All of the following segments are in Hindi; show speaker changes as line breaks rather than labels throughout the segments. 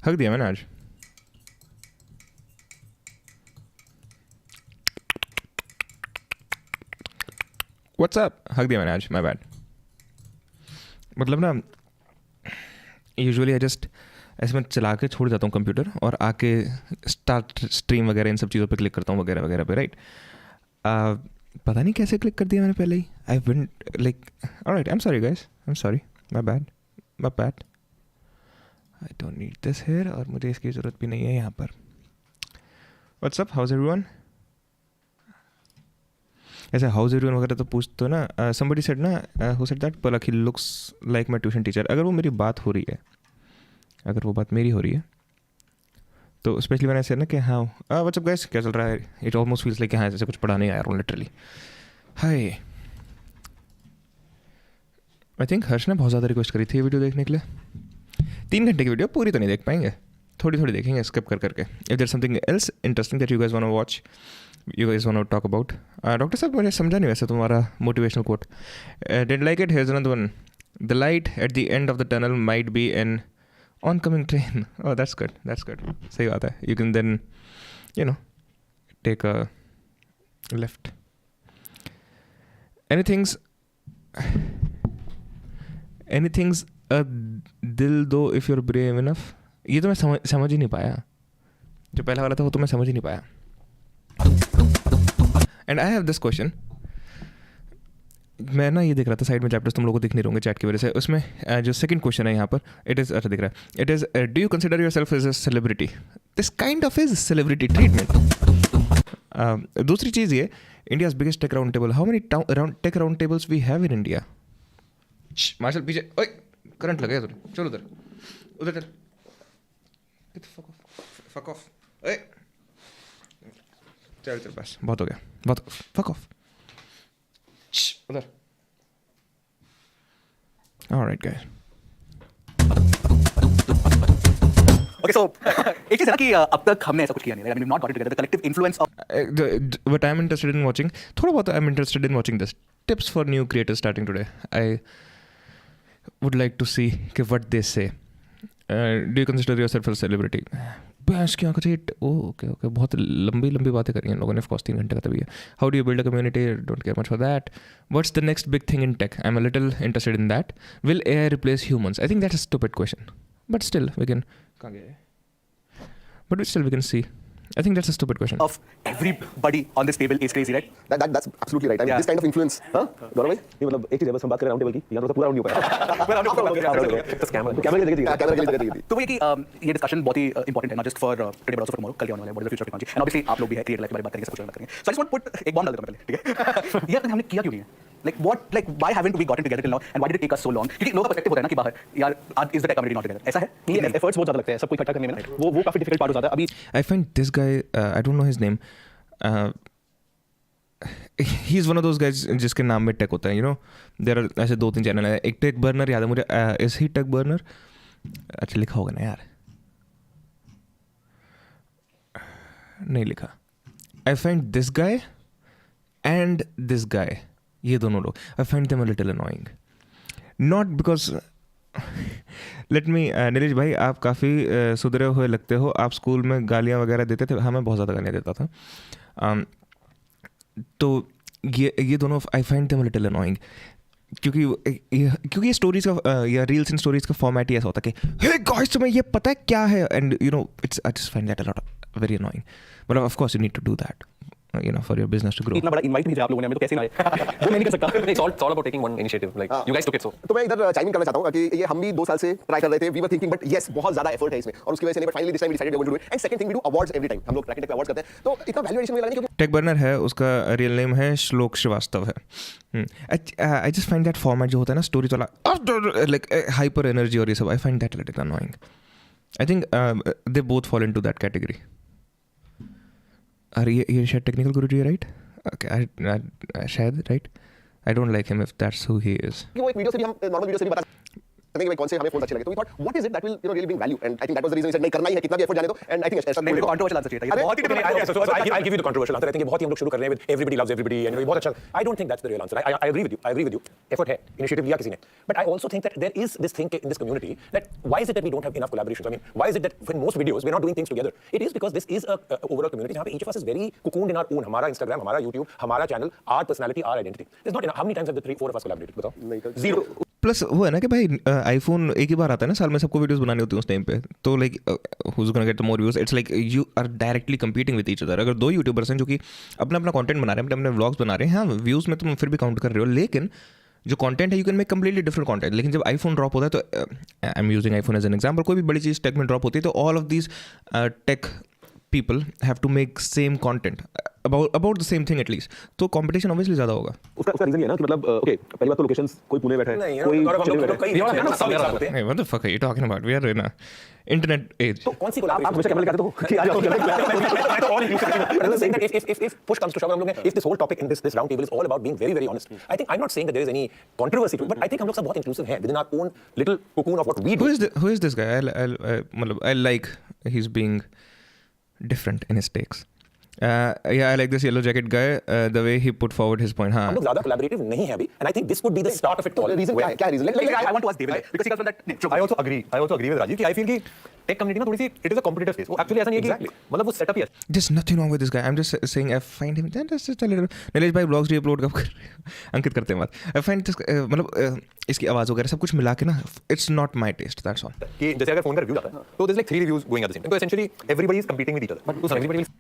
हक दिया मैंने आज. What's up? हक दिया मैंने आज. My bad. मतलब ना यूजुअली आई जस्ट ऐसे मैं चला के छोड़ जाता हूँ कंप्यूटर और आके स्टार्ट स्ट्रीम वगैरह इन सब चीज़ों पे क्लिक करता हूँ वगैरह वगैरह पे, राइट. पता नहीं कैसे क्लिक कर दिया मैंने पहले ही. I went like alright, I am sorry guys, I am sorry, my bad. I don't need this here और मुझे इसकी ज़रूरत भी नहीं है यहाँ पर. What's up, how's everyone. ऐसे हाउस एवरीवन वगैरह तो पूछते हो ना. समबडी सेड ना, हु सेड दैट पलक ही looks like my tuition teacher. अगर वो मेरी बात हो रही है, अगर वो बात मेरी हो रही है तो स्पेशली मैंने ऐसे ना कि हाँ व्हाट्सअप गाइस, क्या चल रहा है, इट ऑलमोस्ट फील्स लाइक हाँ जैसे कुछ पढ़ा नहीं आया रहा हूँ लिटरली. हाय, आई थिंक हर्ष ने बहुत ज़्यादा रिक्वेस्ट करी थी वीडियो देखने के लिए. 3 घंटे की वीडियो पूरी तो नहीं देख पाएंगे, थोड़ी थोड़ी देखेंगे स्किप कर करके. If there something else interesting that you guys want to watch, you guys want to talk about. Doctor साहब मुझे समझा नहीं वैसे तुम्हारा motivational quote. Didn't like it. Here's another one. The light at the end of the tunnel might be an oncoming train. Oh, that's good. That's good. सही बात है. You can then, you know, take a left. Anything's a dildo if you're brave enough. ये तो मैं समझ ही नहीं पाया. जो पहला वाला था वो तो मैं समझ ही नहीं पाया. And I have this question. मैं ना ये देख रहा था साइड में चैप्टर्स, तुम लोगों को दिख नहीं होंगे चैट की वजह से. उसमें जो सेकंड क्वेश्चन है यहाँ पर, इट इज़ अच्छा दिख रहा है. It is do you consider yourself as a celebrity. This kind of is celebrity treatment. दूसरी चीज़ ये, India's biggest tech round table. How many tech round tables we have in India. Marshal पीछे, ओए करंट लगे तुझे, चल उधर उधर चल. Fuck off. चल चल बस बहुत हो गया, बहुत. फक ऑफ उधर. Alright guys.
Okay, so एक चीज़ है ना कि अब तक हमने ऐसा कुछ किया नहीं. I mean, we've not got it together. The collective influence of
What I'm interested in watching, थोड़ा बहुत I'm interested in watching this. Tips for new creators starting today. I would like to see what they say. Do you consider yourself a celebrity? बस क्या कुछ ओके बहुत लंबी लंबी बातें करी हैं लोगों ने. ऑफकोर्स 3 घंटे का तभी है. How do you build a community. Don't care much for that. What's the next big thing in tech. I am a little interested in that. Will AI replace humans. I think that's a stupid question, but still we can see. I think that's a stupid question.
of everybody on this table is crazy, right?
That's absolutely right. I mean,
Yeah.
this kind of influence, हाँ गौरव भाई, ये मतलब एक चीज़ है, बस हम बात करें राउंड टेबल की, यहाँ तो पूरा राउंड नहीं हो पाया. कैमरे के लिए जगह थी.
तो वो ये कि ये डिस्कशन बहुत ही इंपॉर्टेंट है, not just for today but also for tomorrow. कल क्या होने वाला है, what is the future of technology. And obviously आप लोग भी है, क्रिएटर लाइफ के बारे में बात करेंगे, सब कुछ बात करेंगे. सो आई जस्ट वांट पुट एक बॉम्ब डाल देता हूं पहले, ठीक है. ये हमने किया क्यों नहीं है. Like why haven't we gotten together till now, and why did it take us so long? क्योंकि लोगों का पर्सपेक्टिव होता है ना कि बाहर यार is the tech community not together. ऐसा है.
ये एफर्ट्स बहुत ज़्यादा लगते हैं सबको इकट्ठा करने में ना, वो काफ़ी डिफिकल्ट पार्ट हो जाता है. अभी
I find this guy, I don't know his name. He's one of those guys जिसके नाम में टेक होता है. You know, there are ऐसे 2-3 चैनल है. एक टेक बर्नर याद है मुझे. Is he Tech Burner? अच्छा लिखा होगा ना यार. नहीं लिखा. I find this guy and this guy, ये दोनों लोग, I find them a little annoying. Not because let me Nilesh भाई, आप काफ़ी सुधरे हुए लगते हो. आप स्कूल में गालियाँ वगैरह देते थे. हाँ मैं बहुत ज़्यादा गालियाँ देता था. तो ये दोनों I find them little annoying. क्योंकि ये स्टोरीज का या रील्स एंड स्टोरीज का फॉर्मेट ही ऐसा होता है कि हे गाइस तुम्हें ये पता है क्या है. And you know it's I just find that a lot very annoying. But of course you need to do that, you know, for your business to grow.
इतना बड़ा इनवाइट भेजा आप लोगों ने, हमें तो कैसे ना आए. वो मैं नहीं कर सकता.
It's all about taking one initiative. Like you guys took it so.
तो मैं इधर चाइम इन करना चाहता हूँ कि ये हम भी 2 साल से ट्राई कर रहे थे. We were thinking but yes बहुत ज़्यादा एफर्ट है इसमें और उसकी वजह से नहीं, but finally this time we decided we want to do it. And second thing, we do awards every time. हम लोग ट्रैकिंग टेक पे अवार्ड्स करते हैं, तो इतना वैल्यूएशन मुझे लगा नहीं, क्योंकि
टेक बर्नर है, उसका रियल नेम है श्लोक श्रीवास्तव है. आई जस्ट फाइंड दैट फॉर्मेट जो होता है ना स्टोरीज वाला, लाइक हाइपर एनर्जी और ये सब, I find that little annoying. I think they both fall into that category. अरे ये शायद टेक्निकल गुरुजी है, राइट? शायद, right? I don't like him if that's who he is.
वो एक वीडियो से भी हम नॉर्मल वीडियो से भी बता करते हैं कि भाई कौन से हमें फोन अच्छे लगे, तो we thought what is it that will really bring value, and I think that was the reason we said नहीं करना ही है, कितना भी एफर्ट जाने दो, and I think ऐसा
मेरे को कंट्रोवर्शियल आंसर चाहिए था, ये बहुत ही
I'll give you the controversial answer. I think ये बहुत ही हम लोग शुरू कर रहे हैं with everybody loves everybody and ये बहुत अच्छा. I don't think that's the real answer. I agree with you. I agree with you. Effort है, initiative लिया किसी ने. But I also think that there is this thing in this community that why is it that we don't have enough collaborations? I mean, why is it that in most videos we're not doing things together? It is because this is a overall community जहाँ पे each of us is very cocooned in our own. हमारा Instagram, हमारा YouTube, हमारा channel, our personality, our identity. There's not enough. How many times have the 3-4 of us collaborated? बताओ. Zero.
प्लस वो है ना कि भाई आईफोन एक ही बार आता है ना साल में, सबको वीडियोस बनानी होती है उस टाइम पे, तो like who's gonna get the more views. It's like you are directly competing with each other. अगर दो यूट्यूबर्स हैं जो कि अपना अपना कंटेंट बना रहे हैं, अपने व्लॉग्स बना रहे हैं, हाँ व्यूज़ में तुम फिर भी काउंट कर रहे हो, लेकिन जो कंटेंट है you can make completely different content. लेकिन जब आईफोन ड्रॉप होता है तो I am using iPhone as an example, कोई भी बड़ी चीज़ टेक में ड्रॉप होती है तो all of these tech people have to make same content about the same thing at least, तो competition obviously ज़्यादा होगा.
उसका रीजन ये है ना कि मतलब ओके पहली बात तो लोकेशंस, कोई पुणे बैठा है, कोई
Hey, what the fuck are you talking about? We are in a internet age.
तो कौन सी कोलैबोरेशन आप हमेशा कैमरा दिखाते हो कि आ जाओ if push comes to shove हम लोग if this whole topic in this round table is all about being very very honest, I think I'm not saying that there is any controversy to it, but I think हम लोग सब बहुत inclusive हैं within our own little cocoon of what we do.
Who is this guy? I like he's being different in his takes. Yeah, I like this yellow jacket guy. The way he put forward his point. हाँ.
हम लोग ज़्यादा collaborative नहीं है अभी, and I think this would be the start of it all.
reason क्या reason?
I want to ask David because he comes from that.
I also agree with Rajiv कि I feel कि टेक कम्युनिटी में थोड़ी सी it is a competitive space. वो actually ऐसा नहीं है कि मतलब वो setup ही है.
There's nothing wrong with this guy. I'm just saying I find him just a little. Nilesh भाई ब्लॉग्स भी अपलोड कब कर रहे हो? अंकित करते हैं बात. I find this मतलब इसकी आवाज़ वगैरह सब कुछ मिला के ना, it's not my taste. That's all.
कि जैसे अगर फोन का रिव्यू आता है तो there's like 3 reviews going at the same time. So essentially everybody is competing with each other. But everybody will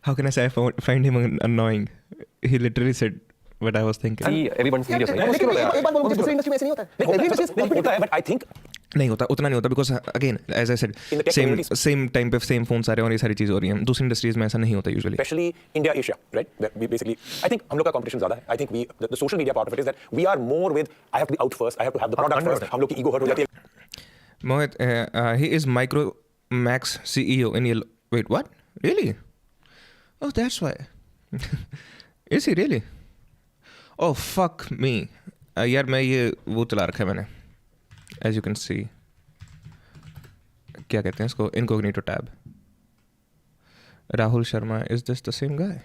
How can I say I find him annoying? He literally said what I was thinking.
See everyone's videos.
एक बात बोलो, मुझे दूसरी इंडस्ट्री में ऐसे नहीं होता है. Every industry is
होता है, but I think
नहीं होता, उतना नहीं होता, because again as I said same time पे सेम फोन आ रहे हैं और ये सारी चीज़ हो रही हैं. दूसरी इंडस्ट्रीज में ऐसा नहीं होता usually.
especially India, Asia, right? We basically, I think हम लोग का competition ज़्यादा है. I think the social media part of it is that we are more with I have to be out first, I have to have the product first. हम लोग की ego hurt हो जाती है.
Mohit, he is Micromax CEO in Yellow. Wait, what? Really? Oh, that's why. Is he really? Oh, fuck me. यार मैं ये वो चला रखा है मैंने. As you can see. क्या कहते हैं इसको? Incognito tab. Rahul Sharma, is this the same guy?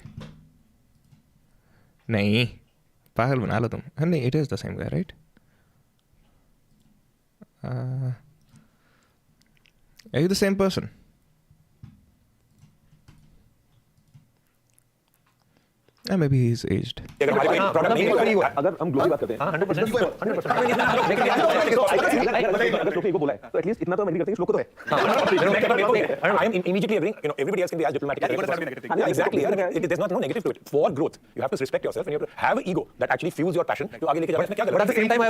नहीं. पागल बना लो तुम. नहीं, it is the same guy, right? Are you the same person? Maybe he's aged.
अगर हमारे कोई product नहीं होगा, अगर हम ग्लोबली बात करते हैं 100% अगर श्लोक ने ego बोला है तो एटलीस्ट इतना तो हम एग्री करते हैं कि श्लोक को तो है. I am immediately agreeing. You know, everybody else can be as diplomatic. Yeah, exactly. There's no negative to it. For growth, you have to respect yourself and you have to have an ego that actually fuels your passion. तो आगे लेके जाना इसमें क्या
But at the same time, I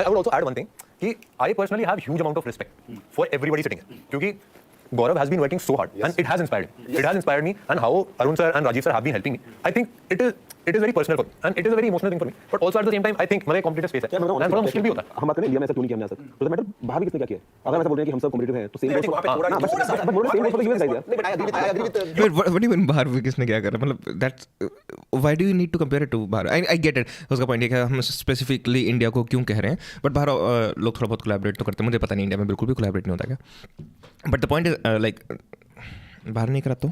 would also add one thing कि I personally have huge amount of respect for everybody sitting here. क्योंकि Gaurav has been working so hard and it has inspired me. It has inspired me, and how Arun sir and Rajiv sir have been helping me. I think it is very personal for me and it is a very emotional thing for me. But also at the same time, I think मतलब competitive space है. and थोड़ा मुश्किल भी होता है.
हम बात करें इंडिया में ऐसा क्यों नहीं किया हमने आज तक. तो मैटर बाहर भी किसने क्या किया है. अगर हम ऐसा बोल रहे हैं कि हम सब कॉम्पिटिटिव हैं तो सेम
नहीं, but I agree with
Wait, what do you mean बाहर भी किसने क्या करा? मतलब that's why do you need to compare it to बाहर? I get it. उसका पॉइंट है कि हम स्पेसिफिकली इंडिया को क्यों कह रहे हैं, बट बाहर लोग थोड़ा बहुत कोलैबोरेट तो करते हैं. मुझे पता नहीं इंडिया में बिल्कुल भी कोलैबोरेट नहीं होता क्या. But the point is like बाहर नहीं करा तो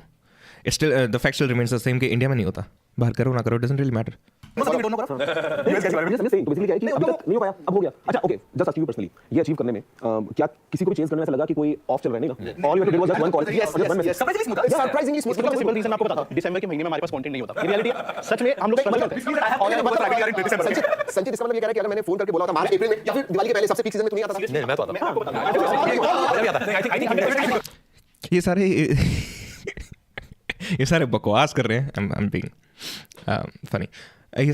still the fact still remains the same कि इंडिया में नहीं होता. बाहर करो ना करो, डजंट रियली मैटर.
बेसिकली क्या है कि अभी तक नहीं हो पाया, अब हो गया. अच्छा okay, just ask you personally, ये अचीव करने में क्या किसी को भी चेंज करने में ऐसा लगा कि कोई ऑफ चल रहा है नहीं ना? All you have to do was just one call. Yes one message.
Surprisingly smooth.
मतलब सिंपल रीजन आपको बताता हूं. दिसंबर के महीने में हमारे पास कंटेंट नहीं होता. इन रियलिटी सच में हम लोग स्ट्रगल करते हैं.
संजीत इसका मतलब ये कह रहा है कि अगर मैंने फोन करके बोला था मार्च अप्रैल में या फिर दिवाली के पहले सबसे पीक सीजन में तुम नहीं आता था.
नहीं मैं तो आता.
ये सारे बकवास कर रहे हैं. I am being funny. ये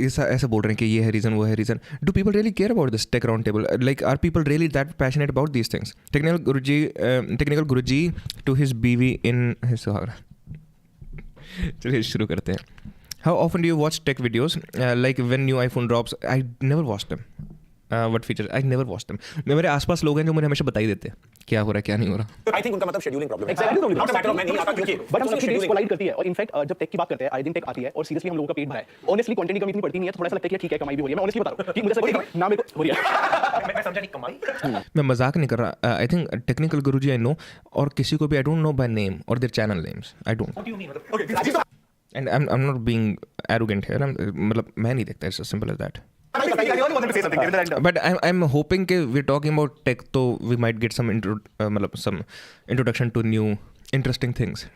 ऐसे बोल रहे हैं कि ये है रीज़न, वो है reason. Do people really care about this tech round table? Like are people really that passionate about these things? Technical Guruji to his बीवी इन हिज सुहागरा. चलिए शुरू करते हैं. How often do you watch tech videos? Like when new iPhone drops? I never watch them. what features? I never watched them. मेरे आसपास लोग हैं जो मुझे हमेशा बता ही देते हैं क्या हो रहा है क्या नहीं हो रहा.
I think उनका मतलब scheduling problem है.
Exactly.
Not a matter of मैं नहीं आता क्योंकि
बट हम
उनका
सबकी डेट्स
scheduling.
कोलाइड करती है और इनफैक्ट जब टेक की बात करते हैं आई दिन टेक आती है और सीरियसली हम लोगों का पेट भरा है. ऑनेस्टली कंटेंट की कमी इतनी पड़ती नहीं है तो थोड़ा सा लगता है कि ठीक है कमाई भी हो रही है. मैं ऑनेस्टली बता रहा हूं कि मुझे ऐसा लगता है ना मेरे को हो रही है.
मैं समझा नहीं कमाई.
मैं मजाक नहीं कर रहा. I think technical Guruji I know और किसी को भी I don't know by name और their channel names. I don't.
What do you mean? मतलब
and I'm not being arrogant here. मतलब मैं नहीं देखता. It's as simple as that. But I'm hoping कि we're talking about tech, so we might get some some introduction to new interesting things.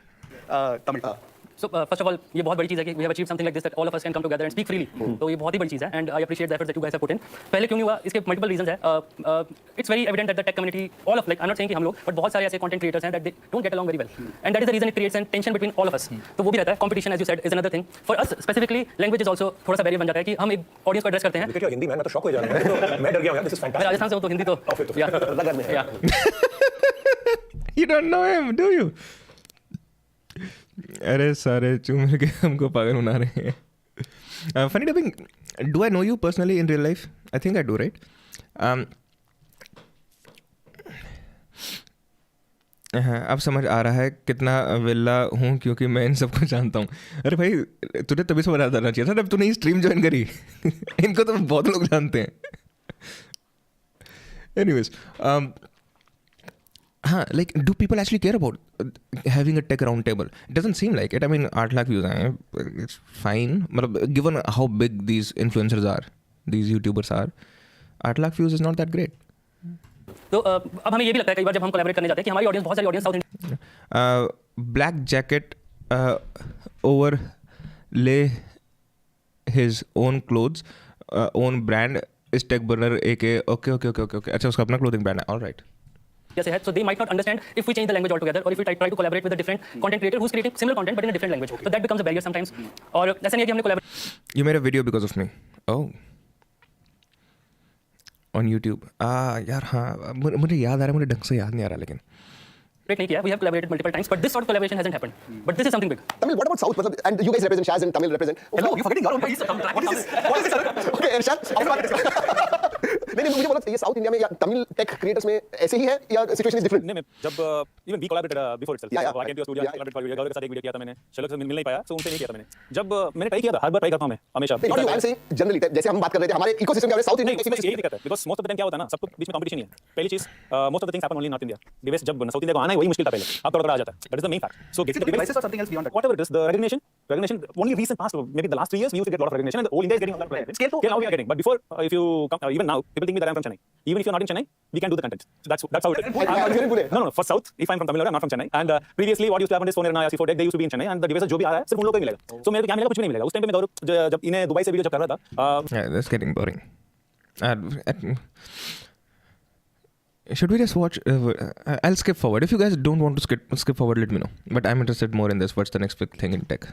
Tamil
So first of all, ये बहुत बड़ी चीज़ है कि we have achieved something like this that all of us can come together and speak freely. तो ये बहुत ही बड़ी चीज़ है and I appreciate the efforts that you guys have put in. पहले क्यों नहीं हुआ? इसके multiple reasons है. It's very evident that the tech community, all of like I'm not saying कि हम लोग, but बहुत सारे ऐसे content creators हैं that they don't get along very well. And that is the reason it creates a tension between all of us. तो वो भी रहता है. Competition, as you said, is another thing. For us specifically, language is also थोड़ा सा barrier बन जाता है कि हम एक audience को address करते हैं.
Look at your Hindi man, मैं तो शॉक हो जा रहा हूं. मैं डर गया हूं यार. This is
मैं
fantastic.
राजस्थान से हूँ तो हिंदी तो
You don't know him, do you? अरे सारे चूम के हमको पागल बना रहे हैं. Funny dubbing. Do I know you personally in real life? I think I do, right? हाँ, अब समझ आ रहा है कितना विल्ला हूँ क्योंकि मैं इन सबको जानता हूँ. अरे भाई तुझे तभी समझ आना चाहिए था जब तूने ये स्ट्रीम ज्वाइन करी. इनको तो बहुत लोग जानते हैं. Anyways, हाँ, like, do people actually care about having a tech round table? It doesn't seem like it. I mean, 8 lakh views हैं, it's fine. मतलब, given how big these influencers are, these YouTubers are, 8 lakh views is not that great.
तो अब हमें ये भी लगता है कई बार जब हम कोलैबोरेट करने जाते हैं कि हमारी ऑडियंस बहुत सारी audience south India
Black jacket overlay his own clothes, own brand is tech burner aka okay. अच्छा उसका अपना clothing brand है. All right.
से है. So they might not understand if we change the language altogether or if we try to collaborate with a different content creator who's creating similar content but in a different language. So that becomes a barrier sometimes. और ऐसा नहीं है कि हमने collaborate
You made a video because of me. Oh. On YouTube. यार हाँ मुझे याद आ रहा है. मुझे ढंग से याद नहीं आ रहा लेकिन.
नहीं किया. We have collaborated multiple times, but this sort of collaboration hasn't happened. But this is something big.
Tamil, what about South? मतलब, and you guys represent Shaz and Tamil represent.
Hello, you're forgetting your own place. What is this? What is this, sir?
Okay, and Shaz, आपसे बात करें. नहीं मुझे बोला ये साउथ इंडिया में या तमिल टेक क्रिएटर्स में ऐसे ही है या सिचुएशन इज डिफरेंट.
नहीं मैं जब even we collaborated before itself.
Yeah,
I came to studio collaborate for video के साथ एक वीडियो किया था मैंने. शलक से मिल नहीं पाया सो उनसे नहीं किया था मैंने. जब मैंने ट्राई किया था हर बार ट्राई करता हूं मैं हमेशा.
नहीं आई एम सेइंग जनरली जैसे हम बात कर रहे थे हमारे इकोसिस्टम के बारे में साउथ
नहीं
इंडिया
यही दिक्कत है because most of the time क्या होता है ना सबको बीच में कंपटीशन ही है. पहली चीज most of the things happen only in north India. Device जब साउथ इंडिया को आना है वही मुश्किल था पहले. अब थोड़ा आ जाता है. That is the main fact. So
Is it devices or something else beyond that?
whatever it is, the recognition only recent past maybe the last 3 years we used to get a lot of recognition and the whole India is getting a lot of recognition. Scale now we are getting, but before if you come, even now people think me that I'm from Chennai. Even if you're not in Chennai, we can do the content. So that's how it is. No, for South, if I'm from Tamil Nadu, I'm not from Chennai. And previously what used to happen is Phone Arena, C4 Tech, they used to be in Chennai and the devices जो भी आ रहा है सिर्फ उन लोगों को ही मिलेगा. So मेरे को क्या मिलेगा कुछ भी नहीं मिलेगा. उस टाइम पे मैं गौरव जब इन्हें दुबई से वीडियो जब कर रहा था.
Yeah, that's getting boring. Should we just watch? I'll skip forward. If you guys don't want to skip forward, let me know. But I'm interested more in this. What's the next big thing in tech?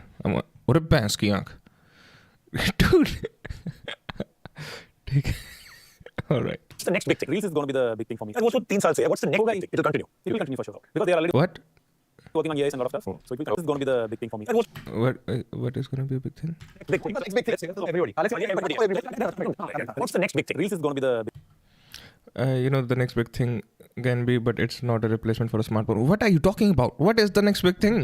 What a pants ki aankh. Dude. ठीक है. All right.
What's the next big thing? Reels is going to be the big thing for me. And also 3 साल से what's the next big thing? It will continue. It will continue for sure. Because they are already
What?
working on EIS and a lot of stuff. So it will, this is going to be the big thing for me.
What is going to be a big thing?
Big thing. Big thing. Everybody. What's the next big thing? Reels is going to be the big
The next big thing can be, but it's not a replacement for a smartphone. What are you talking about? What is the next big thing?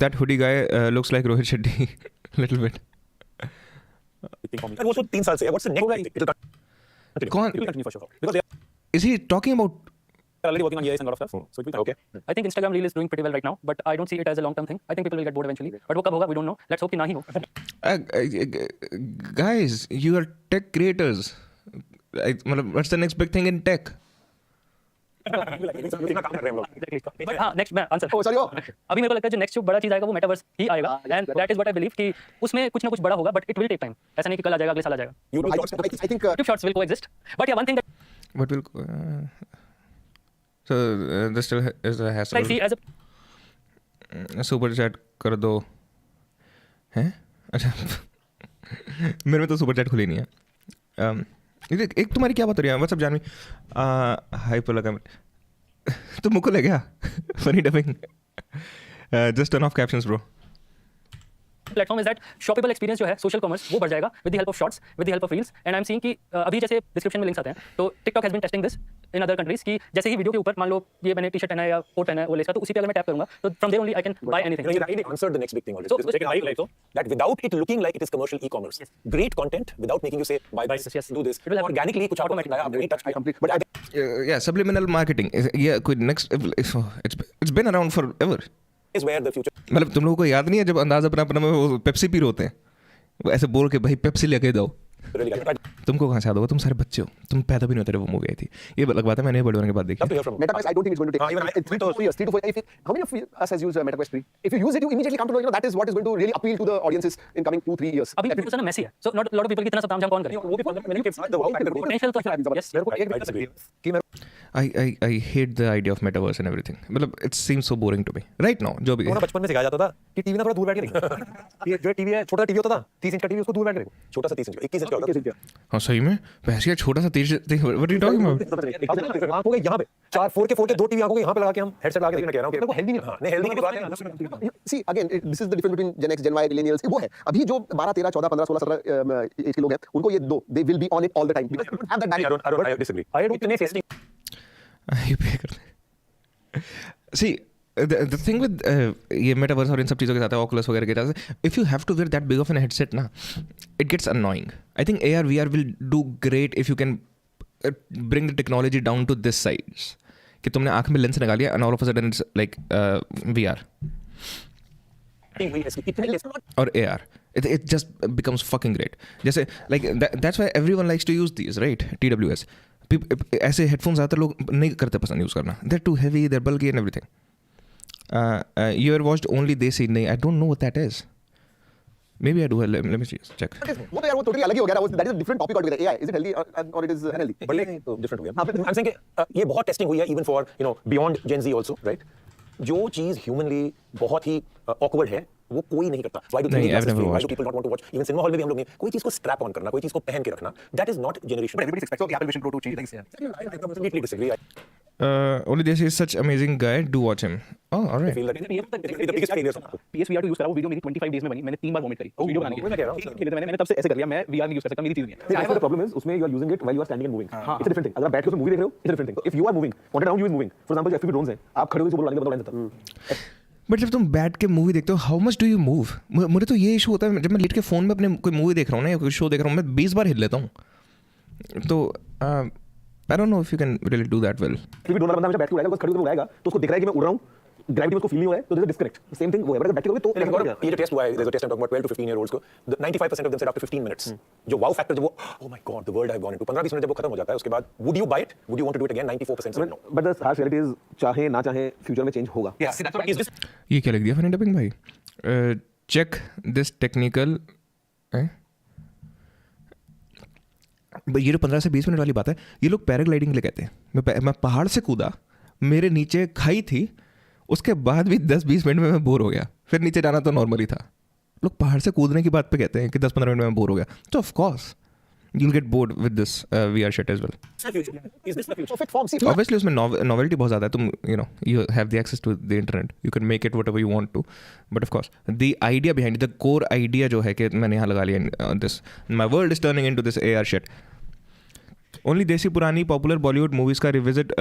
That hoodie guy looks like Rohit Shetty a little bit.
thing for me. And also 3 साल से what's the next big thing? It will continue.
कौन?
It will continue for sure. Because they are
Is he talking about?
already working on EIS and a lot of stuff. So it will continue. Okay.
I think Instagram Reel is doing pretty well right now, but I don't see it as a long-term thing. I think people will get bored eventually. But वो कब होगा? We don't know. Let's hope कि ना ही हो.
Guys, you are tech creators. What's the next big thing in tech?
Exactly. But हाँ, next मैं answer.
Oh, sorry.
अभी मेरे को लगता है जो next जो बड़ा चीज आएगा वो मेटावर्स ही आएगा. And that is what I believe कि उसमें कुछ ना कुछ बड़ा होगा, but it will take time. ऐसा नहीं कि कल आ जाएगा, अगले साल आ जाएगा.
I think
YouTube Shorts will coexist. But yeah, one thing that
What will? So this still is a hassle.
I see as a
super chat कर दो. हैं? अच्छा. मेरे में तो सुपर चैट खुली नहीं है. एक तुम्हारी क्या बात हो रही है? व्हाट्सअप जानवी. हाई पर लगा. तुम मुझको ले गया. Funny dubbing. Just turn off captions bro.
Platform is that shoppable experience जो है सोशल कॉमर्स वो बढ़ जाएगा with the help of shorts, with the help of reels. And I am seeing कि अभी जैसे डिस्क्रिप्शन में लिंक्स आते हैं, तो TikTok has been testing this in other countries कि जैसे ही वीडियो के ऊपर मान लो ये मैंने टी-शर्ट पहना है या कोट पहना है वो लेस का, तो उसी पे अगर मैं टैप करूंगा तो from there only I can buy anything.
You already answered the next big thing already.
So,
This is second highlight, so that without it looking like it is commercial e-commerce, great content without making you say buy this,
Yes, yes.
do this.
It will happen.
Organically, कुछ आपको
Automatically.
बताया, आपने touch किया.
complete. But I think
Yeah, subliminal marketing. Yeah, कोई next. It's been around forever.
is where the future.
मतलब तुम लोगों को याद नहीं है जब अंदाज़ अपना में वो पेप्सी पी रहे होते हैं, वो ऐसे बोल के भाई पेप्सी लेके दो।
Really got it.
तुमको कहाँ से याद होगा, तुम सारे बच्चे हो, तुम पैदा भी नहीं होते थे वो मूवी आई थी। ये अलग बात है, मैंने बड़े होने के बाद देखी।
Love to hear from you.
MetaQuest, I don't think it's going to take.
Even I-
it's 3 to 4 years, 3 to 4. How many of us has used MetaQuest 3? If you use it, you immediately come to know, that is what is going to really appeal to the audiences in coming 2-3 years.
अभी बिकॉज़ ना मेसी है, so not lot of people की इतना सब तामझाम कौन करे।
वो भी मैंने the wow factor को-
पोटेंशियल तो है। यस,
मेरे को एक भी disagree कि मैं
I hate the idea of metaverse and everything. मतलब it seems so boring to me right now. जो भी
वो ना बचपन में सिखाया जाता था कि टीवी ना थोड़ा दूर बैठ के देखो। ये जो टीवी है, छोटा टीवी होता था, 30 इंच का टीवी, उसको दूर बैठ के देखो।
छोटा सा 30 इंच 21 इंच का होता था।
हाँ सही में भैंसिया छोटा सा तेज what are you talking about?
आंखों के यहाँ पे 4K 2 टीवी आंखों के यहाँ पे लगा के हम हेडसेट लगा के देखना कह रहा हूँ कि
हेल्दी नहीं हाँ नहीं हेल्दी की बात है।
See, again, this is the difference between Gen X, Gen Y, millennials. वो है अभी जो 12, 13, 14, 15, 16, 17 एज के लोग हैं, उनको ये दो, they will be on it all the time because they don't have that
I
bandwidth.
don't disagree. इतने tasty
ये पे करते हैं। See, the thing with ये metaverse और इन सब चीज़ों के साथ है, Oculus वगैरह के साथ, if you have to wear that big of an headset ना, it gets annoying. I think AR VR will do great if you can bring the technology down to this size. कि तुमने आँख में लेंस लगा लिया and all of a sudden it's like VR or AR. It just becomes fucking great. जैसे like that's why everyone likes to use these, right? TWS. ऐसे हेडफोन्स ज़्यादातर लोग नहीं करते पसंद यूज़ करना. They're too heavy, they're bulky and everything. You ever watched Only Desi? नहीं, I don't know what that is. Maybe I do. Let me check.
वो तो यार वो totally अलग ही हो गया ना, that is a different topic altogether. AI, is it healthy or it is unhealthy?
But ये तो डिफरेंट हो गया। I'm saying कि ये बहुत टेस्टिंग हुई है even for beyond Gen Z also right. जो चीज ह्यूमनली बहुत ही ऑकवर्ड है वो कोई नहीं करता। Why do
नहीं,
people
I've never watched.
people not want to watch? Even cinema hall में भी हम लोग नहीं कोई चीज को स्ट्रैप ऑन करना, कोई चीज को पहन के रखना, that is not generation.
But everybody expects the Apple Vision Pro to change things.
I completely disagree.
Only Desi is such amazing guy. Do watch him. Oh, all
I
right.
feel that it's the biggest failure of
PSVR to use करा, वो वीडियो मेरी 25 डेज में बनी, मैंने 3 बार वॉमिट करी उस वीडियो बनाने के
मैं कह रहा हूँ,
लिए। मैंने तब से ऐसे कर लिया, मैं VR नहीं यूज कर सकता, मेरी चीज नहीं है।
I have the problem is उसमें you are using it while you are standing and moving. It's a different thing. अगर आप बैठ के उसमें मूवी देख रहे हो, it's a different thing. If you are moving, pointed down you is moving. For example, जो FPV drones हैं, आप खड़े होकर बोल रहे हैं
बट जब तुम बैठ के मूवी देखते हो, how much do you move? मुझे तो ये इशू होता है, जब मैं लेट के फ़ोन में अपने कोई मूवी देख रहा हूँ ना या कोई शो देख रहा हूँ, मैं 20 बार हिल लेता हूँ। तो I don't know if you can really do that well.
FPV drone वाला बंदा हमेशा बैठ के उड़ाएगा, बस खड़े होकर उड़ाएगा, तो उसको दिख रहा है कि मैं उड़ रहा हूँ, ग्रेविटी में उसको फील नहीं हो रहा है, तो there's a disconnect. Same thing वो है, अगर बैठ के करोगे तो
लेकिन गौरव, ये जो टेस्ट हुआ है, there's a test I'm talking about 12 to 15 year olds को, 95% of them said after 15 minutes. जो wow factor जब वो oh my god the world I've gone into 15-20 minute जब वो खत्म हो जाता है, उसके बाद would you buy it? Would you want to do it again? 94% said no.
But the harsh reality is चाहे ना चाहे फ्यूचर में चेंज होगा.
Yeah, see, that's what
Is this
ये क्या लिख दिया फनी डबिंग भाई? Check this technical. ये जो 15 से 20 मिनट वाली बात है, ये लोग पैराग्लाइडिंग के लिए कहते हैं। मैं पहाड़ से कूदा, मेरे नीचे खाई थी, उसके बाद भी 10-20 मिनट में मैं बोर हो गया, फिर नीचे जाना तो नॉर्मल ही था। लोग पहाड़ से कूदने की बात पे कहते हैं कि 10-15 मिनट में मैं बोर हो गया, तो of course you'll get bored with this VR shit as well.
is this the future?
Perfect form. See,
Obviously उसमें novelty बहुत ज़्यादा है, तुम you have the access to the internet, you can make it whatever you want to, but of course the idea behind it, the core idea जो है कि मैंने यहाँ लगा लिया this, my world is turning into this AR shit. Only देसी पुरानी पॉपुलर बॉलीवुड मूवीज़ का रिविजिट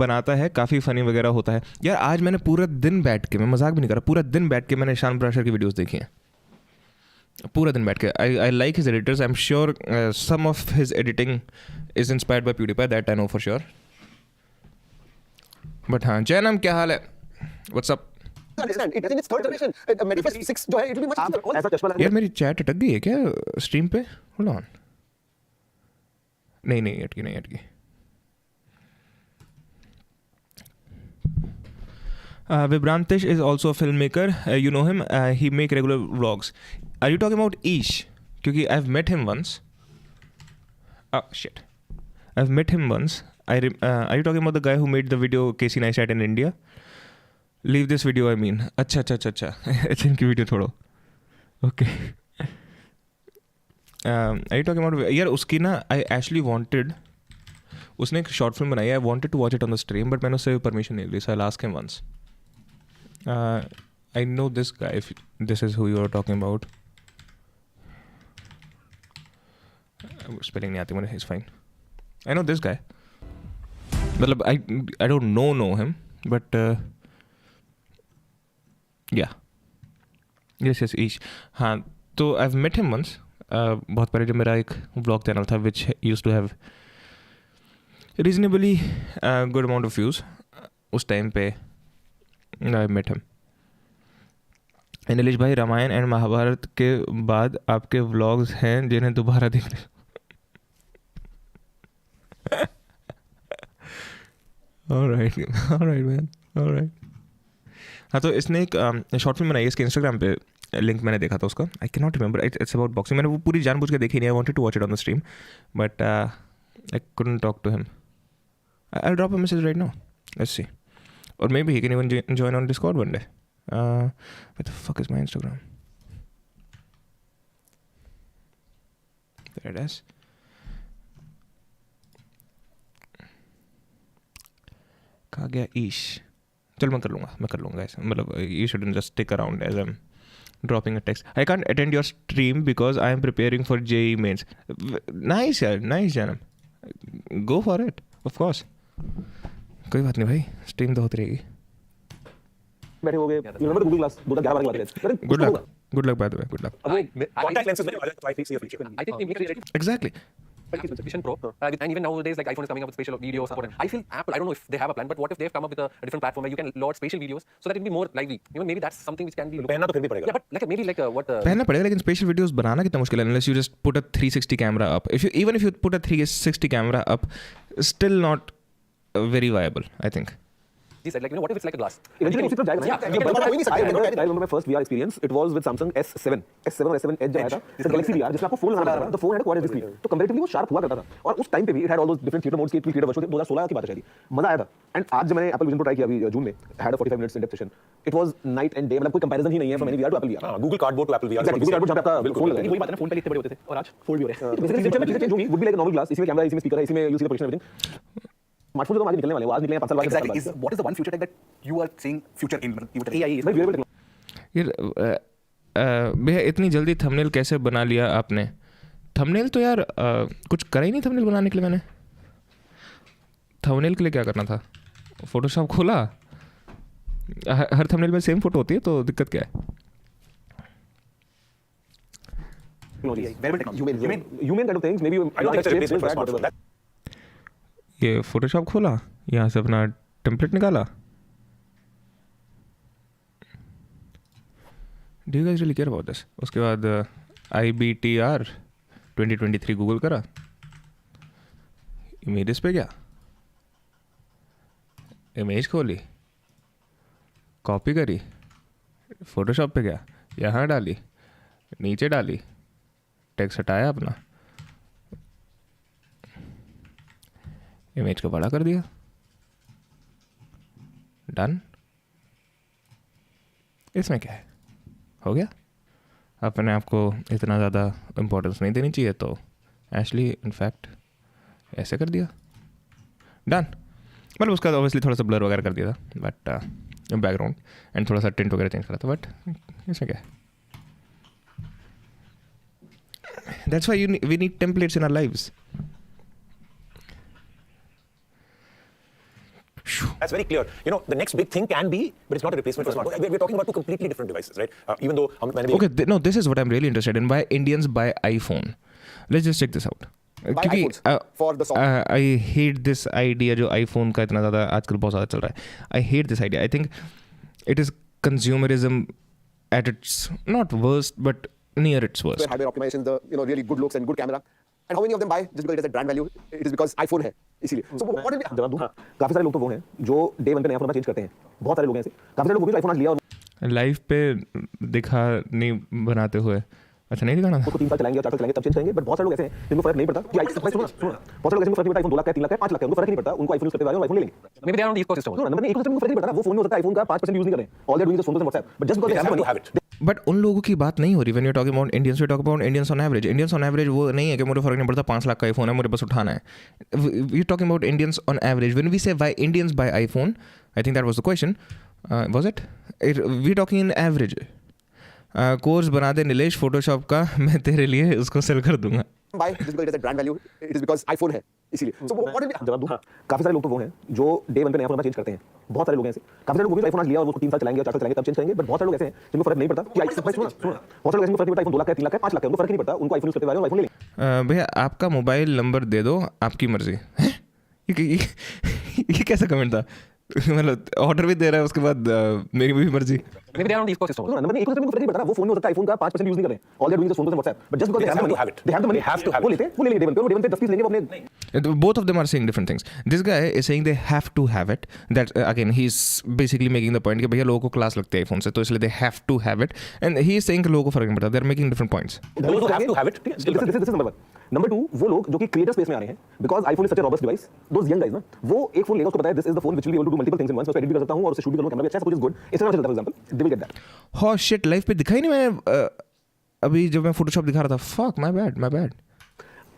बनाता है, काफ़ी फ़नी वगैरह होता है। यार आज मैंने पूरा दिन बैठ के, मैं मजाक भी नहीं कर रहा, पूरा दिन बैठ के मैंने ईशान प्राशर की वीडियोस देखी हैं, पूरा दिन बैठ के। I like his editors, I am sure some of his editing is inspired by PewDiePie, that I know for sure. But हाँ, जैनम क्या हाल है? What's up?
understand it is in its third generation. Manifest 6 जो है, it will be much easier.
ऐसा चश्मा लगा
यार मेरी चैट अटक गई है क्या स्ट्रीम पे? Hold on. नहीं अटकी। Vibrantish is also a filmmaker. You know him. He make regular vlogs. Are you talking about Ish? क्योंकि I've met him once. Oh shit. I've met him once. Are you talking about the guy who made the video Casey Neistat in India? Leave this video, I mean. अच्छा. अच्छा इनकी वीडियो छोड़ो. Okay. Are you talking about? यार उसकी ना I actually wanted. उसने एक शॉर्ट फिल्म बनाई है. I wanted to watch it on the stream, but मैंने उससे परमिशन नहीं ली. So I'll ask him once. I know this guy. If this is who you are talking about. Spelling नहीं आती मुझे. Is fine. I know this guy. मतलब I don't know him but yeah yes ish. हाँ तो I have met him once. बहुत पहले जब मेरा एक व्लॉग चैनल था which use to have reasonably good amount of views. उस टाइम पे आई मेट हिम. नीलेश भाई, रामायण एंड महाभारत के बाद आपके व्लॉग्स हैं जिन्हें दोबारा देखने. Alright man, alright. हाँ तो इसने एक शॉर्ट फिल्म बनाई है. इसके इंस्टाग्राम पे लिंक मैंने देखा था उसका. I can not remember. It's about boxing. मैंने वो पूरी जानबूझ के देखी नहीं. I wanted to watch it on the stream but I couldn't talk to him. I drop a message right now. Let's see. Or maybe he can even join on Discord one day. Where the fuck is my Instagram? There it is. कहाँ गया ईश? चल मैं कर लूँगा ऐसा. मतलब you shouldn't just stick around as I'm dropping a text. I can't attend your stream because I am preparing for JEE mains. Nice यार, nice Janam. Go for it, of course. कोई बात नहीं भाई, स्ट्रीम तो होती रहेगी.
बैठे हो गए. यू रिमेंबर गूगल क्लास 2011 की बात है.
Good luck bye the way. Good luck.
Contact lenses मैंने वाला तो I see your future.
I think they make it
Exactly.
Vision Pro, and even nowadays, like iPhone is coming up with spatial video support. And I feel Apple, I don't know if they have a plan, but what if they've come up with a different platform where you can load spatial videos so that it will be more lively? You know, maybe that's something which can be looked.
पहनना तो फिर भी पड़ेगा.
Yeah, but like maybe like what?
पहनना पड़ेगा लेकिन स्पेशल वीडियोस बनाना कितना मुश्किल है unless you just put a 360 camera up. Even if you put a 360 camera up, still not very viable, I think.
He said, like, you know, what if it's like a glass?
Eventually उसी तरफ जाएगा.
Yeah,
I remember my first VR experience. It was with Samsung S7 और S7 Edge आया था. It's a Galaxy VR जिसमें आपको फोन लगाना था. The phone had a quad display. तो comparatively वो शार्प हुआ करता था. और उस टाइम पे भी it had all those different theater modes के theater version थे. 2016 की बात है शायद. मजा आया था. And आज जब मैंने Apple Vision Pro try किया अभी जून में, I had a 45 minutes in-depth session. It was night and day. मतलब कोई comparison ही नहीं है from any VR to Apple VR.
हाँ, Google Cardboard to Apple VR.
Exactly. Google Cardboard जहाँ पे आपका फोन लगा.
वही बात है ना, फोन पहले इतने बड़े होते थे और आज फोल्ड भी हो रहे हैं.
Basically future में चीजें change होंगी. Would be like a normal glass. इसी में कैमरा है, इसी में स्पीकर है, इसी में you see the position and everything. स्मार्टभोन तो आज निकलने वाले हैं. आज निकलेंगे 5 साल बाद.
Exactly. What is the one future tech that you are seeing future in? AI is
Very wearable technology.
यार भैया इतनी जल्दी थंबनेल कैसे बना लिया आपने? थंबनेल तो यार कुछ करा ही नहीं थंबनेल बनाने के लिए. मैंने थंबनेल के लिए क्या करना था? फोटोशॉप खोला. हर थंबनेल में सेम फोटो होती है तो दिक्कत क्या है?
wearable technology.
You mean kind of things. Maybe
I don't think it's a replacement for a smartphone.
ये फोटोशॉप खोला, यहाँ से अपना टेम्पलेट निकाला. Do you guys really care about this? उसके बाद IBTR 2023 गूगल करा, इमेजेस पे गया, इमेज खोली, कॉपी करी, फोटोशॉप पे गया, यहाँ डाली, नीचे डाली, टेक्स्ट हटाया अपना, इमेज को बड़ा कर दिया, डन. इसमें क्या है? हो गया. अपने आप को इतना ज़्यादा इम्पोर्टेंस नहीं देनी चाहिए तो एक्चुअली इनफैक्ट ऐसे कर दिया, डन. मतलब उसका ऑब्वियसली थोड़ा सा ब्लर वगैरह कर दिया था बट बैकग्राउंड एंड थोड़ा सा टिंट वगैरह चेंज करा था बट इसमें क्या है? That's why we need templates in our lives.
That's very clear. You know, the next big thing can be, but it's not a replacement for smartphone. We're talking about two completely different devices, right? Even though
Okay, no, this is what I'm really interested in. Why Indians buy iPhone? Let's just check this out.
Buy iPhones for the song.
I hate this idea जो iPhone का इतना ज़्यादा आजकल बहुत ज़्यादा चल रहा है. I hate this idea. I think it is consumerism at its not worst but near its worst.
Hardware optimization, the really good looks and good camera. And how many of them buy just because it has a brand value? It is because iPhone है इसीलिए. So what will be?
जवाब दूँ. काफी सारे लोग तो वो हैं जो डे वन पे नया फोन चेंज करते हैं. बहुत सारे लोग हैं ऐसे. काफी सारे लोग वो भी आईफोन आज लिया और
लाइफ पे दिखा नहीं बनाते हुए. अच्छा नहीं दिखाना था.
3 साल चलाएंगे 4 साल चलाएंगे तब चेंज करेंगे. बट बहुत सारे लोग ऐसे हैं जिनको फर्क नहीं पड़ता कि सुनो बहुत सारे लोग ऐसे फर्क नहीं पड़ता. iPhone 2 लाख का 3 लाख का 5 लाख का उनको फर्क नहीं पड़ता. उनको iPhone यूज करते हैं, iPhone ले लेंगे.
Maybe they are on the ecosystem.
No, number 1 ecosystem को फर्क नहीं पड़ता. वो फोन में होता है iPhone का 5% यूज नहीं कर रहे हैं. All they are doing is phone and WhatsApp. But just because they have money.
But उन लोगों की बात नहीं हो रही. When you talking about Indians, we talk about Indians on average. Indians on average वो नहीं है कि मुझे फर्क नहीं पड़ता 5 लाख का आईफोन है, मुझे बस उठाना है. We talking about Indians on average. When we say why Indians buy iPhone, I think that was the question. Was it? We talking in average. Course बना दे नीलेश फोटोशॉप का, मैं तेरे लिए उसको सेल कर दूंगा.
Why? Just because it has a brand value. It is because iPhone है इसीलिए. So what did we?
जवाब दूं. काफी सारे लोग तो वो हैं जो डे वन पे नया फोन चेंज करते हैं. बहुत सारे लोग हैं ऐसे. काफी सारे लोग वो भी आईफोन आज लिया और वो 3 साल चलाएंगे 4 साल चलाएंगे तब चेंज करेंगे. बट बहुत सारे लोग ऐसे हैं जिनको फर्क नहीं पड़ता कि आईफोन सुनो बहुत सारे लोग ऐसे फर्क नहीं पड़ता आईफोन 2 लाख का 3 लाख का 5 लाख का उनको फर्क नहीं पड़ता. उनको आईफोन यूज करते हुए आईफोन ले लेंगे.
भैया आपका मोबाइल नंबर दे दो, आपकी मर्जी. हैं? ये कैसा कमेंट था? मतलब ऑर्डर भी दे रहा है उसके बाद मेरी भी मर्जी.
Maybe they are on the ecosystem.
No, number नहीं इकोसिस्टम को फर्क नहीं पड़ता. वो फोन में हो सकता है आईफोन का 5% यूज नहीं कर रहे हैं. All they are doing is phone पे WhatsApp. But just because
They have to have it.
they have the money.
They have to have
वो
it.
लेते हैं, वो ले लेंगे डे वन पे 10 पीस लेंगे वो अपने.
Both of them are saying different things. This guy is saying they have to have it. That again, he's basically making the point कि भैया लोगों को क्लास लगती है आईफोन से, तो इसलिए they have to have it. And he is saying कि लोगों को फर्क नहीं पड़ता. They are making different points.
Those who have to have it, still
This is number 1. Number 2 वो लोग जो कि क्रिएटर स्पेस में आ रहे हैं because iPhone is such a robust device. Those young guys ना वो एक फोन लेगा उसको पता है this is the phone which will be able to do multiple things in once. मैं एडिट भी कर सकता हूं और उसे शूट भी करूंगा, कैमरा भी अच्छा है, सब कुछ इज गुड. इस तरह से चलता है for example. They will get that.
Oh shit, life पे दिखाई नहीं मैंने. अभी जब मैं फोटोशॉप दिखा रहा था. Fuck, my bad.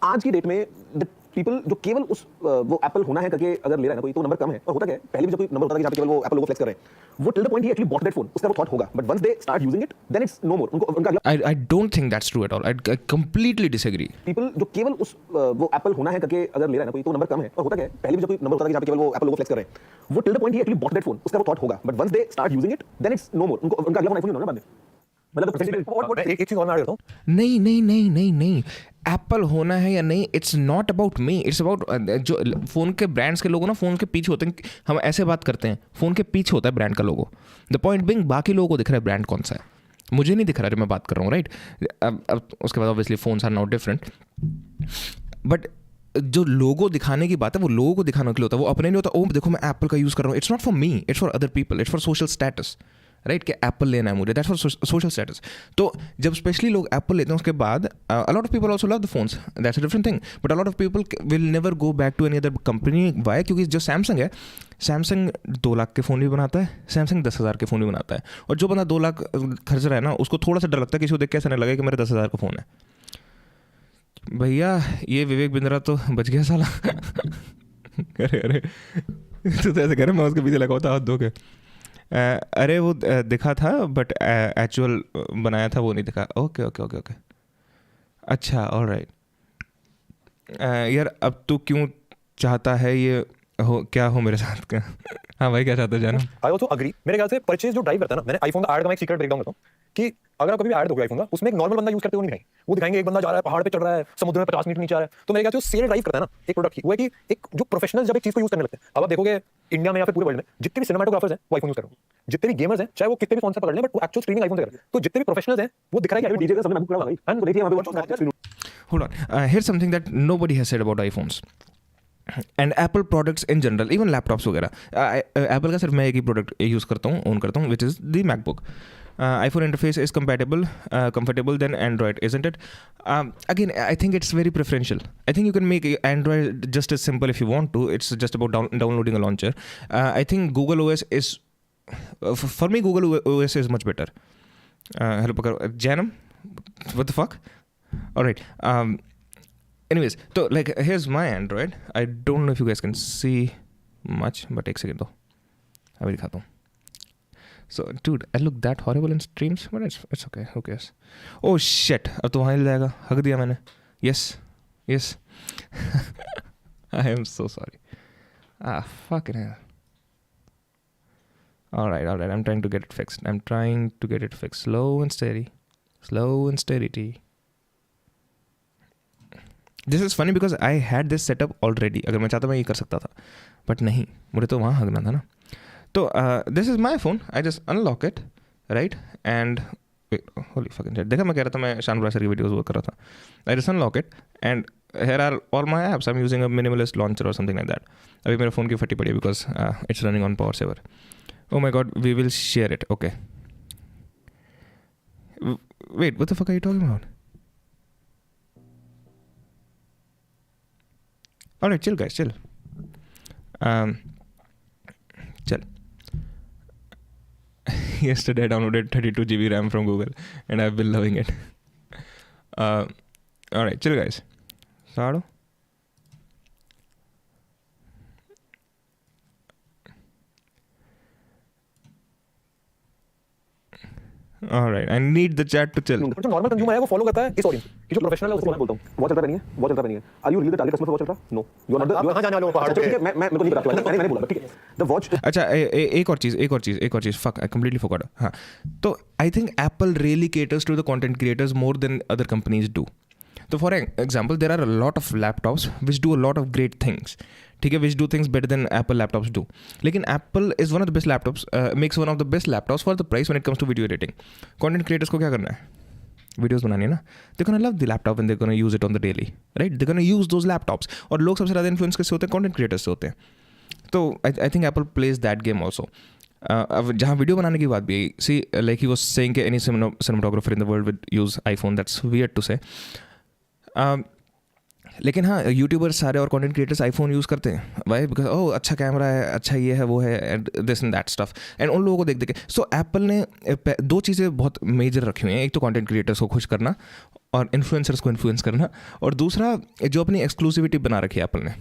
आज की डेट में द पीपल जो केवल उस वो एप्पल होना है करके अगर ले रहा है ना कोई तो नंबर कम है. और होता क्या है पहले भी जब कोई नंबर होता था कि जहां पे केवल वो एप्पल लोगो फ्लेक्स कर रहे हैं वो टिल द पॉइंट ही एक्चुअली बॉट दैट फोन उसका वो थॉट होगा. But once they start using it then it's no more. उनका अगला
I don't think that's true at all. I completely disagree.
People जो केवल उस वो एप्पल होना है करके अगर ले रहा है ना कोई तो नंबर कम है. और होता क्या है पहले भी जब कोई नंबर होता था कि जहां पे केवल वो एप्पल लोगो फ्लेक्स कर रहे हैं वो टिल द पॉइंट ही एक्चुअली बॉट दैट फोन उसका वो थॉट होगा. But once they start using it then it's no more. उनका अगला फोन आईफोन ही होना बाद में. मतलब परसेंटेज
एक चीज और मैं ऐड करता हूं.
नहीं. एप्पल होना है या नहीं, it's not about me. It's about जो फ़ोन के ब्रांड्स के लोगो ना फ़ोन के पीछे होते हैं. हम ऐसे बात करते हैं, फ़ोन के पीछे होता है ब्रांड का लोगो. द पॉइंट बिंग बाकी लोगों को दिख रहा है ब्रांड कौन सा है, मुझे नहीं दिख रहा है. मैं बात कर रहा हूँ राइट. अब उसके बाद obviously phones are not different. But जो लोगो दिखाने की बात है वो लोगों को दिखाने के लिए होता है. वो अपने नहीं होता. ओ देखो मैं एप्पल का यूज़ कर रहा हूँ. It's not for me, it's for other people. It's for social status right. कि एप्पल लेना है मुझे, दैट्स फॉर सोशल स्टेटस. तो जब स्पेशली लोग एप्पल लेते हैं उसके बाद a lot of people also love the phones, that's a different thing. But a lot of people will never go back to any other company. Why? क्योंकि जो सैमसंग है, सैमसंग 2 लाख के फ़ोन भी बनाता है, सैमसंग 10,000 के फ़ोन भी बनाता है. और जो बंदा 2 लाख खर्च रहा है ना उसको थोड़ा सा डर लगता है किसी को देख के ऐसा नहीं लगे कि मेरे 10,000 का फ़ोन है. भैया ये विवेक बिंद्रा तो बच गया साला. अरे तू तो ऐसे कह रहे मैं उसके पीछे लगा होता हाथ धो के. अरे वो दिखा था बट एक्चुअल बनाया था वो नहीं दिखा. ओके. अच्छा ऑलराइट. यार अब तू क्यों चाहता है ये हो, क्या हो मेरे साथ का. हाँ भाई क्या चाहता है जाना.
I also agree. मेरे ख्याल से परचेज जो ड्राइव करता है ना, मैंने आईफोन का ऐड का मैं एक सीक्रेट ब्रेकडाउन करता हूँ कि अगर आप कभी भी ऐड दोगे आईफोन का उसमें एक नॉर्मल बंदा यूज करते हुए नहीं दिखाएंगे. वो दिखाएंगे एक बंदा जा रहा है पहाड़ पे चढ़ रहा है समुद्र में 50 मीटर नीचे आ रहा है. तो मेरे ख्याल से सेल ड्राइव करता है ना एक प्रोडक्ट की वो है कि एक जो प्रोफेशनल जब एक चीज को यूज करने लगते हैं. अब आप देखोगे इंडिया में या फिर पूरे वर्ल्ड में जितने भी सिनेमाटोग्राफर्स हैं वो आईफोन यूज कर रहे हैं. जितने भी गेमर्स हैं चाहे वो कितने भी फोन से पकड़ लें बट वो एक्चुअल स्ट्रीमिंग आईफोन से कर रहे हैं. तो जितने भी प्रोफेशनल्स हैं वो दिख रहा है कि
डीजे का सबने मैकबुक लगा भाई एंड देखिए यहां पे वो
Hold on. Here's something that nobody has said about iPhones and Apple products in general, even laptops वगैरह. Apple का सिर्फ मैं एक ही प्रोडक्ट यूज़ करता हूँ, ओन करता हूँ, which is the MacBook. iPhone interface is comfortable than Android, isn't it? Again, I think it's very preferential. I think you can make Android just as simple if you want to. It's just about downloading a launcher. I think Google OS is, for me, Google OS is much better. Hello, Janam? What the fuck? All right. Anyways, so like here's my Android. I don't know if you guys can see much, but एक second दो. अभी दिखाता हूँ. So dude, I look that horrible in streams, but it's okay. Who cares? Oh shit! अब तो वहाँ हिल जाएगा. हक दिया मैंने. Yes. I am so sorry. Fucking hell. All right. I'm trying to get it fixed. Slow and steady. T. This is funny because I had this setup already. अगर मैं चाहता मैं ये कर सकता था, but नहीं, मुझे तो वहाँ हगना था ना. तो this is my phone. I just unlock it, right? And wait, holy fucking shit. देखा मैं कह रहा था मैं शान ब्रासर की वीडियोस वो कर रहा था. I just unlock it and here are all my apps. I'm using a minimalist launcher or something like that. अभी मेरे फ़ोन की फटी पड़ी है because it's running on power saver. Oh my god, we will share it. Okay. Wait, what the fuck are you talking about? Alright, chill guys, chill. Chill. Yesterday I downloaded 32 GB RAM from Google and I've been loving it. Alright, chill guys. Sado? All right, I need the chat to chill.
जो नॉर्मल कंज्यूमर है वो फॉलो करता है इस ऑडियंस की, जो प्रोफेशनल है उसको मैं बोलता हूं वॉच चलता नहीं है, वॉच चलता नहीं है। Are you really the target customer for watch चलता? No, you are not. कहां जाने वाले हो पहाड़ पे? मैं मेरे को नहीं पता, मैंने बोला ठीक है। द वॉच
अच्छा, एक और चीज़ फक आई कंप्लीटली फॉरगॉट। हाँ, तो I think Apple really caters to the content creators more than other companies do. तो for example there are a lot of laptops which do a lot of great things, ठीक है, which do things better than Apple laptops do. लेकिन Apple is one of the best laptops, makes one of the best laptops for the price when it comes to video editing. Content creators को क्या करना है? वीडियोस बनानी है ना, they gonna love the laptop and they gonna use it on the daily, right? They gonna use those laptops. और लोग सबसे ज़्यादा इन्फ्लुएंस किससे होते हैं? कंटेंट क्रिएटर्स से होते हैं। तो I think Apple plays that game also. अब जहाँ वीडियो बनाने की बात भी आई, see like he was saying कि any cinematographer in the world with use iPhone, that's weird to say. लेकिन हाँ, यूट्यूबर्स सारे और कंटेंट क्रिएटर्स आईफोन यूज़ करते हैं। वाई? बिकॉज ओह अच्छा कैमरा है, अच्छा ये है वो है, and this and that stuff, and उन लोगों को देख देख के। सो एप्पल ने दो चीज़ें बहुत मेजर रखी हुई हैं, एक तो कंटेंट क्रिएटर्स को खुश करना और इन्फ्लुएंसर्स को इन्फ्लुएंस करना, और दूसरा जो अपनी एक्सक्लूसिविटी बना रखी है एप्पल ने,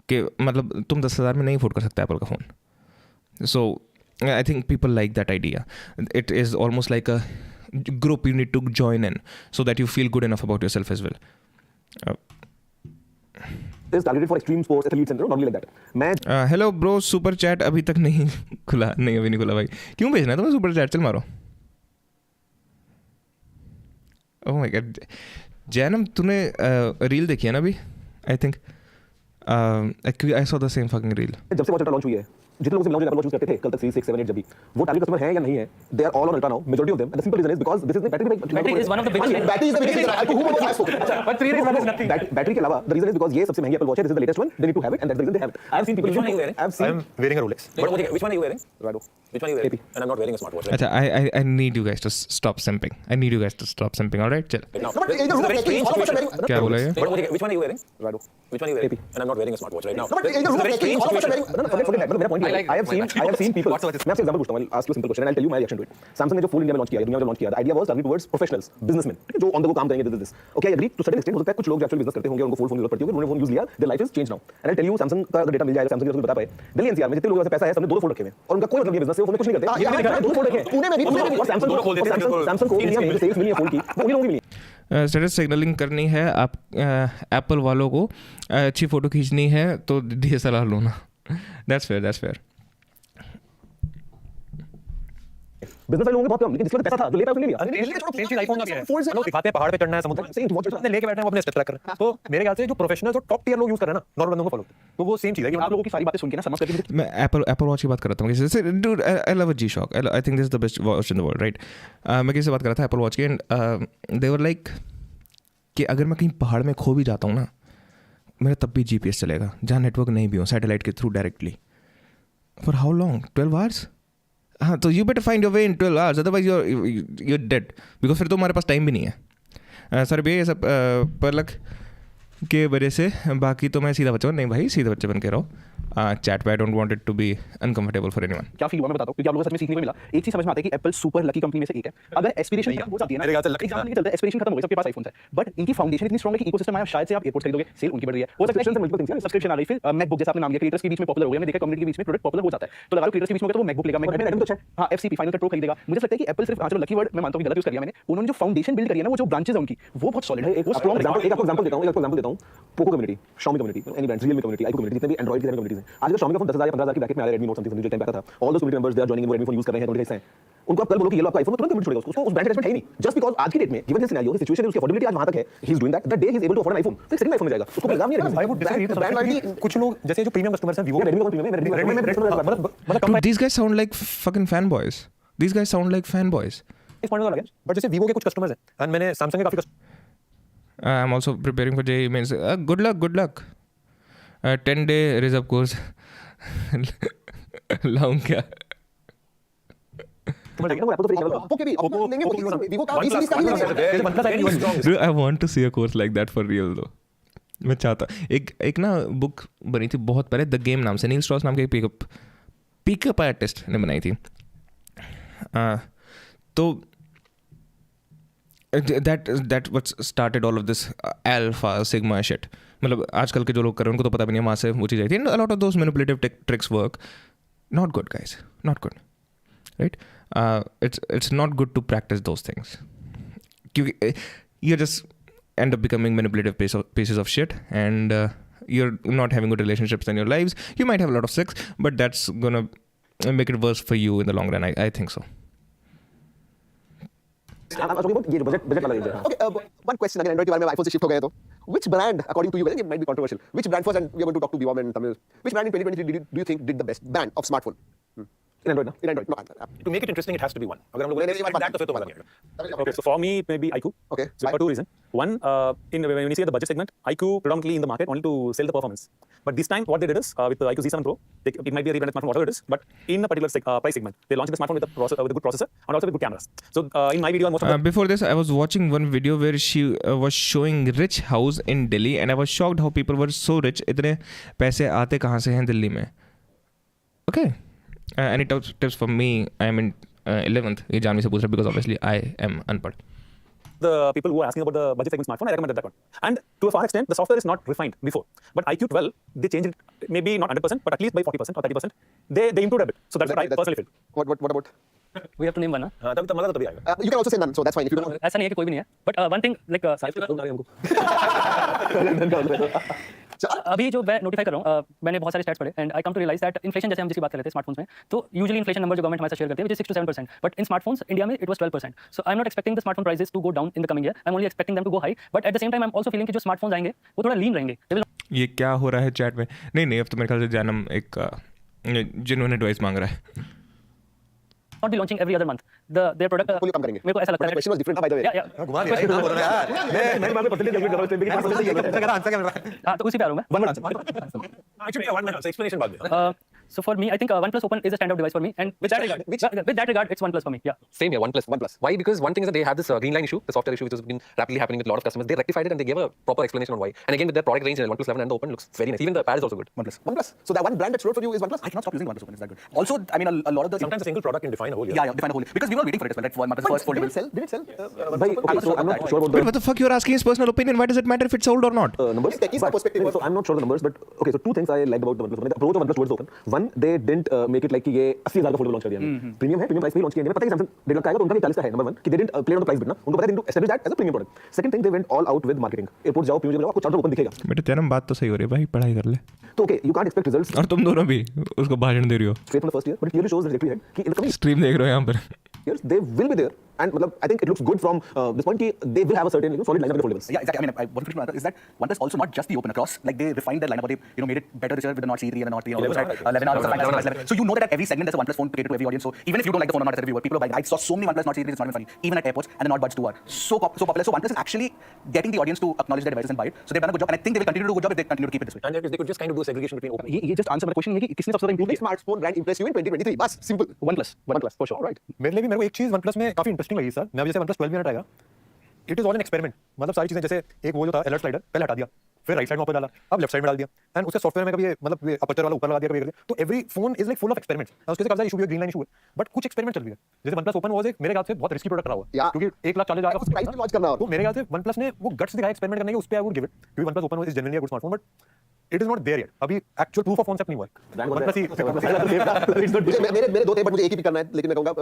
कि मतलब तुम 10,000 में नहीं अफोर्ड कर सकते एप्पल का phone. So I think people like that idea. It is almost like a group you need to join in so that you feel good enough about yourself as well.
is targeted for extreme sports athletes and normally like that. मैं
हेलो ब्रो, सुपर चैट अभी तक नहीं खुला? नहीं, अभी नहीं खुला भाई। क्यों भेजना है तुम्हें सुपर चैट? चल मारो। ओह माय गॉड, जैनम तूने रील देखी है ना अभी? I think I saw the same fucking reel.
जब से वॉच अल्ट्रा लॉन्च हुई है, जितने लोग एप्पल वॉच यूज करते थे कल तक सीरीज 6, 7, 8 जब भी, वो टारगेट कस्टमर है या नहीं है? They are all on ultra now, majority of them, and the simple reason is because this is the
Battery is one of the big things.
Battery is the biggest reason. who has spoken?
But 3 days is nothing.
Battery के अलावा द रीजन इज बिकॉज़ ये सबसे महंगी एप्पल वॉच है, this is the latest one, they need to have it, and that's the reason they have it. I have seen people,
Which one are you wearing?
I have seen
wearing a Rolex. Which one are you wearing?
Rado.
Which one are you wearing?
AP.
And I'm not wearing a smartwatch. Right?
अच्छा, I need you guys to stop simping. I need you guys to stop simping. All right, chill.
Now,
No, but
this is a very strange situation.
क्या बोला ये?
Which one are you wearing?
Rado.
Which one are you wearing?
AP.
And I'm not wearing a smartwatch right now.
No, but
This is a very strange situation.
No, forget that. मेरा point ये है, I have seen people. मैं आपसे एग्जांपल पूछता हूं, I'll ask you a simple question and I'll tell you my reaction to it. Samsung ने जो फोल्ड इंडिया में लॉन्च किया है, दुनिया में लॉन्च किया, the idea was targeted towards professionals, businessmen, ठीक है, जो ऑन द गो काम करेंगे, this. Okay, I agree to certain extent। हो सकता है कुछ लोग जो एक्चुअली बिजनेस करते होंगे, उनको फोन की जरूरत पड़ती होगी, उन्होंने फोन यूज लिया, their life is changed now। And I'll tell you, Samsung का अगर डेटा मिल जाएगा, Samsung की बता पाए, दिल्ली एनसीआर में जितने लोगों के पास पैसा है, सबने दो फोन रखे हुए हैं और उनका कोई मतलब नहीं बिजनेस से, वो फोन में कुछ नहीं करते। ये मैंने दो फोन रखे हैं
पुणे में भी,
और Samsung को इंडिया में सेल्स मिली है फोन की, वो उन्हीं लोगों की मिली।
स्टेटस सिग्नलिंग करनी है आप एप्पल वालों को, अच्छी फ़ोटो खींचनी है तो DSLR लो ना। That's fair.
बिजनेस वाले लोगों के बहुत कम, लेकिन जिसके पास पैसा था, जो ले पाया उसने ले लिया।
सेम चीज आईफोन का भी है। हम लोग दिखाते हैं पहाड़ पे चढ़ना है, समुद्र से लेके बैठे हैं, वो अपने स्टेप ट्रैक कर रहे हैं। तो मेरे ख्याल से जो प्रोफेशनल, जो टॉप टियर लोग यूज कर रहे हैं ना, नॉर्मल बंदों को फॉलो, तो वो सेम चीज है कि
आप लोगों की सारी बातें सुन के ना समझ करके
मैं एप्पल वॉच की बात कर रहा था। जैसे dude, I love a G-Shock, I think this is the best watch in the world, right? मैं किसी से बात कर रहा था एप्पल वॉच की, एंड दे वर लाइक कि अगर मैं कहीं पहाड़ में खो भी जाता हूँ ना, मेरा तब भी GPS चलेगा, जहाँ नेटवर्क नहीं भी हो, सैटेलाइट के through directly. For how long? 12 hours? हाँ, तो you better find your way in 12 hours, otherwise you're dead, because फिर तो हमारे पास टाइम भी नहीं है। सर भैया ये सब पलक के वजह से, बाकी तो मैं सीधा बच्चा नहीं भाई, सीधा बच्चे बन के रहो। चैट पे I don't want it to be uncomfortable for anyone.
क्या फील हुआ मैं बताता हूं, क्योंकि आप लोगों को सच में सीखने को मिला। एक चीज समझ में आता है कि एप्पल सुपर लकी कंपनी में से एक है। अगर एस्पिरेशन खत्म हो जाती है ना,
मेरे ख्याल से lucky
एग्जांपल नहीं चलता, एस्पिरेशन खत्म हो गई, सबके पास आईफोन है, बट इनकी फाउंडेशन इतनी स्ट्रांग है कि इकोसिस्टम आया, शायद से आप एयरपोर्ट खरीदोगे, सेल उनकी बढ़ रही है, हो सकता है सब्सक्रिप्शन आ रही, फिर मैकबुक जैसा आपने नाम लिया, क्रिएटर्स के बीच में पॉपुलर हो गया, मैं देखा कम्युनिटी के बीच में प्रोडक्ट पॉपुलर हो जाता है, तो लगा लो क्रिएटर्स के बीच में होगा तो वो मैकबुक लेगा, मैकबुक हां FCP फाइनल कट प्रो खरीदेगा। मुझे लगता है कि एप्पल सिर्फ, चलो लकी वर्ड मैं मानता हूं कि गलत यूज कर लिया मैंने, उन्होंने जो फाउंडेशन बिल्ड करी है ना, वो जो ब्रांचेस है उनकी, वो बहुत सॉलिड है। एक वो स्ट्रांग
एग्जांपल, एक आपको एग्जांपल देता हूं, Poco community, Xiaomi community, any brand, Realme community, iQOO community, जितने भी एंड्रॉइड की कम्युनिटीज हैं, आज Xiaomi का फोन 10,000 या 15,000 की ब्रैकेट में आ रहा है, Redmi Note समथिंग जो टाइम पे आता था, all those community members they are joining in, वो Redmi फोन यूज कर रहे हैं, तो उनके हिस्से हैं। उनको आप कल बोलो कि ये लो आपका आईफोन, तुरंत कम्युनिटी छोड़ेगा उसको, उस ब्रांड अटैचमेंट है ही नहीं, जस्ट बिकॉज़ आज की डेट में गिवन दिस सिनेरियो, सिचुएशन, उसकी अफोर्डेबिलिटी आज वहां तक है, he is doing that, the day he is able to afford an iPhone, तो एक सेकंड आईफोन में जाएगा, उसको लगा नहीं रहेगा।
I would disagree
brand loyalty
कुछ लोग जैसे जो प्रीमियम कस्टमर्स हैं, Vivo
Redmi का प्रीमियम है, मतलब
Dude, these guys sound like fucking fanboys. These guys sound like fanboys.
इस पॉइंट का लगे, बट जैसे Vivo के कुछ कस्टमर्स हैं, एंड मैंने Samsung के काफी
I'm also preparing for JEE mains. Good luck. 10-day reserve course. लाऊं क्या?
ओके भी लेंगे, वीवो का 20 का भी लेंगे।
Dude, I want to see a course like that for real though. मैं चाहता, एक ना बुक बनी थी बहुत पहले, द गेम नाम से, नील स्ट्रॉस नाम के पिकअप आर्टिस्ट ने बनाई थी। तो that what started all of this alpha sigma shit. मतलब आजकल के जो लोग कर रहे हैं उनको तो पता भी नहीं है वहाँ से वो चीज़ आई थी। A lot of those manipulative tricks work. Not good guys, not good, right? it's not good to practice those things. You just end up becoming manipulative pieces of shit, and you're not having good relationships in your lives. You might have a lot of sex, but that's gonna make it worse for you in the long run. I think so.
I'm talking about ये budget वाला range है. Okay, one question again, Android के बारे में iPhone से shift हो गए तो which brand according to you, it might be controversial, which brand first, and we are going to talk to Biwam and Tamil, which brand in 2023 do you think did the best brand of smartphone in Android? In Android, no.
To make it interesting, it has to be one. अगर हम लोग that तो फिर तो मजा नहीं आएगा.
Okay, so for me, it may be iQOO.
Okay,
So for two reasons. One, when you see at the budget segment, iQOO predominantly in the market only to sell the performance. But this time, what they did is with the iQOO Z7 Pro, it might be a rebranded smartphone, whatever it is. But in a particular price segment, they launched the smartphone with a good processor and also with good cameras. So in my video, most of the
Before this, I was watching one video where she was showing rich house in Delhi, and I was shocked how people were so rich. इतने पैसे आते कहाँ से हैं दिल्ली में? Okay. Any tips for me? I am in 11th. ये जानवी से पूछ रहा because obviously I am unpad.
the people who are asking about the budget segment smartphone, I recommended that one. And to a far extent, the software is not refined before. But iQOO 12, they changed it, maybe not 100%, but at least by 40% or 30%. They improved a bit. So that's what I personally feel.
What about?
We have to name one, huh?
तब मजा तो तभी आएगा.
You can also say none, so that's fine. If you don't.
ऐसा नहीं है कि कोई भी नहीं है. But one thing like अभी जो मैं नोटिफाई कर रहा हूँ मैंने बहुत सारे स्टैट्स पढ़े and I come to realise that inflation जैसे हम जिसकी बात कर रहे थे स्मार्टफोन्स में तो यूजुअली इन्फ्लेशन नंबर जो गवर्नमेंट हमारे साथ शेयर करती है which is 6 to 7%, but in smartphones India में it was 12%. So I am not expecting the smartphone prices to go down in the coming year. I am only expecting them to go high, but at the same time I am also feeling कि जो स्मार्टफोन्स आएंगे वो थोड़ा लीन रहेंगे.
ये क्या हो रहा है चैट में? नहीं अब तो मेरे ख्याल से जानम एक जिन्होंने एडवाइस मांग रहा है.
not be launching every other month. Their product
Portfolio कम करेंगे.
मेरे को ऐसा लगता है.
Question was different, by the way.
Yeah.
घुमा दिया कहाँ बोल रहा है यार मैं परसेंटेज कैलकुलेट कर रहा हूं इसलिए आंसर क्या मिल रहा है
हाँ तो उसी पे आ रहा हूँ मैं.
One answer
Actually, one minute. Explanation बाद में.
So for me, I think OnePlus Open is a standout device for me, and with that regard, it's OnePlus for me. Yeah.
Same here, OnePlus. Why? Because one thing is that they have this green line issue, the software issue, which has been rapidly happening with a lot of customers. They rectified it and they gave a proper explanation on why. And again, with their product range, OnePlus 11 and the Open looks very nice. Even the pad is also good.
OnePlus.
So that one brand that stood for you is OnePlus.
I cannot stop using OnePlus Open. It's that good. Also, I mean, a lot of the
Sometimes a single product can define a whole year.
yeah, define a whole because we were waiting for it as well. Right? For OnePlus first foldable.
Did it sell?
Bhai, okay, so I'm not sure about
Wait, what the fuck? You're asking his personal opinion. Why does it matter if it's sold or not?
numbers.
Techies का perspective है.
So I'm not sure the numbers, but okay. So two things I liked about the OnePlus Open. The approach of OnePlus towards the Open. One, they didn't make it like कि ये 80,000 का फोल्डर लॉन्च कर दिया. प्रीमियम है, प्रीमियम प्राइस पे ही लॉन्च किया. पता है कि Samsung 1.5 लाख का आएगा तो उनका भी 40 का है. नंबर 1 कि they didn't play on the price bit ना. उनको पता है they need to establish that as a premium product. Second thing, they went all out with marketing. Airport जाओ, पीयूष जाओ, आपको चारों ओपन दिखेगा.
बेटे तेरा बात तो सही हो रही है भाई, पढ़ाई कर ले.
तो okay, you can't expect results
और तुम दोनों भी उसको भाषण दे रही हो.
straight from the first year, but it clearly shows the trajectory ahead कि in the coming
स्ट्रीम देख रहे हो यहाँ पर.
years they will be there. And I think it looks good from this point कि they will have a certain solid lineup of foldables.
Yeah, exactly. I mean, one thing is that OnePlus also not just the open across. Like they refined their lineup, they made it better richer with the Nord C3 and the Nord 3. 11. So you know that at every segment there's a OnePlus phone to cater to every audience. So even if you don't like the phone or not as a reviewer, people are buying. I saw so many OnePlus Nord C3s, it's not even funny. Even at airports, and the Nord Buds 2 are so popular. So OnePlus is actually getting the audience to acknowledge their devices and buy it. So they've done a good job, and I think they will continue to do a good job if they continue to keep it this way.
And they could just kind of do a segregation between open.
ये just answer मेरा question ये कि किसने सबसे ज़्यादा improve
Which smartphone brand impressed you in 2023? बस simple.
OnePlus for sure. Right.
मेरे को एक चीज OnePlus में काफी इंटरेस्टिंग लगी सर. मैं जैसे OnePlus 12 मिनट आएगा. It is all an experiment. मतलब सारी चीजें जैसे एक वो जो था अलर्ट स्लाइडर पहले हटा दिया, फिर राइट साइड में ऊपर डाला, अब लेफ्ट साइड में डाल दिया, एंड उसके सॉफ्टवेयर में कभी ये मतलब ये अपर्चर वाला ऊपर लगा दिया, कभी कर दिया. तो every phone is like full of experiments. उसके काफी सारे इशू भी ग्रीन लाइन इशू है, बट कुछ एक्सपेरिमेंट चल रही है. जैसे OnePlus Open वाज एक मेरे ख्याल से बहुत रिस्की प्रोडक्ट रहा हुआ क्योंकि 1,40,000
उस प्राइस में लॉन्च करना
तो मेरे ख्याल से OnePlus ने वो गट्स दिखाया एक्सपेरिमेंट करने के, उस पे आई वुड गिव इट क्योंकि OnePlus Open is generally a good smartphone, but it is not there yet. अभी एक्चुअल प्रूफ ऑफ कॉन्सेप्ट नहीं हुआ है. OnePlus ही
मेरे दो थे बट मुझे एक ही पिक करना है, लेकिन मैं कहूंगा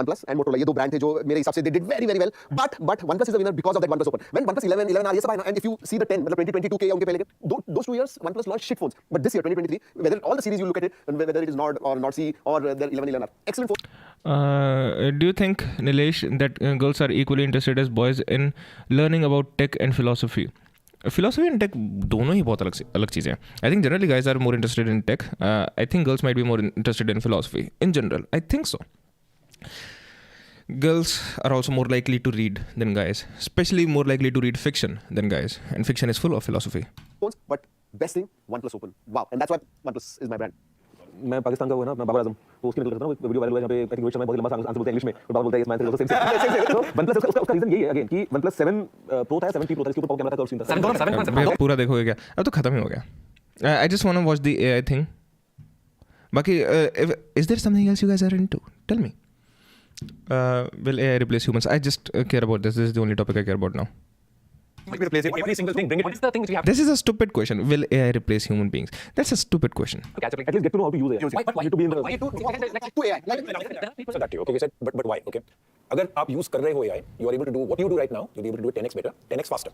OnePlus एंड Motorola ये दो ब्रांड थे जो मेरे हिसाब से they did very well, but OnePlus is the winner because of that OnePlus Open. When OnePlus 11 आ ये सब आया, and if you see the 10 मतलब 2022 के उनके पहले के those 2 years OnePlus launched shit phones, but this year 2023 whether all the series you look at it, whether it is Nord or Nord C or the 11 are excellent phones.
Do you think, Nilesh, that girls are equally interested as boys in learning about tech and philosophy? Philosophy and tech दोनों ही बहुत अलग चीज़ें हैं. I think generally guys are more interested in tech. I think girls might be more interested in philosophy. In general, I think so. Girls are also more likely to read than guys, especially more likely to read fiction than guys, and fiction is full of philosophy.
Phones, but best thing OnePlus Open. Wow, and that's why OnePlus is my brand.
मैं पाकिस्तान का हुआ ना, मैं बाबर आजम, तो उसकी नकल करता हूँ. वीडियो वायरल हुआ जहाँ पे आई थिंक रोहित शर्मा बहुत लंबा आंसर बोलते हैं इंग्लिश में और बाबर बोलता है इस मैच से सेम. तो OnePlus उसका रीजन यही है अगेन कि OnePlस 7 Pro था, 7T Pro था, इसके ऊपर कैमरा था और सीन था.
भैया पूरा देखोगे क्या? अब तो खत्म ही हो गया. I just want to watch the AI thing. बाकी is there something else you guys are into? Tell me. Will AI replace humans? I just care about this. This is the only topic I care about now.
We replace it.
Every single thing, bring it.
What is the thing which we have
This is a stupid question. Will AI replace human beings? That's a stupid question.
to catch up? Like,
At least get to know how to use it.
why?
You need to be in the.
Why to
To AI.
there are people.
So that too, okay, you said, but why? Okay. अगर आप use कर रहे हो AI, you are able to do what you do right now. You'll be able to do it 10x better, 10x faster.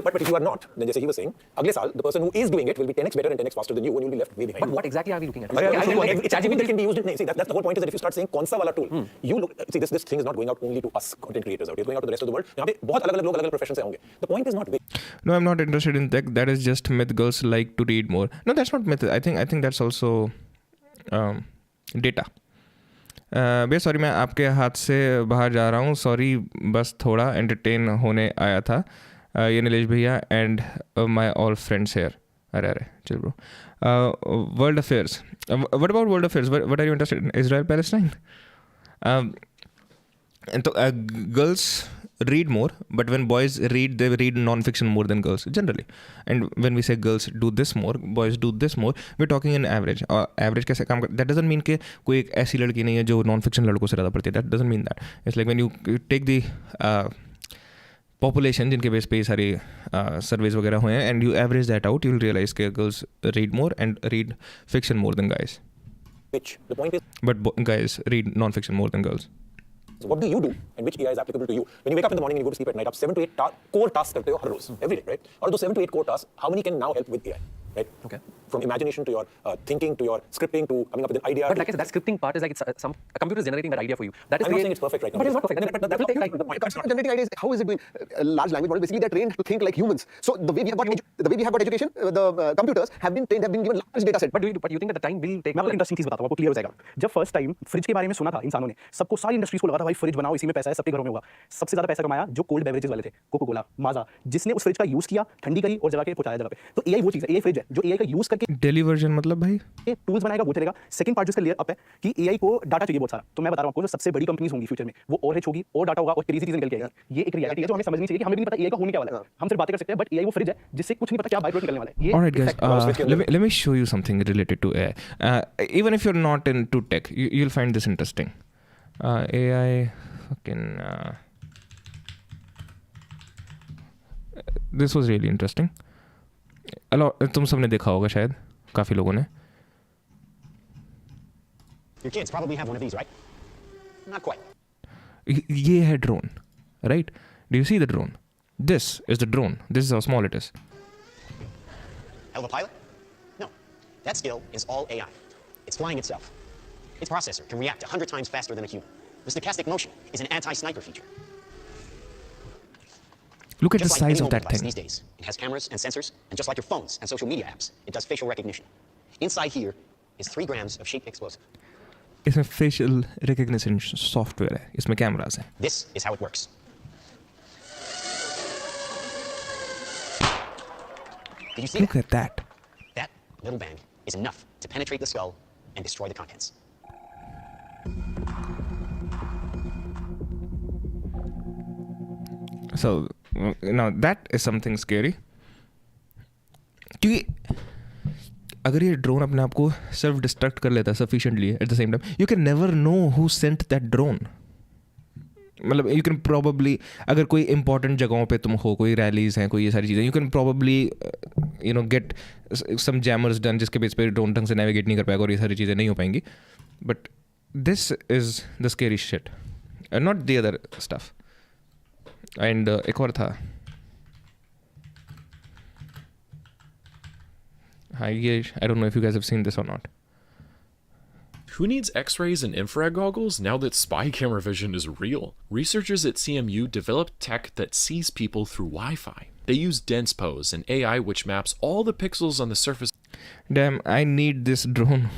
But if you are not, then जैसे he was saying, अगले साल the person who is doing it will be 10x better and 10x faster than you, and you'll be left way behind.
But what exactly are we looking at?
It's ChatGPT that can be used. See, that's the whole point is that if you start saying कौन सा वाला tool, you look. See, this thing is not going out only to us content creators out. It's going out to the rest of the world. यहाँ पे बहुत अलग-अलग लोग अलग-अलग profession से होंगे. The point is not big.
No, I'm not interested in tech. That is just myth. Girls like to read more. No, that's not myth. I think that's also data. भैया सॉरी मैं आपके हाथ से बाहर जा रहा हूँ. सॉरी बस थोड़ा एंटरटेन होने आया था. ये नीलेश भैया and my all friends here. अरे चल bro. World affairs. What about world affairs? What are you interested in? Israel Palestine? तो girls read more, but when boys read, they read non-fiction more than girls generally. And when we say girls do this more, boys do this more, we're talking in average. Average कैसे काम कर? That doesn't mean कि कोई एक ऐसी लड़की नहीं है जो non-fiction लड़कों से ज़्यादा पढ़ती है. That doesn't mean that. It's like when you take the population जिनके बेस पे ये सारे surveys वगैरह हुए हैं, and you average that out, you'll realize कि girls read more and read fiction more than guys.
Which the point is,
But guys read non-fiction more than girls.
so what do you do, and which AI is applicable to you? When you wake up in the morning and you go to sleep at night, आप 7 to 8 core tasks करते हो हर रोज, every day, right? और those 7 to 8 core tasks, how many can now help with AI, right?
Okay.
From imagination to your thinking to your scripting to coming up with an idea.
But like I said, that scripting part is like it's a computer is generating that idea for you. That is
I'm not
create-
saying it's perfect right now.
But it's not perfect.
But
That will take time.
Generating ideas, how is it doing? Large language models, basically they're trained to think like humans. So the way we have got education, the computers have been trained, have been given large data set.
But you think that the time will take?
मैं आपको इंटरेस्टिंग चीज बताता हूँ, आपको क्लियर हो जाएगा. जब फर्स्ट टाइम फ्रिज के बारे में सुना था इंसानों ने, सबको सारी इंडस्ट्रीज को लगा था भाई फ्रिज बनाओ, इसी में पैसा है, सबके घरों में होगा. सबसे ज्यादा पैसा कमाया जो कोल्ड बेवरेजेस वाले थे, कोको कोला, माजा, जिसने उस फ्रिज का यूज किया, ठंडी करी और जगह के पहुंचाया जगह पे. तो एआई वो चीज है, एआई फ्रिज है जो एआई का यूज करके
Daily version मतलब भाई?
टूल्स बनाएगा, वो चलेगा. सेकंड पार्ट जो इसका लेयर अप है कि एआई को डाटा चाहिए बहुत सारा. तो मैं बता रहा हूं आपको, जो सबसे बड़ी कंपनीज होंगी फ्यूचर में, वो और होगी, और डाटा होगा, और क्रेजी चीजें निकल के आएगी. ये एक रियलिटी है जो हमें समझनी चाहिए कि हमें भी नहीं पता एआई का होने क्या वाला है. हम सिर्फ बातें कर सकते हैं, बट एआई वो फ्रिज है जिससे कुछ नहीं पता क्या बाय प्रोडक्ट निकलने वाला है. ये
All right, guys.
fact है.
Let me show you something related to AI. Even if you're not into tech, you'll find this interesting. AI, fucking. This was really interesting. तुम सबने देखा होगा शायद, काफ़ी लोगों ने.
Your kids probably have one of these, right? Not quite.
ये है drone, right? Do you see the drone? This is the drone. This is how small it is.
Hell of a pilot? No. That skill is all AI. It's flying itself. Its processor can react 100 times faster than a human. The stochastic motion is an anti-sniper feature.
Look at the
Just like
size
any
of
mobile
that
device
thing.
these days, it has cameras and sensors, and just like your phones and social media apps, it does facial recognition. Inside here is 3 grams of shape explosive.
इसमें facial recognition software है, इसमें cameras हैं.
This is how it works. Did you see
Look
that?
at that.
That little bang is enough to penetrate the skull and destroy the contents.
So now that is something scary. क्योंकि अगर ये ड्रोन अपने आप को सेल्फ डिस्ट्रक्ट कर लेता है sufficiently eight the same time, you can never know who sent that drone. मतलब यू कैन प्रॉबली, अगर कोई इंपॉर्टेंट जगहों पे तुम हो, कोई रैलीज हैं, कोई ये सारी चीज़ें, you can probably get some jammers done जिसके बेस पे ड्रोन ढंग से नेविगेट नहीं कर पाएगा और ये सारी चीज़ें नहीं हो पाएंगी. But this is the scary shit, not the other stuff. And एक और था, हाँ ये, आई don't know if you guys have seen this और not.
Who needs X-rays and infrared goggles now that spy camera vision is real? Researchers at CMU developed tech that sees people through Wi-Fi. They use DensePose, an AI which maps all the pixels on the surface
Damn, I need this drone.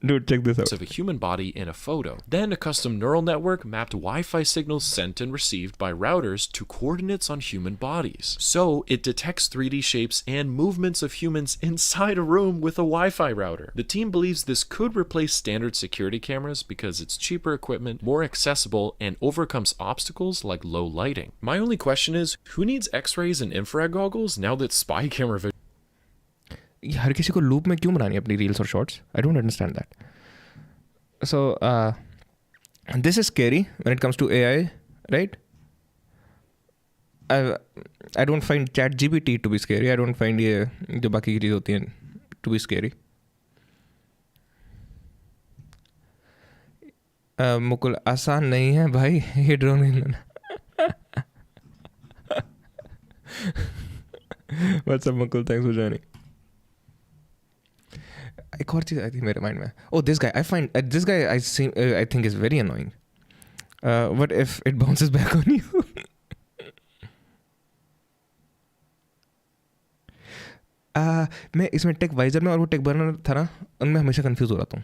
Dude, check this out.
of a human body in a photo. Then a custom neural network mapped Wi-Fi signals sent and received by routers to coordinates on human bodies. So it detects 3D shapes and movements of humans inside a room with a Wi-Fi router. The team believes this could replace standard security cameras because it's cheaper equipment, more accessible, and overcomes obstacles like low lighting. My only question is, who needs X-rays and infrared goggles now that spy camera vision
हर किसी को लूप में क्यों बनानी है अपनी रील्स और shorts? I don't understand that. So this is scary when it comes to AI. right? I don't find ChatGPT to be scary. I don't find ये जो बाकी की चीज़ होती हैं to be scary. मुकुल आसान नहीं है भाई ये ड्रोन नहीं लेना. What's up Mukul? Thanks for joining. एक और चीज़ आई थी मेरे माइंड में. Oh, this guy. I think is very annoying. What if it bounces back on you? मैं इसमें टेक वाइजर में और वो टेक बर्नर था ना, उनमें हमेशा कंफ्यूज हो रहा हूँ.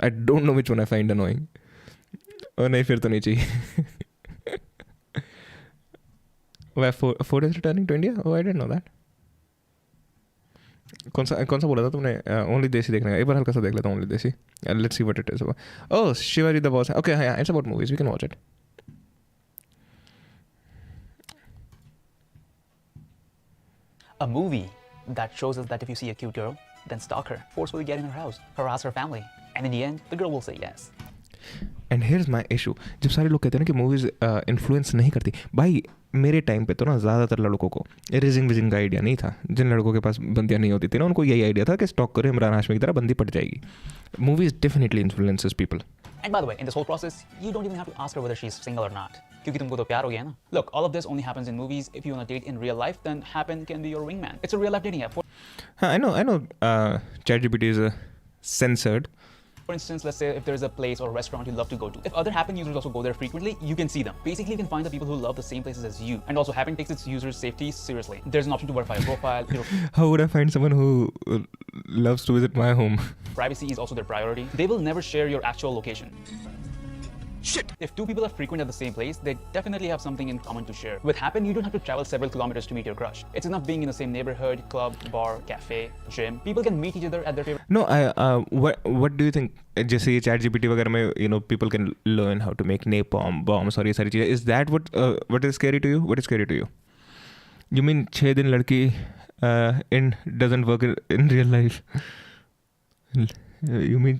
आई don't know which one I find annoying. और नहीं फिर तो नहीं चाहिए. Ford is returning to India? Oh, I didn't know that. कौन सा बोला था तुमने? ओनली देसी देखने का. एक बार हल्का सा देख लेता हूँ ओनली देसी. Let's see what it is about. Oh, Shivaji the boss. Okay, yeah, it's about movies. We can watch it.
A movie that shows us that if you see a cute girl, then stalk her, forcefully get in her house, harass her family, and in the end, the girl will say yes.
And here is my issue. जब सारे लोग कहते हैं ना कि मूवीज़ इन्फ्लुएंस नहीं करती, भाई मेरे टाइम पे तो ना ज़्यादातर लड़कों को रेजिंग विजिंग का आइडिया नहीं था. जिन लड़कों के पास बंदियाँ नहीं होती थी ना, उनको यही आइडिया था कि स्टॉक करो इमरान हाशमी की तरह, बंदी पट जाएगी. Movies definitely influences people.
And by the way, in this whole process, you don't even have to ask her whether she's single or not. क्योंकि तुमको तो प्यार हो गया ना. Look, all of this only happens in movies. If you want to date in real life, then Happen can be your wingman. It's a real life dating app.
I know. ChatGPT is censored.
For instance, let's say if there's a place or a restaurant you love to go to. If other Happen users also go there frequently, you can see them. Basically, you can find the people who love the same places as you. And also, Happen takes its users' safety seriously. There's an option to verify your profile.
How would I find someone who loves to visit my home?
Privacy is also their priority. They will never share your actual location. Shit! If two people are frequent at the same place, they definitely have something in common to share. With Happen, you don't have to travel several kilometers to meet your crush. It's enough being in the same neighborhood, club, bar, cafe, gym. People can meet each other at their favorite.
No, what do you think? जैसे ये ChatGPT वगैरह में, people can learn how to make napalm bombs और ये सारी चीज़ें. Is that what is scary to you? What is scary to you? You mean 6 दिन लड़की doesn't work in real life? You mean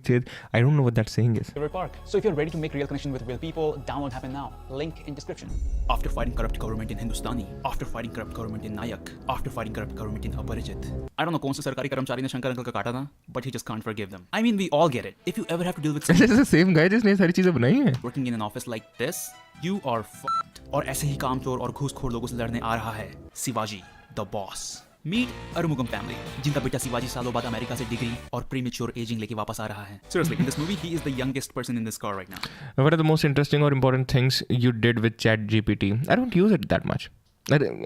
I don't know what that saying is.
Favorite park. So if you're ready to make real connection with real people, download Happen now. Link in description. After fighting corrupt government in Hindustani, after fighting corrupt government in Nayak, after fighting corrupt government in Aparijit. I don't know कौन से सरकारी कर्मचारी ने शंकर अंकल का काटा था, but he just can't forgive them. I mean, we all get it. If you ever have to deal with
This is the same guy जिसने सारी चीजें बनाई हैं.
working in an office like this, you are fucked. और ऐसे ही कामचोर और घूसखोर लोगों से लड़ने आ रहा है Shivaji the boss. Meet Arumugam family, जिनका बेटा शिवाजी सालों बाद अमेरिका से डिग्री और प्रीमेच्योर एजिंग लेके वापस आ रहा है. Seriously, in this movie, he is the youngest person in this car right now.
What are the most interesting or important things you did with ChatGPT? I don't use it that much.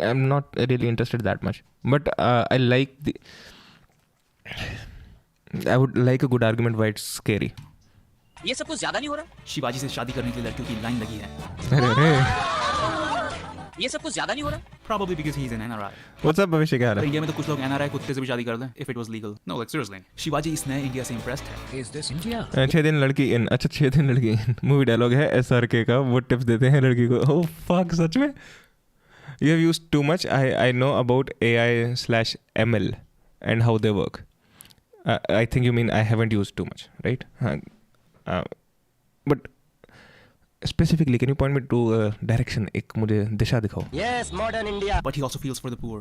I'm not really interested that much. But I would like a good argument why it's scary.
ये सब कुछ ज्यादा नहीं हो रहा? शिवाजी से शादी करने के लिए लड़कियों की लाइन लगी है. ये सब कुछ ज्यादा नहीं हो रहा? Probably because he's an NRI.
What's up भविष्य क्या हाल है?
इंडिया में तो कुछ लोग NRI कुत्ते से भी शादी कर लें if it was legal. No, like seriously. Shivaji इस नए इंडिया से impressed है. Is this India?
6 दिन लड़की इन. अच्छा 6 दिन लड़की इन. मूवी डायलॉग है SRK का. वो टिप्स देते हैं लड़की को. Oh fuck, सच में? You have used too much. I know about AI/ML and how they work. I think you mean I haven't used too much, right? But specifically, can you point me to a direction? एक मुझे दिशा दिखाओ.
Yes, modern India.
But he also feels for the poor.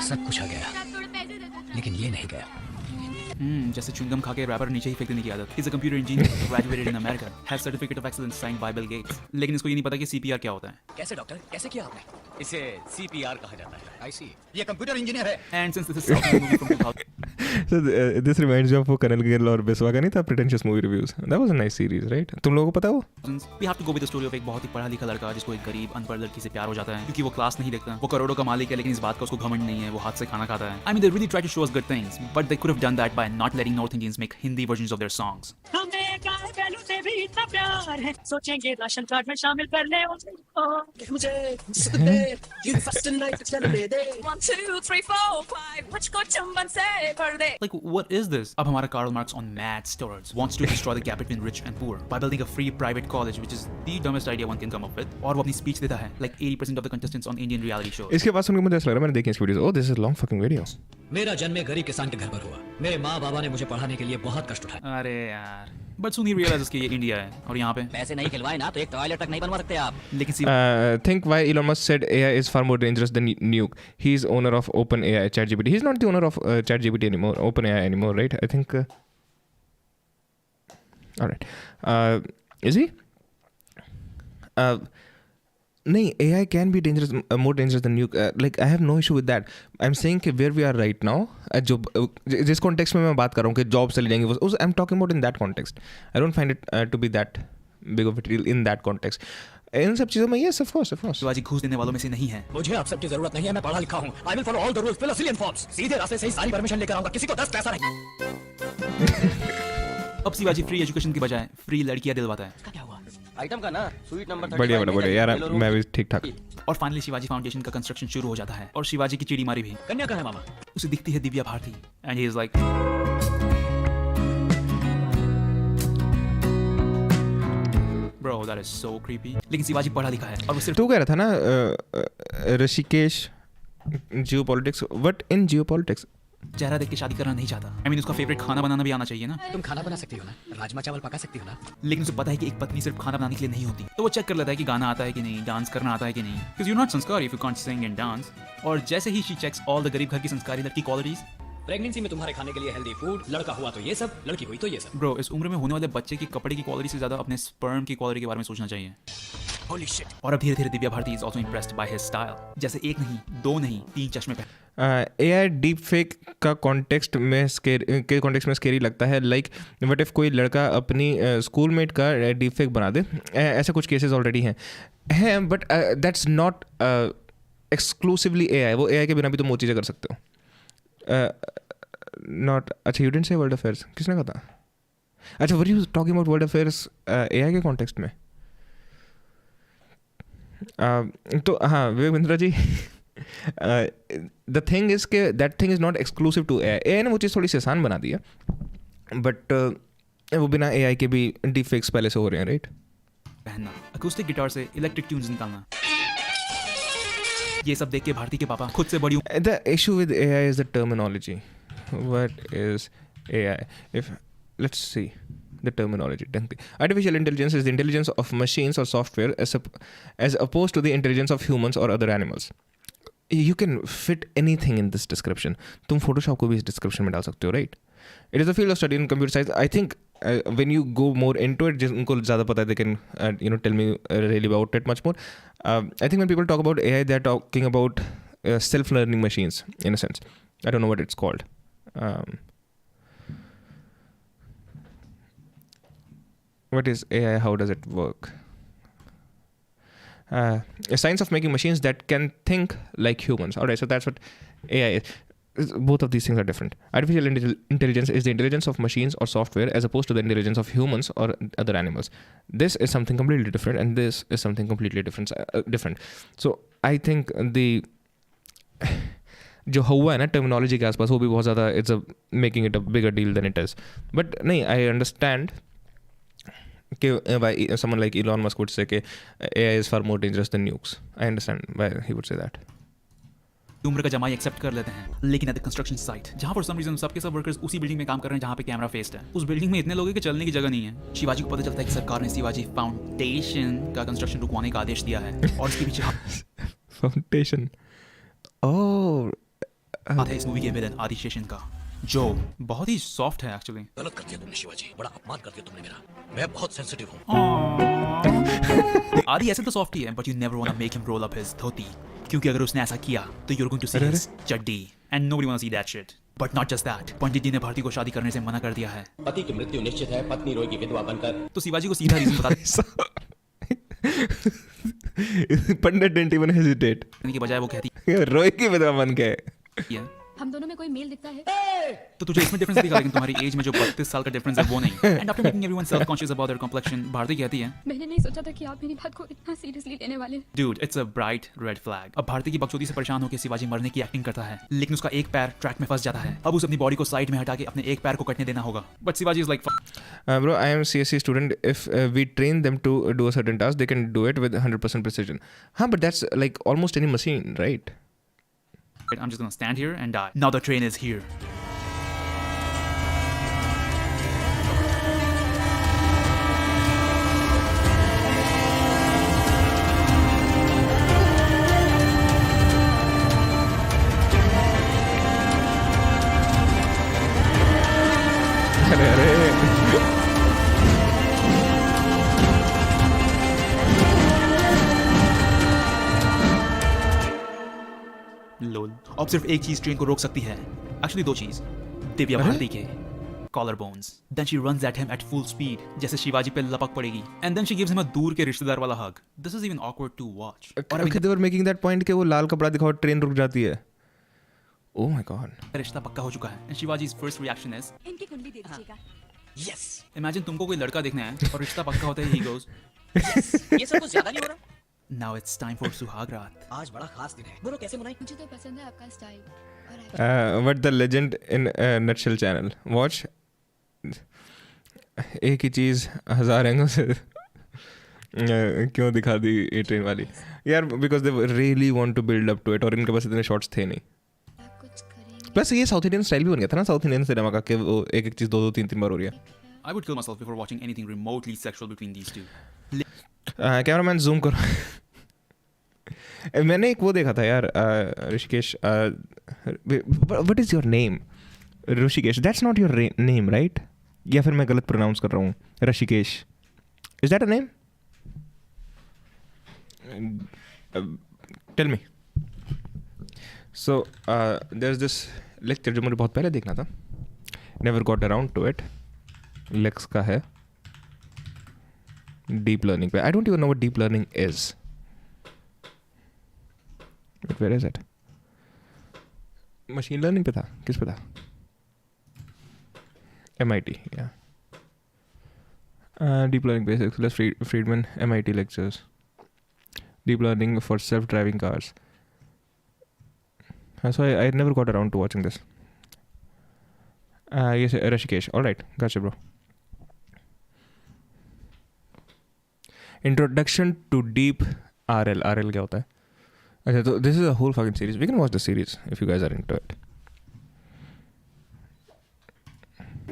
सब कुछ आ गया, लेकिन ये नहीं गया.
जैसे च्युइंगम खा के रैपर नीचे ही फेंक देने की आदत. He's a computer engineer, graduated in America, has certificate of excellence signed by Bill Gates. लेकिन इसको ये नहीं पता कि CPR क्या होता है.
कैसे डॉक्टर? कैसे किया आपने? इसे CPR कहा जाता है. I see. ये कंप्यूटर इंजीनियर है.
And since this is South movie from 2000.
So this reminds me of वो कनल गिल और बिस्वा का नहीं था pretentious movie reviews. That was a nice series, right? तुम लोगों को पता हो?
We have to go with the story of एक बहुत ही पढ़ा लिखा लड़का जिसको एक गरीब अनपढ़ लड़की से प्यार हो जाता है क्योंकि वो क्लास नहीं देखता. वो करोड़ों का मालिक है लेकिन इस बात का उसको घमंड नहीं है. वो हाथ से खाना खाता है. I mean, they really try to show us good things, but they could have done that by not letting North Indians make Hindi versions of their songs.
हमें गाय बैलों से भी इतना प्यार है, सोचेंगे राशन कार्ड में शामिल कर ले मुझे. You first night to tell me they 1 2 3 4 5 मुझको चुंबन से भर दे.
Like, what is this? अब हमारा Karl Marx on mad steroids wants to destroy the gap between rich and poor by building a free private college, which is the dumbest idea one can come up with. और वो अपनी speech देता है like 80% of the contestants on Indian reality shows.
इसके बाद सुन के मुझे ऐसा लग रहा है मैंने देखी इसकी videos. Oh, this is long fucking video.
मेरा जन्म एक गरीब किसान के घर पर हुआ. मेरे माँ बाबा ने मुझे पढ़ाने के लिए बहुत कष्ट उठाए.
अरे यार,
बट सुन ही रियलाइज कि ये इंडिया है और यहाँ पे
पैसे नहीं खिलवाए ना तो एक टॉयलेट तक नहीं बनवा सकते आप।
लेकिन
Think why Elon Musk said AI is far more dangerous than nuke. He's owner of OpenAI, ChatGPT. He's not the owner of ChatGPT anymore, OpenAI anymore, right? I think. All right. Is he? नहीं, AI can be dangerous, more dangerous than nuke. Like I have no issue with that. I'm saying कि where we are right now, जो जिस context में मैं बात कर रहा हूँ कि jobs चली जाएंगी, वो I'm talking about in that context. I don't find it to be that big of a deal in that context. इन सब चीज़ों में yes, of course.
शिवाजी घूस देने वालों में से नहीं है।
मुझे आप सबकी जरूरत नहीं है, मैं पढ़ा लिखा हूँ। I will follow all the rules, fill a zillion forms. सीधे रास्ते से ही सारी परमिशन लेकर आऊंगा, किसी को 10 पैसा नहीं।
अब शिवाजी फ्री एजुकेशन की बजाय फ्री लड़कियां दिलवाता है।
क्या हुआ? आइटम का ना स्वीट नंबर
बढ़िया यार, मैं भी ठीक ठाक।
और फाइनली शिवाजी फाउंडेशन का कंस्ट्रक्शन शुरू हो जाता है और शिवाजी की चिड़ी मारी भी।
कन्या का है मामा।
उसे दिखती है Divya Bharti and he is like bro that is so creepy. लेकिन शिवाजी पढ़ा लिखा है और वो सिर्फ
तू कह रहा था ना Rishikesh geopolitics, what in geopolitics?
चेहरा देख के शादी करना नहीं चाहता। I mean, उसका फेवरेट खाना बनाना भी आना चाहिए ना।
तुम खाना बना सकती हो ना, राजमा चावल पका सकती हो ना।
लेकिन उसे पता है कि एक पत्नी सिर्फ खाना बनाने के लिए नहीं होती, तो वो चेक कर लेता है कि गाना आता है कि नहीं, डांस करना आता है कि नहीं, because you're not संस्कारी if you can't sing and dance। और जैसे ही she checks all the गरीब घर की संस्कारी लड़की क्वालिटीज,
प्रेगनेंसी में तुम्हारे खाने के लिए हेल्दी फूड, लड़का हुआ तो ये सब, लड़की हुई तो ये सब।
ब्रो इस उम्र में होने वाले बच्चे की कपड़े की क्वालिटी से ज्यादा अपने स्पर्म की क्वालिटी के बारे में सोचना चाहिए।
Holy shit।
और अब धीरे धीरे Divya Bharti is also impressed by his style. जैसे एक नहीं, दो नहीं, 3 चश्मे पहन।
AI डीप फेक का कॉन्टेक्स्ट में स्केरी लगता है। लाइक व्हाट इफ कोई लड़का अपनी स्कूलमेट का डीप फेक बना दे। ऐसे कुछ केसेस ऑलरेडी हैं but that's not exclusively AI। वो AI के बिना भी तुम वो चीज़ें कर सकते हो। नॉट अच्छा, you didn't say world affairs, किसने कहा था? अच्छा, were you talking about world affairs AI के कॉन्टेक्स्ट में? तो हाँ Vivek Bindra ji, the thing is के that thing is not exclusive to AI ने वो चीज़ थोड़ी सी आसान बना दी है, बट वो बिना AI के भी डीप फेक्स पहले से हो रहे हैं, राइट?
पहनना, अकूस्टिक गिटार से इलेक्ट्रिक ट्यून्स निकालना, ये सब देख के भारती के पापा खुद से बड़ी।
The issue with AI is the terminology. What is AI? If let's see the terminology. Artificial intelligence is the intelligence of machines or software as opposed to the intelligence of humans or other animals. You can fit anything in this description. तुम Photoshop को भी इस description में डाल सकते हो, right? It is a field of study in computer science. I think when you go more into it, जिनको ज़्यादा पता है, they can tell me really about it much more. I think when people talk about AI, they're talking about self-learning machines in a sense. I don't know what it's called. What is AI? How does it work? A science of making machines that can think like humans. All right, so that's what AI is. Both of these things are different. Artificial intelligence is the intelligence of machines or software as opposed to the intelligence of humans or other animals. This is something completely different, and this is something completely different. So I think the जो हुआ है ना टर्मिनोलॉजी के आसपास, वो भी बहुत ज़्यादा it's making it a bigger deal than it is. But नहीं, आई अंडरस्टैंड कि someone like Elon Musk would say कि AI is far more dangerous than nukes. I understand why he would say that.
उम्र का जमाई एक्सेप्ट कर लेते हैं, लेकिन एट द कंस्ट्रक्शन साइट जहाँ पर सम रीजन सबके सब वर्कर्स उसी बिल्डिंग में काम कर रहे हैं जहाँ पे कैमरा फेस्ड है, उस बिल्डिंग में इतने लोगों के चलने की जगह नहीं है. शिवाजी को पता चलता है कि सरकार ने शिवाजी फाउंडेशन का कंस्ट्रक्शन रुकवाने का आदेश दिया है और इसके पीछे
फाउंडेशन
है इस मूवी के विलन आदि शेषन का, जो बहुत ही सॉफ्ट है एक्चुअली.
गलत कर दिया तुमने शिवाजी, बड़ा अपमान कर दिया तुमने मेरा. मैं बहुत सेंसिटिव हूँ.
आदि ऐसे तो सॉफ्ट ही है, but you never want to make him roll up his dhoti, क्योंकि अगर उसने ऐसा किया तो you are going to see his chaddi and nobody wants to see that shit. But not just that, Pandit ji ने भारती को शादी करने से मना कर दिया है.
पति की मृत्यु निश्चित है, पत्नी रोएगी विधवा बनकर.
तो शिवाजी को सीधा रीजन बता
पंडित didn't even hesitate.
की बजाय वो कहती
रोए की विधवा बन के.
हम दोनों में कोई मेल दिखता है
तो तुझे इसमें डिफरेंस दिखा, लेकिन तुम्हारी एज में जो 32 साल का डिफरेंस है वो नहीं. And after making everyone self conscious about their complexion, Bharti कहती है
मैंने नहीं सोचा था कि आप मेरी बात को इतना सीरियसली लेने वाले.
Dude, it's a bright red flag. अब भारती की बकचोदी से परेशान होकर शिवाजी मरने की एक्टिंग करता है, लेकिन उसका एक पैर ट्रैक में फंस जाता है. अब उसे अपनी बॉडी को साइड में हटा के अपने एक पैर को कटने देना होगा. But Shivaji is like
bro, I am CSE student. If we train them to do a certain task, they can do it with 100% precision. But that's like almost any machine, right?
I'm just gonna stand here and die. Now the train is here. लोल। अब सिर्फ एक चीज ट्रेन को रोक सकती है, एक्चुअली दो चीज, दिव्या भारती के collar bones. Then she runs at him at full speed, जैसे शिवाजी पे लपक पड़ेगी, and then she gives him a दूर के रिश्तेदार वाला hug. This is even awkward to watch.
Okay, they were making that point कि वो लाल कपड़ा दिखाओ ट्रेन रुक जाती है. Oh my god.
रिश्ता पक्का हो चुका है, एंड शिवाजी's first reaction is
इनकी कुंडली दे दीजिएगा।
yes. Imagine तुमको कोई लड़का देखना है और रिश्ता पक्का होता है, he goes
ये सब कुछ ज्यादा नहीं हो रहा?
now it's time for सुहाग रात।
आज बड़ा खास दिन है। बोलो कैसे मनाएं?
मुझे तो पसंद है आपका style
But the legend in nutshell channel. Watch. एक ही चीज 1000 एंगल से क्यों दिखा दी ये ट्रेन वाली यार, because they really want to build up to it, और इनके पास इतने शॉट्स थे नहीं. प्लस ये साउथ इंडियन स्टाइल भी बन गया था ना साउथ इंडियन सिनेमा का, कि वो एक एक चीज 2-2 3-3 बार हो रही है.
I would kill myself before watching anything remotely sexual between these two.
Cameraman zoom करो. मैंने एक वो देखा था यार, Rishikesh. What is your name? Rishikesh. That's not your name right? या फिर मैं गलत प्रोनाउंस कर रहा हूँ? Rishikesh, is that a name? Tell me. So there is this lecture जो मुझे बहुत पहले देखना था, never got around to it. Lex का है डीप लर्निंग पे. I don't even know what deep learning is. Where is it? Machine learning पे था? किस पे था? MIT, yeah. Deep learning basics. Les Friedman, MIT lectures. Deep learning for self-driving cars. So I never got around to watching this. Yes, Rishikesh. All right, gotcha, bro. Introduction to Deep RL. RL क्या होता है? अच्छा, so this is a whole fucking series. We can watch the series if you guys are into it.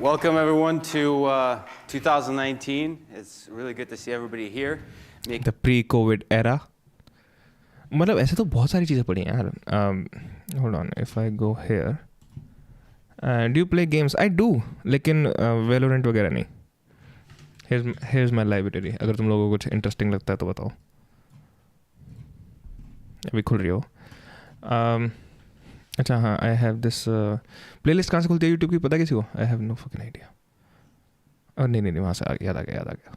Welcome everyone to 2019. It's really good to see everybody here.
The pre-COVID era. मतलब ऐसे तो बहुत सारी चीज़ें पड़ी हैं यार. Hold on, if I go here. Do you play games? I do, लेकिन Valorant वगैरह नहीं. Here's my library. अगर तुम लोगों को कुछ इंटरेस्टिंग लगता है तो बताओ. अभी खुल रही हो. अच्छा हाँ, आई हैव दिस प्लेलिस्ट. कहाँ से खुलती है यूट्यूब की, पता किसी को? I have no fucking idea. और नहीं वहाँ से याद आ गया.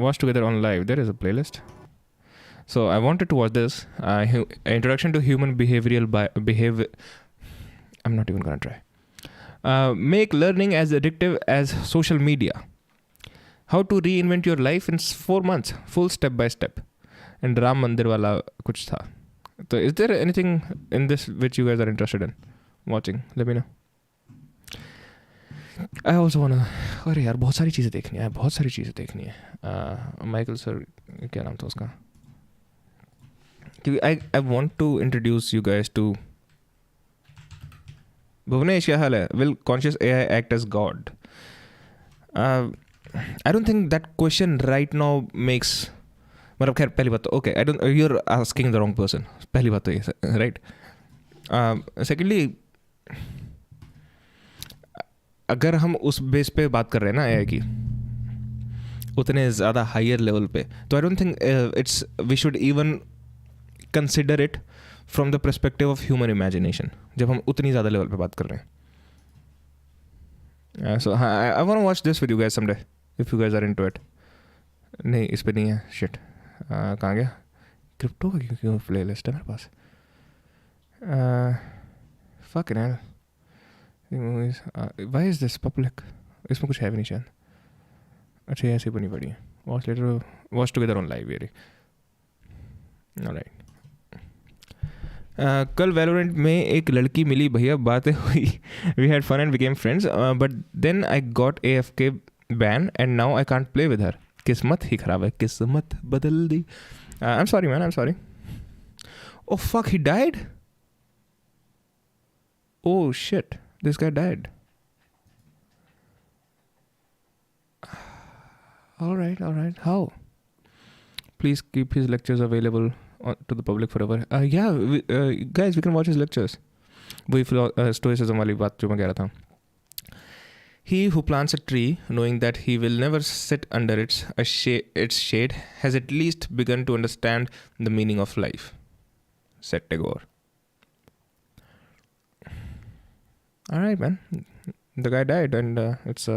Watch together on live. There is a playlist. So I wanted to watch this. Introduction to human behavioral behavior. I'm not even gonna try. Make learning as addictive as social media. How to reinvent your life in 4 months. Full step by step. And Ram Mandir वाला कुछ था. So is there anything in this which you guys are interested in watching? Let me know. I also wanna. अरे यार बहुत सारी चीज़ें देखनी है. माइकल सर क्या नाम था उसका? क्योंकि I want to introduce you guys to Bhuvnesh. क्या हाल है? Will conscious AI act as God? I don't think that question right now makes. मतलब खैर पहली बात तो okay, I don't, you're asking the wrong person. पहली बात तो ये राइट. सेकेंडली, अगर हम उस बेस पे बात कर रहे हैं ना AI की, उतने ज़्यादा हायर लेवल पे, तो I don't think it's we should even consider it from the perspective of human imagination, जब हम उतनी ज़्यादा लेवल पे बात कर रहे हैं. सो हाँ, I want to watch this with you guys someday if you guys are into it. नहीं, इस पे नहीं है. शिट, कहाँ गया? क्रिप्टो का क्यों प्ले लिस्ट है मेरे पास? Fucking hell, why is this public? इसमें कुछ है भी नहीं शायद. अच्छा, ऐसी बनी पड़ी है. Watch together on live. Very alright. कल वैलोरेंट में एक लड़की मिली भैया, बातें हुई. We had fun and became friends, but then I got AFK ban and now I can't play with her. किस्मत ही खराब है, किस्मत बदल दी. I am sorry man, I am sorry. Oh fuck, he died. Oh shit, this guy died. Alright. How? Please keep his lectures available to the public forever. Yeah, guys, we can watch his lectures. वही stoicism वाली बात जो मैं कह रहा था. He who plants a tree knowing that he will never sit under its shade has at least begun to understand the meaning of life, said Tagore. All right, man. The guy died, and it's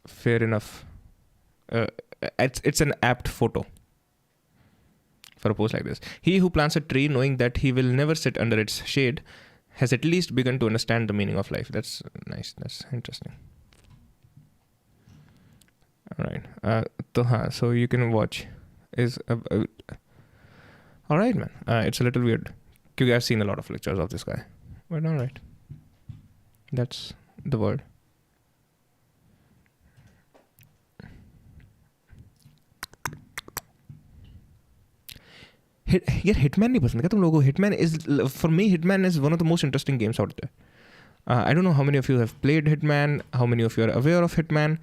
fair enough. It's an apt photo for a post like this. He who plants a tree knowing that he will never sit under its shade has at least begun to understand the meaning of life. That's nice. That's interesting. All right. So you can watch. All right, man. It's a little weird. Because I've seen a lot of lectures of this guy. But all right. That's the word. यार हिटमैन नहीं पसंद क्या तुम लोगों को? Hitman is for me Hitman is one of the most interesting games out there. I don't know how many of you have played Hitman, how many of you are aware of Hitman.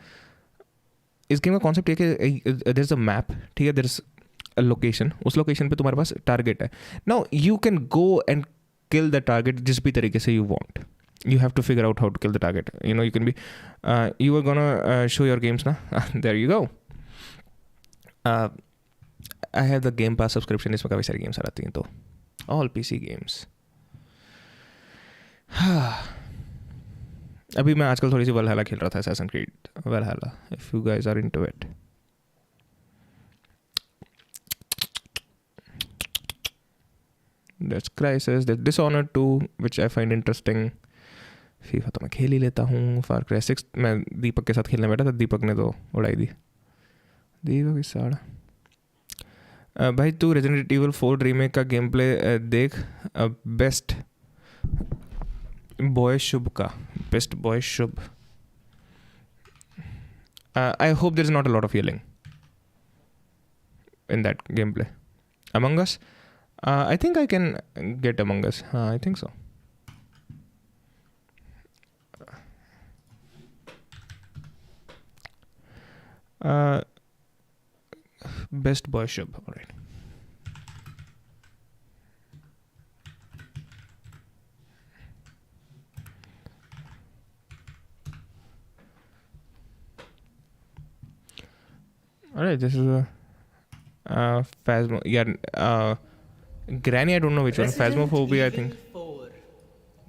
इस गेम का कॉन्सेप्ट ये कि देयर इज अ मैप, ठीक है, देयर इज अ लोकेशन, उस लोकेशन पे तुम्हारे पास टारगेट है. Now you can go and kill the target जिस भी तरीके से you want. You have to figure out how to kill the target. You know, you can be you are gonna show your games na. There you go. I have the Game Pass subscription. इसमें काफ़ी सारी गेम्स आ जाती हैं, तो all PC games. अभी मैं आजकल थोड़ी सी वलहला खेल रहा था, Assassin's Creed Valhalla, if you guys are into it. There's Crysis, there's Dishonored 2, which I find interesting. FIFA तो मैं खेल ही लेता हूँ. Far Cry 6 मैं दीपक के साथ खेलने बैठा था, दीपक ने तो उड़ाई दी. दीपक की साड़ा. भाई तू Resident Evil 4 रीमेक का गेम प्ले देख. बेस्ट बॉय शुभ का, best boy Shubh. I hope there is not a lot of yelling in that gameplay. Among Us, I think I can get Among Us. I think so. Best boy shub. All right. All right. This is a Phasmo. Yeah. Granny. I don't know which one. Phasmophobia. I think.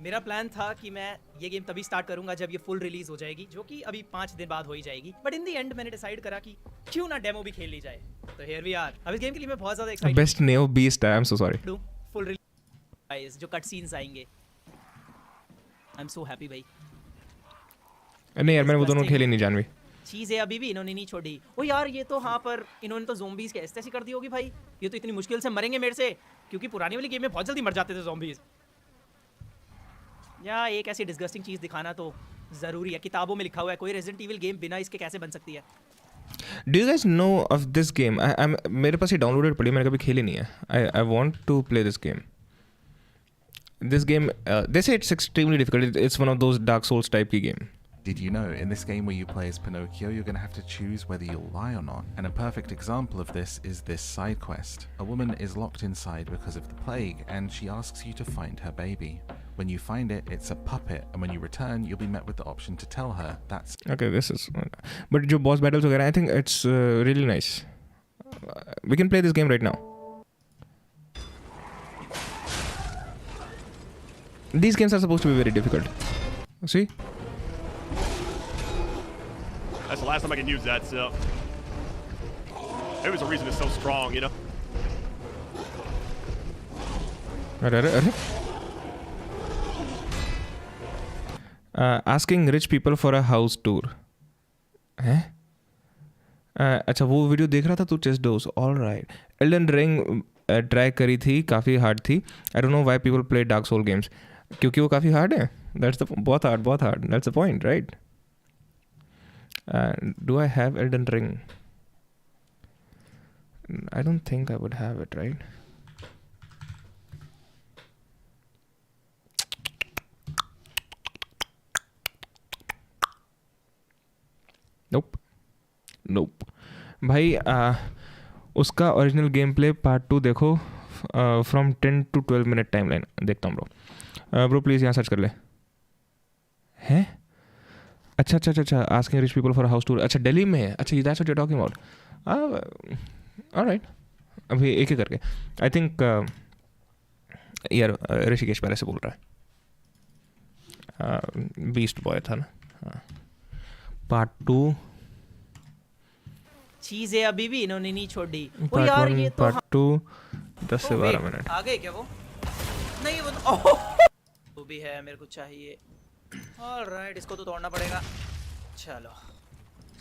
मेरा प्लान था कि मैं ये गेम तभी स्टार्ट करूंगा जब ये फुल रिलीज हो जाएगी, जो कि अभी 5 दिन बाद हो ही जाएगी. बट इन द एंड मैंने डिसाइड करा कि क्यों ना डेमो भी खेल ली जाए. तो हियर वी आर. अब इस गेम के लिए मैं बहुत ज्यादा excited.
Best neo beast. I am so sorry.
Full release जो कट सीन्स आएंगे. आई एम सो हैप्पी भाई.
नहीं यार, मैंने वो दोनों खेले नहीं जानवी.
चीजें अभी भी इन्होंने नहीं छोड़ी. ओ यार ये तो हाँ, पर इन्होंने तो ज़ॉम्बीज कैसे ऐसी कर दी होगी भाई. ये तो इतनी मुश्किल से मरेंगे मेरे से, क्योंकि पुरानी वाली गेम में बहुत जल्दी मर जाते थे ज़ॉम्बीज. या एक ऐसी डिस्गस्टिंग चीज़ दिखाना तो ज़रूरी है. किताबों में लिखा हुआ है कोई रेजिडेंट इविल गेम बिना इसके कैसे बन सकती है.
Do you guys know of this game? मेरे पास ये डाउनलोडेड पड़ी, मैंने कभी खेली नहीं है. I want to play this game. This game, they say it's extremely difficult. It's one of those Dark Souls type की game.
Did you know in this game where you play as Pinocchio, you're going to have to choose whether you'll lie or not? And a perfect example of this is this side quest. A woman is locked inside because of the plague, and she asks you to find her baby. When you find it, it's a puppet, and when you return, you'll be met with the option to tell her that's...
Okay, this is... But जो boss battles वगैरह, I think it's really nice. We can play this game right now. These games are supposed to be very difficult. See?
That's the last time I can use that, so... Maybe there's a reason it's so strong, you know?
अरे. Asking rich people for a house tour. हैं? अच्छा वो वीडियो देख रहा था तू, चेस्ट डोज. All right. Elden Ring try करी थी, काफ़ी हार्ड थी. I don't know why people play dark soul games. क्योंकि वो काफ़ी हार्ड है. दैट्स द बहुत hard. That's the point, right? Do I have Elden Ring? I don't think I would have it, right? Nope. भाई उसका ओरिजिनल गेम प्ले पार्ट 2 देखो. फ्रॉम 10 to 12 minute टाइमलाइन देखता हूँ ब्रो. ब्रो प्लीज़ यहाँ सर्च कर ले. हैं अच्छा asking rich people for house tour. अच्छा दिल्ली में है. अच्छा that's what you are talking about. Alright. अभी एक करके आई थिंक यार ऋषिकेश पहले से बोल रहा है. बीस्ट बॉय था ना. पार्ट 2
चीजें अभी भी इन्होंने नहीं छोड़ी. ओ
पार्ट
यार
1
ये तो
पार्ट 2 10 से 12 मिनट.
आ गए क्या वो? नहीं वो तो वो भी है मेरे को चाहिए. ऑलराइट इसको तो तोड़ना पड़ेगा. चलो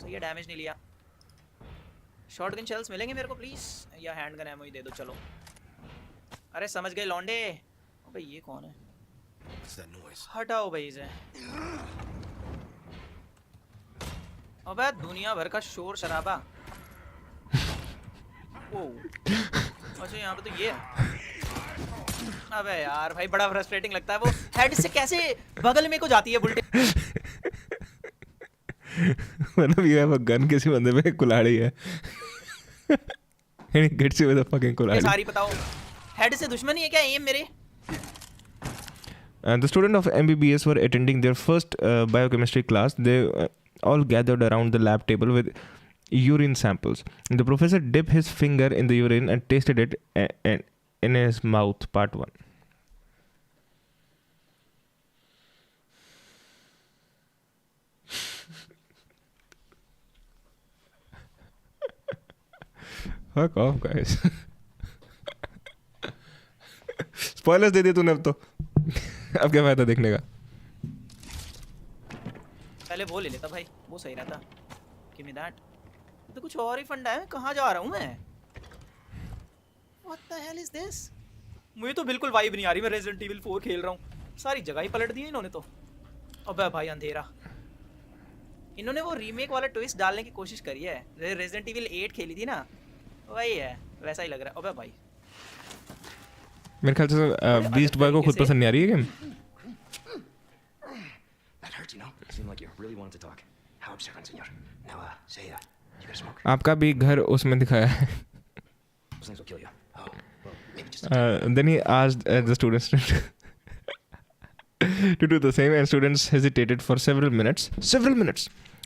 सही है. डैमेज नहीं लिया. शॉटगन शेल्स मिलेंगे मेरे को प्लीज, या हैंडगन एमो ही दे दो. चलो. अरे समझ गए लौंडे. अबे ये कौन है? हटाओ भाई इसे. अबे दुनिया भर का शोर शराबा. ओ अच्छा यहाँ पे तो ये है. अबे यार भाई बड़ा फ्रस्ट्रेटिंग लगता है. वो हेड से कैसे बगल में को जाती है बुलेट.
मतलब ये है गन किसी बंदे पे कुल्हाड़ी है. Gets you with a fucking कुल्हाड़ी.
सारी बताओ हेड से दुश्मनी है क्या एम मेरे?
The students of MBBS were attending their first biochemistry class. They all gathered around the lab table with urine samples. The professor dipped his finger in the urine and tasted it in his mouth. Part 1. Fuck off, guys. Spoilers दे दिए तूने अब तो. अब क्या फायदा देखने का.
पहले वो ले लेता भाई, वो सही रहता. Give me that. तो कुछ और ही फंडा है. कहाँ जा रहा हूँ मैं? What the hell is this? मुझे तो बिल्कुल वाइब नहीं आ रही. मैं Resident Evil 4 खेल रहा हूँ. सारी जगह ही पलट दी है इन्होंने तो. अबे भाई अंधेरा. इन्होंने वो रीमेक वाला ट्विस्ट डालने की कोशिश करी है. Resident Evil 8 खेली थी ना, वही है. वैसा ही लग रहा है. अबे भाई
मेरे ख्याल से बीस्ट बॉय को खुद पसंद नहीं आ रही है गेम. आपका भी घर उसमें दिखाया है. Then he asked the students to do the same, and students hesitated for several minutes.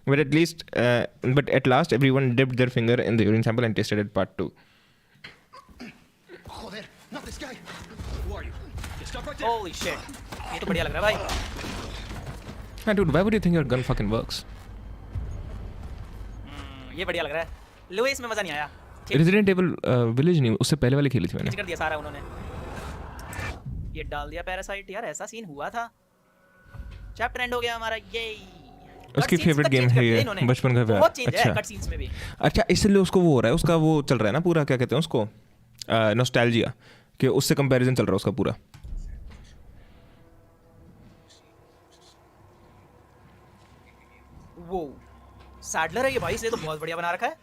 But at last, everyone dipped their finger in the urine sample and tasted it. Part 2.
Oh, there, not this guy. Who are you? You stop right there.
Holy shit. ये तो बढ़िया लग रहा है भाई.
Hey, dude, why would you think your gun fucking works?
ये बढ़िया लग रहा है. लुइस में मजा नहीं आया.
Resident Evil Village नहीं, उससे पहले वाली खेली थी मैंने.
कर दिया सारा उन्होंने. ये डाल दिया पैरासाइट. यार ऐसा सीन हुआ था. चैप्टर एंड हो गया हमारा. ये
उसकी फेवरेट गेम है ये बचपन का प्यार.
बहुत चेंज है कट सीन्स में भी.
अच्छा इसलिए उसको वो हो रहा है. उसका वो चल रहा है ना पूरा. क्या कहते हैं उसको? नॉस्टैल्जिया. कि उससे कंपैरिजन चल रहा है उसका पूरा.
वो सैडलर है ये भाई. इसलिए तो बहुत बढ़िया बना रखा है.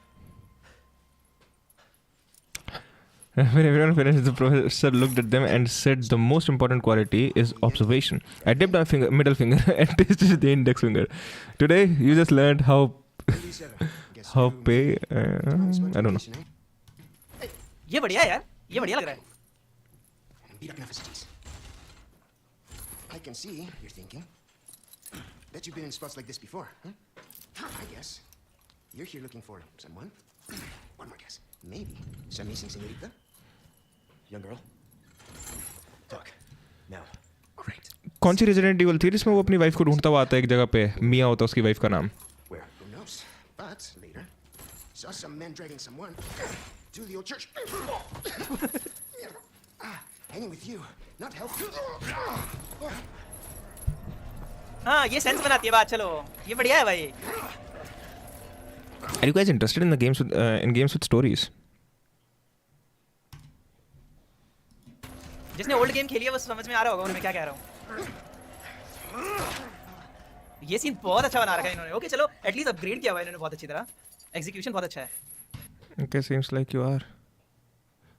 When everyone finished, the professor looked at them and said the most important quality is observation. I dipped my middle finger and tasted the index finger. Today, you just learned how pay. I don't know.
ये बढ़िया है यार. ये बढ़िया लग रहा है.
Beat up enough cities. I can see you're thinking. Bet you've been in spots like this before, huh? I guess. You're here looking for someone. One more guess. Maybe some missing señorita? Young girl? Talk. Now. Great.
कौन सी Resident Evil थी जिसमें वो अपनी वाइफ को ढूंढता हुआ आता है एक जगह पे. मिया होता है उसकी वाइफ का नाम.
Where? Who knows? But later, saw some men dragging someone to the old church. Hanging with you, not helpful.
हाँ ये सेंस बनाती है बात. चलो ये बढ़िया है भाई.
Are you guys interested in the games with stories?
जिसने ओल्ड गेम खेली है वो समझ में आ रहा होगा मैं क्या कह रहा हूँ. ये सीन बहुत अच्छा बना रखा है इन्होंने. ओके चलो एटलीस्ट अपग्रेड किया हुआ है इन्होंने बहुत अच्छी तरह. एग्जीक्यूशन बहुत अच्छा है.
Okay, seems like you are.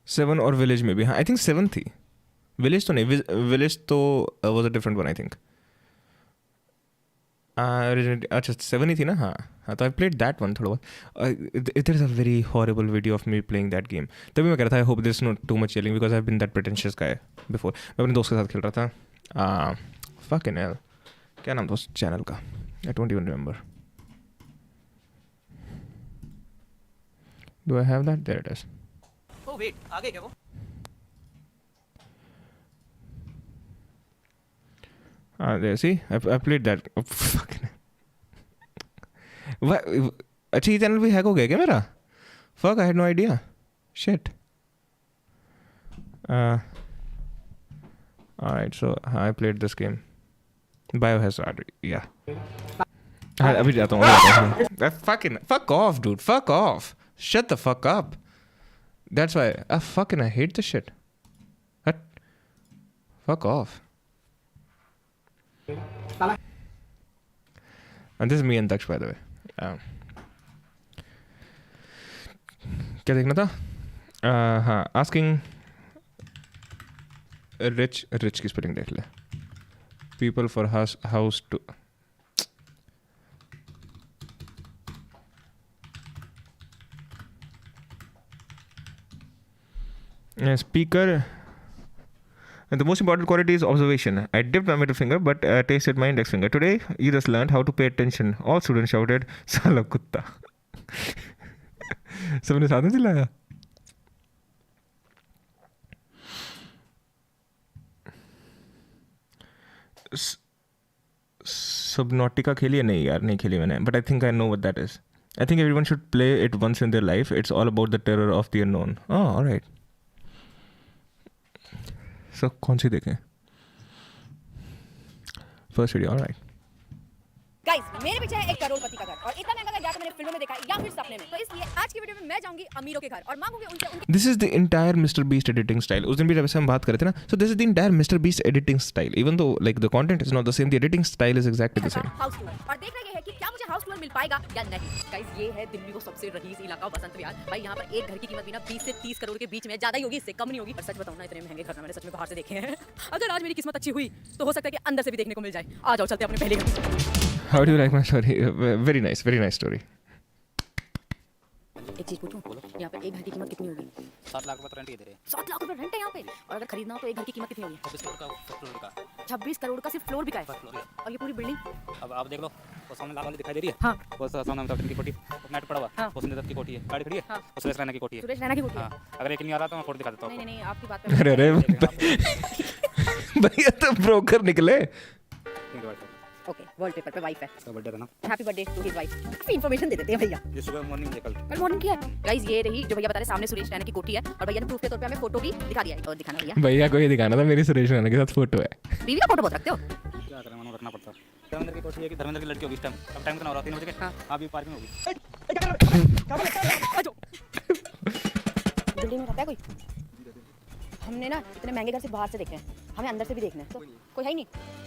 7 और Village में भी. हाँ I think 7 थी. Village तो नहीं. Village तो was a different one I think. अच्छा 7 ही थी ना. हाँ तो I played that one थोड़ा बहुत. There is a very horrible video of me playing that game. तभी मैं कह रहा था I hope there's not too much yelling because I've been that pretentious guy before. मैं अपने दोस्त के साथ खेल रहा था. Fucking hell. क्या नाम था उस चैनल का? I don't even remember. Do I have that? There it is.
Oh wait, आ गए क्या वो?
There, see? I played that. Oh, fucking. What? अच्छा ये चैनल भी हैक हो गया क्या मेरा? Fuck, I had no idea. Shit. Alright, so I played this game. Biohazard, yeah. अभी जाता हूँ. Fucking fuck off, dude. Fuck off. Shut the fuck up. That's why I hate this shit. What? Fuck off. And this is me and Daksh, by the way. क्या देखना था? हाँ, asking rich की spelling देख ले. People for house to. Speaker. And the most important quality is observation. I dipped my middle finger but tasted my index finger. Today, you just learned how to pay attention. All students shouted, "Sala kutta." सबने साथ में चिल्लाया. Subnautica खेली है? नहीं यार, नहीं खेली मैंने. But I think I know what that is. I think everyone should play it once in their life. It's all about the terror of the unknown. Oh, all right. So कौन सी देखें? First video, all right.
Guys, मेरे पीछे है 1 करोड़पति का घर और इतना महंगा घर या तो मैंने फिल्मों में देखा या फिर सपने में. तो इसलिए आज की वीडियो में मैं जाऊंगी अमीरों के घर और मांगूंगी उनसे उनके.
This is the entire Mr. Beast editing style. उस दिन भी जब ऐसे हम बात कर रहे थे ना, so this is the entire Mr. Beast editing style. Even though like the content is not the same, the editing style is exactly the same.
House tour और देखना ये है कि क्या मुझे हाउस टूर मिल पाएगा या नहीं. गाइस, ये है दिल्ली को सबसे रईस इलाका बसंत विहार. भाई यहाँ पर एक घर की कीमत भी ना 20 से 30 करोड़ के बीच में, ज्यादा ही होगी, इससे कम नहीं होगी. और सच बताऊं ना, इतने महंगे घर मैंने सच में बाहर से देखे हैं. अगर आज मेरी किस्मत अच्छी हुई तो हो सकता है कि अंदर से भी देखने को मिल जाए. आ जाओ चलते हैं अपने पहले घर.
How do you like my story? Very nice story.
एक चीज पूछूं, यहाँ पर एक घर की कीमत कितनी होगी?
7 लाख रुपए रेंट ही दे रहे हैं.
7 लाख रुपए रेंट है यहाँ पे. और अगर खरीदना हो तो एक घर की कीमत कितनी होगी?
26 करोड़ का फ्लोर का.
26 करोड़ का सिर्फ फ्लोर बिका है. और ये पूरी बिल्डिंग.
अब आप देख लो, वो सामने लाल वाली दिखाई दे रही है.
हाँ.
वो सामने अमिताभ बच्चन की कोठी, नेट पड़ा हुआ. वो संजय दत्त की कोठी है, गाड़ी खड़ी है. वो सुरेश रैना की कोठी है.
सुरेश रैना की कोठी है.
अगर एक नहीं आ रहा तो मैं फोटो दिखा देता हूँ.
नहीं, आपकी बात
अरे भैया तो ब्रोकर निकले.
ओके, वॉलपेपर पे वाइफ है.
उसका बर्थडे था ना.
Happy birthday to his wife. काफी इंफॉर्मेशन दे देते हैं भैया.
ये सुबह मॉर्निंग में कल
मॉर्निंग की है. गाइस, ये रही जो भैया बता रहे, सामने सुरेश रैना की कोठी है और भैया ने प्रूफ के तौर पे हमें फोटो भी दिखा दिया है. और दिखाना
भैया को ये दिखाना था, मेरी सुरेश रैना के साथ फोटो है.
बीवी का फोटो बहुत रखते हो.
क्या करें, मनो रखना पड़ता है. धर्मेंद्र की कोठी है कि धर्मेंद्र की लड़की होगी इस टाइम. अब टाइम कितना हो रहा है? 3 बजे के. हां, अभी पार्किंग होगी.
बिल्डिंग में रहता है कोई? हमने ना इतने महंगे घर से बाहर से देखे हैं, हमें अंदर से भी देखना है. तो कोई है ही नहीं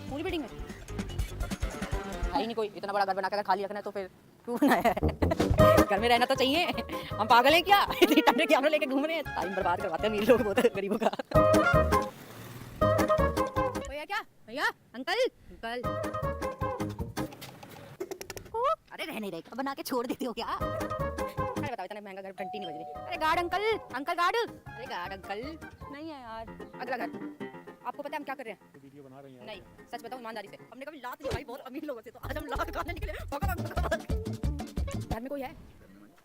पूरी बिल्डिंग में. है ही नहीं कोई. इतना बड़ा घर बना कर खाली रखना है तो फिर क्यों बनाया है? घर में रहना तो चाहिए. हम पागल हैं क्या? इतनी ठंडे कैमरे लेके घूम रहे हैं. टाइम बर्बाद करवाते हैं अमीर लोग बहुत गरीबों का. भैया क्या? भैया, अंकल. अरे रहने दे, बना के छोड़ देती हो क्या? अरे बताओ, इतना महंगा घर, घंटी नहीं बज रही. अरे गार्ड अंकल गार्ड. अरे गार्ड अंकल नहीं है यार. अगला घर. आपको पता है हम क्या कर रहे हैं? वीडियो बना रहे हैं. नहीं, सच बताओ ईमानदारी से, हमने कभी लात नहीं खाई बहुत अमीर लोगों से, तो आज हम लात खाने निकले. घर में कोई है?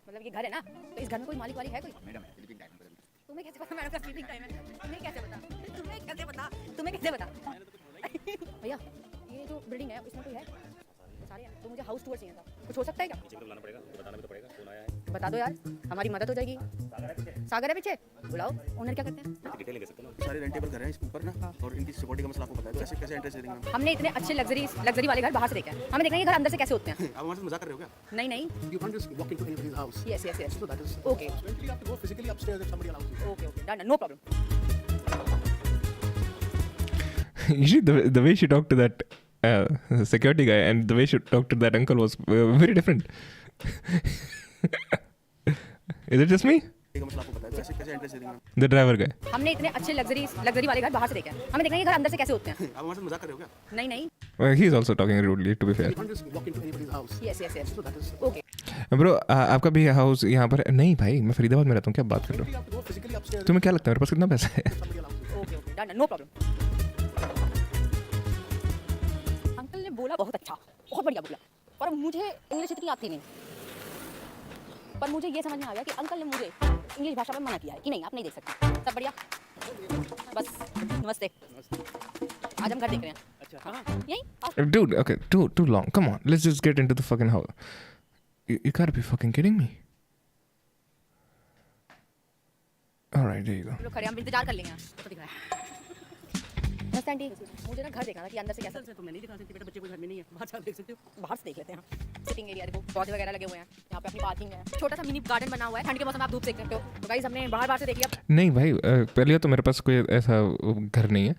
मतलब ये घर है ना, तो इस घर में कोई मालिक वाली है कोई? मैडम है, स्लीपिंग टाइम. तुम्हें कैसे पता मैडम का स्लीपिंग टाइम है? तुम्हें कैसे पता? भैया, ये जो बिल्डिंग है इसमें कोई है? सारे हैं. तो मुझे हाउस टूर चाहिए था. कुछ हो सकता है क्या?
बुलाना पड़ेगा, बताना भी तो पड़ेगा. कौन आया है?
बता दो यार, हमारी मदद हो जाएगी. सागर है पीछे. बुलाओ. ओनर क्या करते हैं?
डिटेल ले सकते हो ना.
सारे रेंटेबल घर हैं इस ऊपर ना, और इनकी सिक्योरिटी का मसला आपको पता है. तो कैसे एंट्रेंस दे देंगे?
हमने इतने अच्छे लग्जरी वाले घर बाहर से देखे हैं, हमें देखना है ये घर अंदर से कैसे होते हैं.
आप हमारे साथ मजाक कर रहे हो क्या?
नहीं.
You can't just walk into anybody's house.
Yes.
So that is
Okay.
Eventually you have to go physically upstairs if somebody allows you.
Okay. Done. No problem.
Usually the way she talked to that security guy and the way she talked to that uncle was very different. Is it just me? The driver guy.
हमने इतने अच्छे लग्जरी वाले घर बाहर से देखे हैं, हमें देखना है ये घर अंदर से कैसे होते हैं.
आप हमारे साथ मजाक कर रहे हो क्या?
नहीं.
Well, he's also talking rudely, to be fair.
You can't just walk into anybody's house.
Yes.
So that is
Okay.
Bro, आपका भी हाउस यहाँ पर नहीं भाई, मैं फरीदाबाद में रहता हूँ. क्या बात कर रहे हो? तुम्हें क्या लगता है मेरे पास कितना पैसा है?
Okay. Done. No problem. Uncle ने बोला बहुत अच्छा, बहुत बढ़िया बोला. पर मुझे इंग्लिश इतनी आती नहीं, पर मुझे ये समझ में आ गया कि अंकल ने मुझे इंग्लिश भाषा में मना किया है कि नहीं आप नहीं देख सकते। सब बढ़िया, बस नमस्ते। आज हम घर देख रहे हैं। अच्छा हाँ यही।
Dude, okay, too long. Come on, let's just get into the fucking house. You gotta be fucking kidding me. All right, there you go.
लोग खड़े, हम इंतजार कर लेंगे। तो दिख रहा है। नमस्ते आंटी, मुझे ना घर देखना था कि अंदर से कैसा है। तो मैं नहीं दिखा सकती बेटा, बच्चे कोई घर में नहीं है, बाहर से आप देख सकते हो। बाहर से देख लेते हैं। सिटिंग एरिया देखो, पौधे वगैरह लगे हुए हैं, यहाँ पे अपनी पार्किंग है, छोटा सा मिनी गार्डन बना हुआ है, ठंड के मौसम में आप धूप सेक सकते हो। तो गाइस हमने बाहर से देख लिया।
नहीं भाई, पहले तो मेरे पास कोई ऐसा घर नहीं है।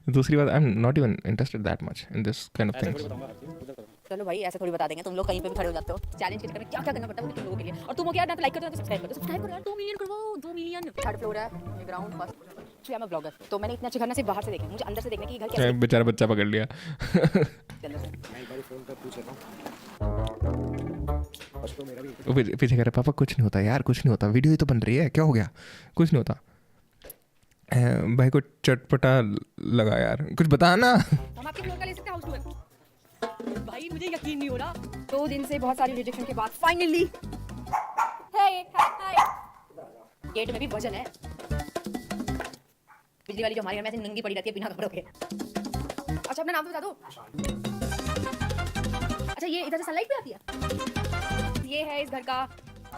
दूसरी बात, आई am not even interested that much in this kind of things.
चलो भाई ऐसे थोड़ी बता देंगे, तुम लोग कहीं पे भी खड़े हो जाते हो। चैलेंज के चक्कर में क्या क्या करना पड़ता है वो तुम लोगों के लिए। और तुम हो क्या ना, तो लाइक करते हो, सब्सक्राइब करते हो, सब्सक्राइब करो यार। 2 मिलियन करवाओ, 2 मिलियन। थर्ड फ्लोर है, ये ground first. I am a blogger, तो मैंने इतने अच्छे घर ना सिर्फ बाहर से देखे, मुझे अंदर से देखने की घर कैसे।
बेचारा बच्चा पकड़ लिया। पीछे कह रहा पापा कुछ नहीं होता यार, कुछ नहीं होता, वीडियो ही तो बन रही है, क्या हो गया, कुछ नहीं होता। भाई को चटपटा लगा यार, कुछ बता ना।
हम आपके फ्लोर का ले सकते हैं, हाउस टूर। भाई मुझे यकीन नहीं हो रहा, 2 दिन से बहुत सारी रिजेक्शन के बाद फाइनली हाय गेट में भी वजन है। बिजली वाली जो हमारे घर में ऐसे नंगी पड़ी रहती है बिना कपड़ों के। अच्छा अपना नाम तो बता दो। अच्छा ये इधर से सनलाइट भी आती है। ये है इस घर का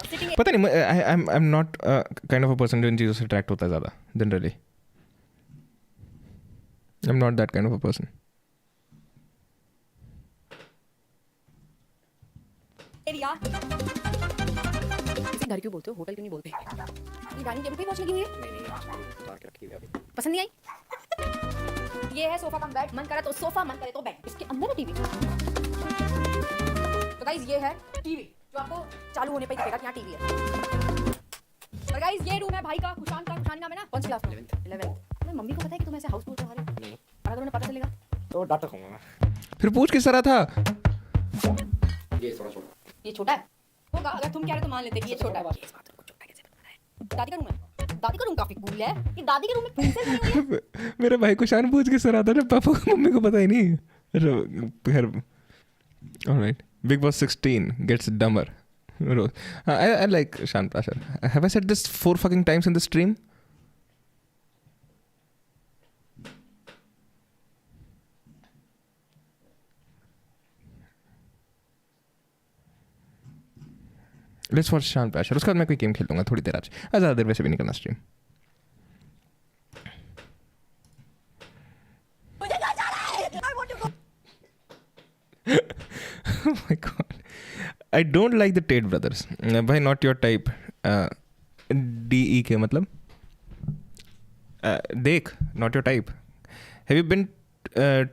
सिटिंग।
पता नहीं, I am not kind of a person जो इन चीज़ों से अट्रैक्ट होता है ज़्यादा generally. I am not that kind of a person.
Area इसे घर क्यों बोलते हो, होटल क्यों नहीं बोलते? ये डाइनिंग टेबल पे वॉच लगी हुई है। पसंद नहीं आई? ये है सोफा कम बेड, मन करे तो सोफा, मन करे तो बेड। इसके अंदर है टीवी। तो गाइस ये है टीवी जो आपको चालू होने पे ही दिखेगा कि यहाँ टीवी है। और गाइस ये रूम है भाई का, खुशान का। खुशान नाम है ना, कौन सी क्लास में? 11th। मैं मम्मी को पता है कि तुम ऐसे हाउस टूर करवा रहे हो? नहीं। अगर उन्हें पता चलेगा
तो डांटा खाऊंगा मैं।
फिर पूछ किस तरह था?
ये थोड़ा छोटा।
ये छोटा है होगा, अगर तुम कह रहे तो मान लेते कि ये छोटा है। दादी का रूम है, दादी का रूम काफी कूल है। ये दादी के रूम में प्रिंसेस बनी हुई है।
मेरे भाई को शान पूछ किस तरह था ना, पापा को मम्मी को पता ही नहीं। खैर alright, big boss 16 gets dumber. I like Shan Prashar. Have I said this 4 fucking times in the stream? Let's watch Shan Prashar. उसके बाद मैं कोई गेम खेल लूँगा थोड़ी देर आज। ज़्यादा देर वैसे भी नहीं करना stream. Oh my god. I don't like the Tate brothers. Why not your type? DEK मतलब? देख, not your type. Have you been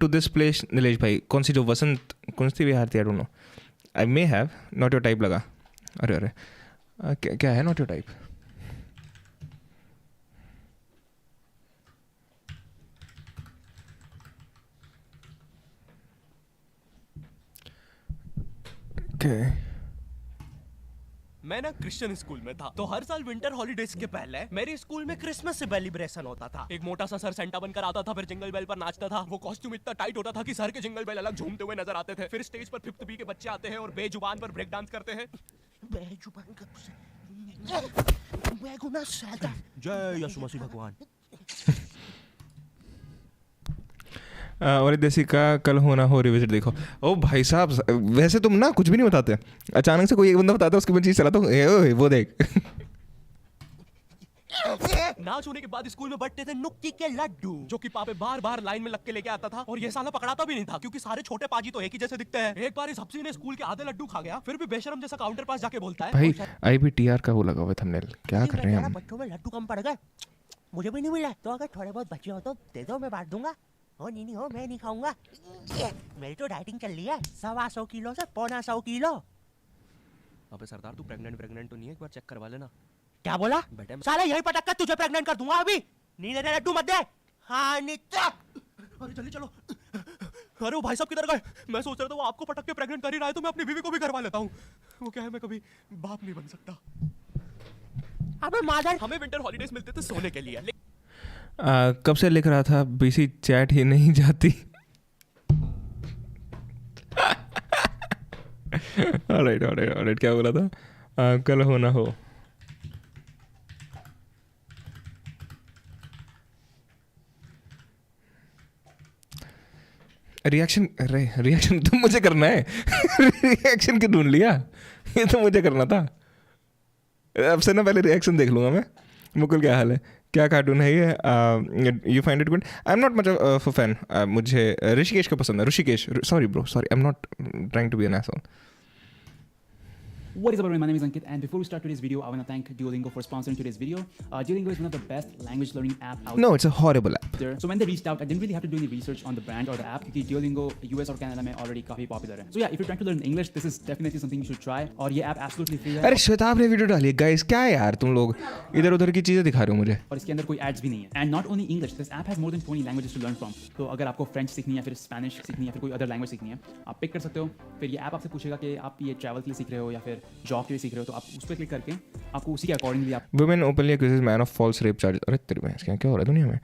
to this place, Nilesh भाई? कौन सी जो वसंत, कौन सी विहार थी? I don't know. I may have. Not your type लगा। अरे क्या है not your type? Okay.
मैं ना क्रिश्चियन स्कूल में था, तो हर साल विंटर हॉलीडेज के पहले मेरे स्कूल में क्रिसमस सेलिब्रेशन होता था। एक मोटा सा सर सेंटा बनकर आता था, फिर जिंगल बेल पर नाचता था। वो कॉस्ट्यूम इतना टाइट होता था कि सर के जिंगल बेल अलग झूमते हुए नजर आते थे। फिर स्टेज पर 5th बी के बच्चे आते हैं और बेजुबान पर ब्रेक डांस करते हैं। जय यीशु मसीह भगवान।
और देसी का कल होना हो रिविजिट देखो। ओ भाई साहब, वैसे तुम ना कुछ भी नहीं बताते, अचानक से कोई एक बंदा बताता है, उसकी चीज चलाता हूँ, वो देख।
नाच होने के बाद स्कूल में बंटते थे नुक्की के लड्डू, जो कि पापे बार बार लाइन में लग के लेके आता था। और ये साला पकड़ाता भी नहीं था, क्योंकि सारे छोटे पाजी तो एक ही जैसे दिखते हैं। एक बार इस हफ्सी ने स्कूल के आधे लड्डू खा गया, फिर भी बेशरम जैसा काउंटर पास जाके बोलता है,
भाई IBTR का वो लगा हुआ थंबनेल, क्या कर रहे हैं हम?
बच्चों में लड्डू कम पड़ गए, मुझे भी नहीं मिला, तो अगर थोड़े बहुत बचे हो तो दे दो, मैं बांट दूंगा। हो नहीं हो, मैं नहीं खाऊंगा। मेरी तो डाइटिंग चल रही है, 125 किलो से 1.25 किलो।
अबे सरदार तू प्रेग्नेंट तो नहीं है? एक बार चेक करवा लेना।
क्या बोला
बेटे?
साला यही पटक कर तुझे प्रेग्नेंट कर दूंगा अभी। नहीं दे लड्डू मत दे। हाँ नित्या, अरे जल्दी चलो। अरे वो भाई साहब किधर गए? मैं सोच रहा था वो आपको पटक के प्रेग्नेंट कर ही रहा है, तो मैं अपनी बीवी को भी करवा लेता हूँ। वो क्या है, मैं कभी बाप नहीं बन सकता। अबे मादर, हमें विंटर हॉलीडेज मिलते थे सोने के लिए।
कब से लिख रहा था, BC चैट ही नहीं जाती। ऑलराइट क्या बोला था? कल हो ना हो. रिएक्शन तो मुझे करना है. रिएक्शन क्यों ढूंढ लिया? ये तो मुझे करना था. अब से ना पहले रिएक्शन देख लूँगा मैं. मुकुल क्या हाल है? क्या कार्टून है ये? You find it good? I am not much of a fan. मुझे ऋषिकेश को पसंद है. Rishikesh, sorry bro, sorry, I am not trying to be an asshole.
What is up everyone, my name is Ankit, and before we start today's video, I want to thank Duolingo for sponsoring today's video. Duolingo is one of the best language learning app out
No, it's a horrible app.
there. So when they reached out, I didn't really have to do any research on the brand or the app because Duolingo US और Canada में already काफी popular है. So yeah, if you're trying to learn English, this is definitely something you should try. और ये app absolutely free है.
अरे श्वेताब ने वीडियो डाली है. गाइस क्या है यार, तुम लोग इधर उधर की चीजें दिखा रहे हो मुझे.
और इसके अंदर कोई ads भी नहीं है. And not only English, this app has more than 20 languages to learn from. तो अगर आपको French सीखनी है, फिर Spanish सीखनी है, फिर कोई other language सीखनी है, आप पिक कर सकते हो. फिर ये app आपसे पूछेगा कि आप ये travel के लिए सीख रहे हो या फिर job के लिए सीख रहे हो, तो आप उस पर क्लिक करके आपको उसी के अकॉर्डिंगली आप.
Women openly accuses man of false rape charges. अरे तेरे भैंस क्या हो रहा है दुनिया में?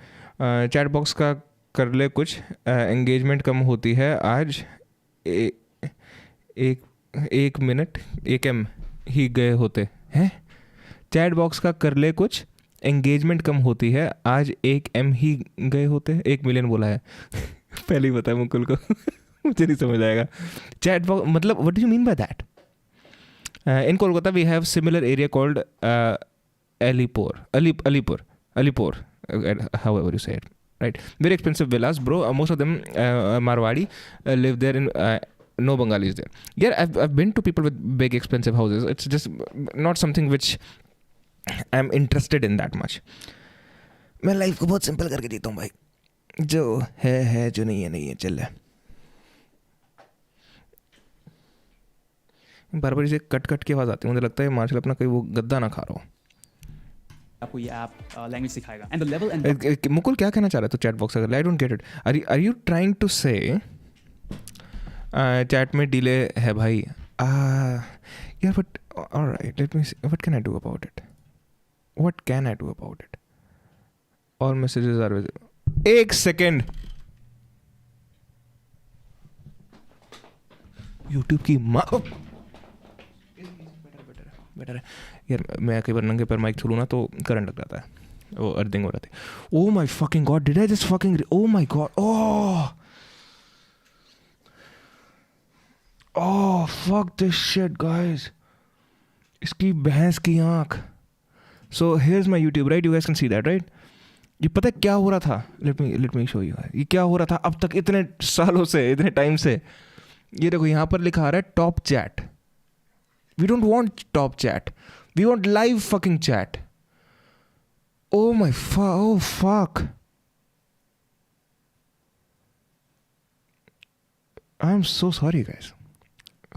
चैट बॉक्स का कर ले कुछ. एंगेजमेंट कम होती है आज. एक मिनट 1 M ही गए होते हैं. चैट बॉक्स का कर ले कुछ. एंगेजमेंट कम होती है आज 1 M ही गए होते हैं. 1 मिलियन बोला है. पहले ही बताया मुकुल को. मुझे नहीं समझ आएगा. चैट बॉक्स मतलब what do you mean by that? In Kolkata, we have similar area called Alipur, however you say it, right? Very expensive villas, bro. Most of them Marwadi live there. No Bengalis there. Yeah, I've been to people with big expensive houses. It's just not something which I'm interested in that much. मैं लाइफ को बहुत सिंपल करके जीता हूँ भाई. जो है जो नहीं है चल रहा है. बार बार इसे कट की आवाज़ आती है. मुझे लगता है मार्शल अपना कोई वो गद्दा ना खा रहा हो.
आपको ये ऐप लैंग्वेज सिखाएगा. And the level and
Mukul क्या कहना चाह रहा है? तो चैट बॉक्स अगर I don't get it. Are you trying to say chat में डिले है भाई? यार but alright, let me see what can I do about it. All messages are visible. एक सेकेंड. यूट्यूब की माँ बेटर है यार. मैं कई बार नंगे पर माइक छू लूँ ना तो करंट लग जाता है. वो अर्थिंग हो रहा था. Oh my fucking god, did I just fucking, oh my god, oh fuck this shit guys. इसकी भैंस की आँख. So here's my YouTube, right? You guys can see that, right? ये पता है क्या हो रहा था? Let me show you. ये क्या हो रहा था अब तक इतने सालों से, इतने टाइम से? ये देखो यहाँ पर लिखा आ रहा है top chat. We don't want top chat. We want live fucking chat. Oh fuck. I'm so sorry guys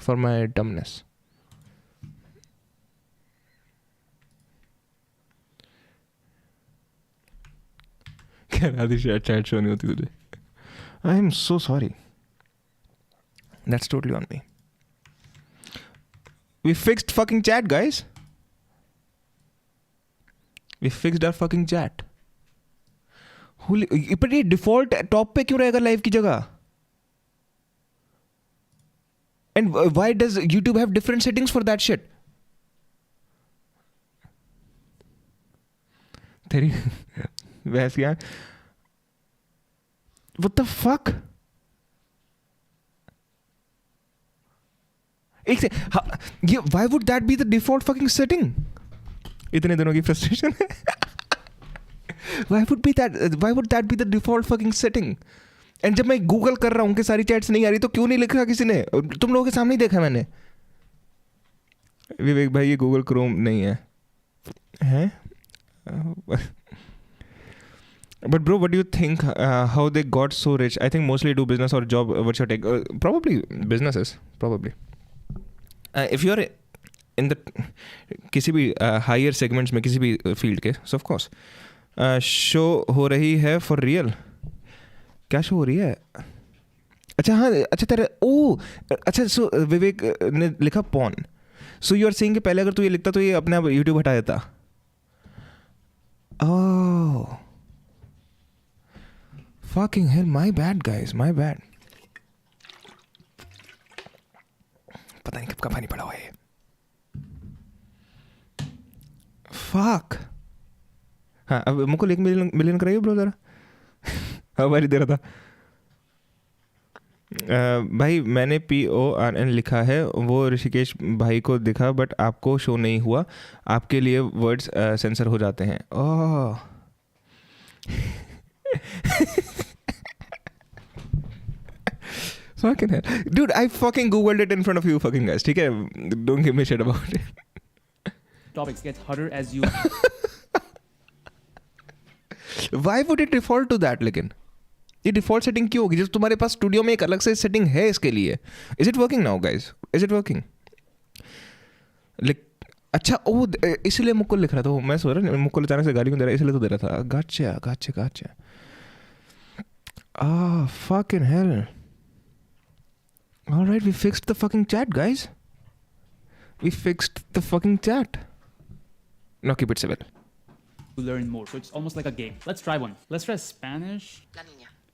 for my dumbness. क्या आधी chat show नहीं होती तुझे? I am so sorry. That's totally on me. We fixed fucking chat, guys. We fixed our fucking chat. पर ये डिफॉल्ट टॉप पे क्यों रहेगा लाइव की जगह? And why does YouTube have different settings for that shit? तेरी वैसे यार. What the fuck? एक से ये why would that be the default fucking setting? इतने दिनों की frustration है. why would that be the default fucking setting? And जब मैं गूगल कर रहा हूँ कि सारी चैट्स नहीं आ रही तो क्यों नहीं लिखा किसी ने? तुम लोगों के सामने ही देखा मैंने. विवेक भाई ये गूगल क्रोम नहीं है. But bro, what do you think? How they got so rich? I think mostly do business or job. What's your take? Probably businesses. Probably. If you are in the किसी भी higher segments में किसी भी field के, so of course show हो रही है for real. क्या शो हो रही है? अच्छा हाँ, अच्छा तेरा अच्छा. सो विवेक ने लिखा pawn. So you are saying कि पहले अगर तू ये लिखता तो ये अपने आप यूट्यूब हटा देता. ओह fucking hell, my bad guys, my bad. पता नहीं कब का पानी पड़ा हुआ है. Fuck. हाँ अब मुझको 1 मिलियन कराइए ब्रो जरा. हमारी दे रहा था. भाई मैंने PORN लिखा है, वो ऋषिकेश भाई को दिखा बट आपको शो नहीं हुआ, आपके लिए वर्ड्स सेंसर हो जाते हैं. ओह fucking hell. Dude, I fucking googled it in front of you fucking guys. ठीक है, don't give me shit about it.
Topics get harder as you.
Why would it default to that? लेकिन ये डिफॉल्ट सेटिंग क्यों होगी जब तुम्हारे पास स्टूडियो में एक अलग से सेटिंग है इसके लिए? Is it working now guys? Is it working? अच्छा ओ इसलिए मुक्कुल लिख रहा था. मैं सोच रहा मुक्कुल अचानक से गाली क्यों दे रहा है, इसलिए तो दे रहा था. गाचा. Fucking hell. All right, we fixed the fucking chat, guys. We fixed the fucking chat. Now keep it civil.
To learn more, so it's almost like a game. Let's try one. Let's try Spanish.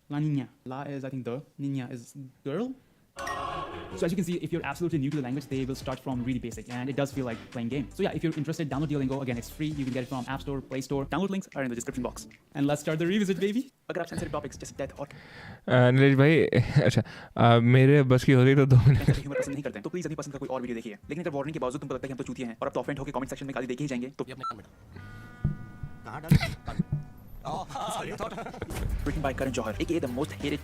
La niña. La is, I think, the. Niña is girl. So as you can see, if you're absolutely new to the language, they will start from really basic, and it does feel like playing game. So yeah, if you're interested, download Duolingo. Again, it's free. You can get it from App Store, Play Store. Download links are in the description box. And let's start the revisit, baby. अगर आप sensitive topics जैसे death और
नीरज भाई अच्छा मेरे बस की हो रही तो 2 मिनट.
ह्यूमर पसंद नहीं करते हैं तो प्लीज अपनी पसंद का कोई और वीडियो देखिए. लेकिन अगर वार्निंग के बावजूद तुमको लगता है कि हम तो चूतिए हैं और अब तो ऑफेंड होकर कमेंट सेक्शन में गाली देके ही जाएंगे तो भी अपने कहां डाल. Written by Karan Johar, aka the most hated.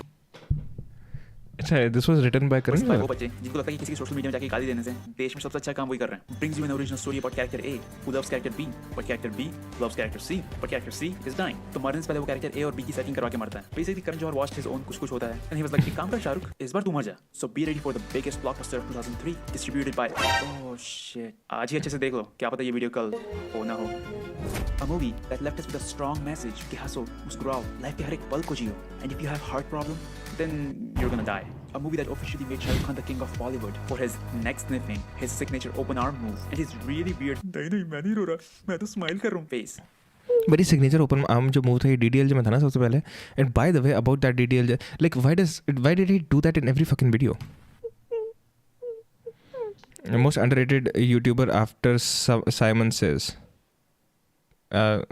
अच्छा दिस वाज रिटन बाय करण
वो बच्चे जिनको लगता है कि किसी के सोशल मीडिया में जाके गाली देने से देश में सबसे अच्छा काम वही कर रहे हैं. Brings you an original story about character A who loves character B, but character B loves character C, but character C is dying. तो मरने से पहले वो कैरेक्टर A और B की सेटिंग करवा के मरता है. Basically Karan Johar watched his own कुछ होता है and he was like काम कर शाहरुख इस बार तू मर जा. So be ready for the biggest blockbuster of 2003 distributed by oh shit. आज ही अच्छे से देख लो, क्या पता ये वीडियो कल हो ना हो. A movie that left us with a strong message कि हंसो मुस्कुराओ लाइफ के हर एक पल को जियो and if you have heart problem then you're gonna die. A movie that officially made Shah Rukh Khan the king of Bollywood for his neck sniffing, his signature open arm move, and his really weird नहीं मैं नहीं रो रहा मैं तो स्माइल कर रहा हूँ face.
बड़ी सिग्नेचर ओपन आर्म जो मूव था ये DDLJ में था ना सबसे पहले. And bye the way about that DDLJ like why did he do that in every fucking video? Most underrated YouTuber after Simon says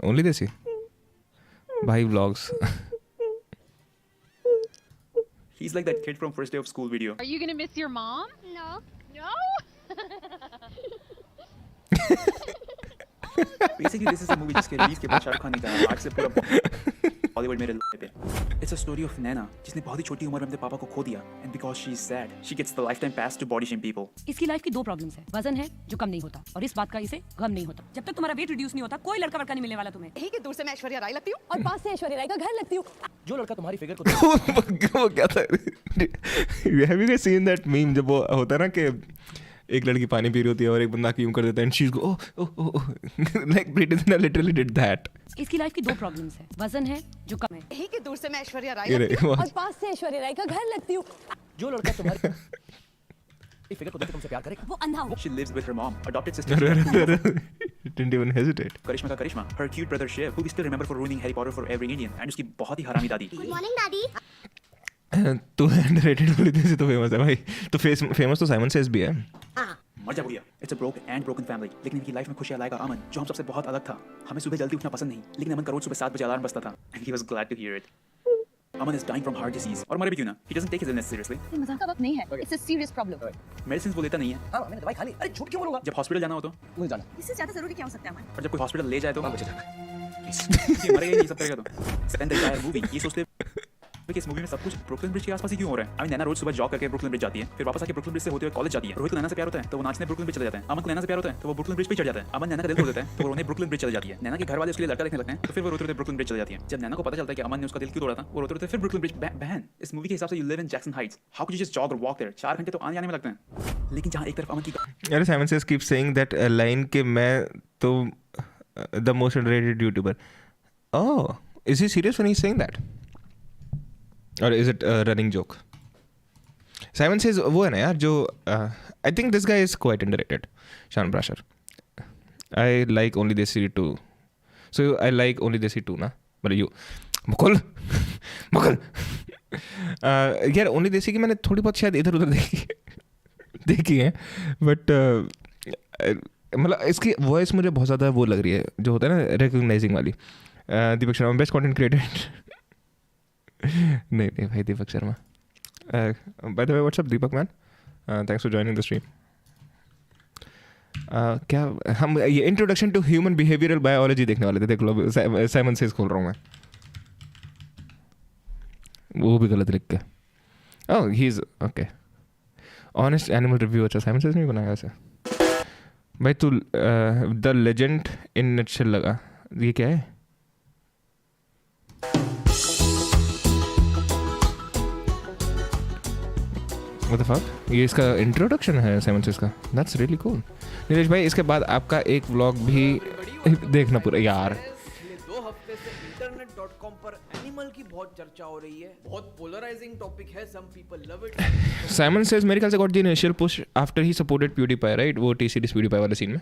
only देसी भाई vlogs.
He's like that kid from first day of school video.
Are you gonna miss your mom? No. No?
Basically, this is a movie जिसके रिलीज के बाद शाहरुख खान ने कहा आज से पूरा बॉलीवुड मेरे पे. It's a story of Naina जिसने बहुत ही छोटी उम्र में अपने पापा को खो दिया and because she is sad, she gets the lifetime pass to body shame people.
इसकी लाइफ की 2 प्रॉब्लम्स है. वजन है जो कम नहीं होता और इस बात का इसे गम नहीं होता. जब तक तुम्हारा वेट रिड्यूस नहीं होता कोई लड़का नहीं मिलने वाला तुम्हें.
यही कि दूर से मैं ऐश्वर्या राय लगती हूँ
और पास से ऐश्वर्या राय का घर लगती हूँ.
जो लड़का तुम्हारी फिगर को
वो क्या था? Have you guys seen that meme जब वो होता है ना कि एक लड़की पानी पी रही होती है और एक बंदा यूं कर देता है and she go oh like Preity Zinta literally did that.
इसकी लाइफ की 2 प्रॉब्लम्स है. वजन है जो कम है.
यही कि दूर से मैं ऐश्वर्या राय लगती हूँ
और पास से ऐश्वर्या राय का घर लगती हूँ.
जो लड़का तुम्हारी फिगर को देख तुमसे प्यार करेगा
वो अंधा हो.
She lives with her mom, adopted sister.
Didn't even hesitate.
करिश्मा का करिश्मा, her cute brother Shiv, who we still remember for ruining Harry Potter for every Indian, and उसकी बहुत ही हरामी दादी.
Good morning, daddy.
तो अंडररेटेड बोली थी तो फेमस है भाई. तो फेमस तो साइमन सेज भी है.
मर जा बुढ़िया. It's a broken family. लेकिन इनकी लाइफ में खुशियाँ लाएगा अमन जो हम सबसे बहुत अलग था. हमें सुबह जल्दी उठना पसंद नहीं लेकिन अमन का रोज सुबह 7 बजे अलार्म बजता था and he was glad to hear it. Aman is dying from heart disease और मरे भी क्यों ना. He doesn't take his illness seriously.
ये मजाक का वक्त नहीं है. It's a serious problem.
Medicines वो लेता नहीं है.
हाँ मैंने दवाई खा ली. अरे झूठ क्यों बोलूंगा?
जब हॉस्पिटल जाना हो तो
मुझे जाना.
इससे ज्यादा जरूरी क्या हो सकता है अमन?
और जब कोई हॉस्पिटल ले जाए तो
मुझे जाना.
ये मरेगा नहीं सब करेगा तो. Spend the entire movie ये सोचते कि इस मूवी में सब कुछ ब्रुकलिन ब्रिज के आसपास ही क्यों हो रहा है. नैना रोज सुबह जॉग करके ब्रुकलिन ब्रिज जाती है फिर वापस आके ब्रुकलिन ब्रिज से होते हुए कॉलेज जाती है. रोहित को नैना से प्यार होता है तो वो नाचने ब्रुकलिन ब्रिज चले जाता है. अमन को नैना से प्यार होता है तो वो ब्रुकलिन ब्रिज पे चढ़ जाता है. अमन नैना का दिल तोड़ देता है तो वो रोने ब्रुकलिन ब्रिज चले जाती है. नैना के घर वाले उसके लिए लड़का देखने लगते हैं तो फिर वो रोते रोते ब्रुकलिन ब्रिज चले जाती है. जब नैना को पता चलता है कि अमन ने उसका दिल क्यों तोड़ा था वो रोते रोते फिर ब्रुकलिन ब्रिज. बहन इस मूवी के हिसाब से you live in Jackson Heights. How could you just jog और वॉक देयर? 4 घंटे तो आने जाने में लगते हैं. लेकिन जहाँ एक तरफ अमन की
यार Simon says keep saying that line के मैं तो the most underrated YouTuber. Oh is he serious when he is saying that और is it running joke? Simon says वो है ना यार जो I think this guy is quite underrated. Shawn Brasher I like only देसी 2 सो आई लाइक ओनली देसी 2 ना मतलब यू मुकुल यार ओनली देसी की मैंने थोड़ी बहुत शायद इधर उधर देखी देखी है बट मतलब इसकी वॉइस मुझे बहुत ज़्यादा वो लग रही है जो होता है ना रिकग्नाइजिंग वाली. Deepak Sharma best content creator. नहीं भाई Deepak Sharma. By the way what's up Deepak man, thanks for joining the stream. क्या हम ये introduction to human behavioural biology देखने वाले थे. देख लो साइमन सेज खोल रहा हूँ मैं, वो भी गलत लिख के. Oh he is okay. Honest animal review. अच्छा साइमन सेज नहीं बनाया ऐसे भाई. तू द लेजेंड इन नटशेल लगा. ये क्या है? What the fuck? ये इसका इंट्रोडक्शन है साइमन सेज का. That's really cool. नीलेश भाई इसके बाद आपका एक व्लॉग भी देखना पूरा यार.
पिछले 2 हफ्ते से internet.com पर एनिमल की बहुत चर्चा हो रही है. बहुत पोलराइजिंग टॉपिक है. Some people love it.
Simon says मेरे ख्याल से got the initial push after he supported PewDiePie, right? वो टीसीडी प्यूडीपाई वाले सीन में.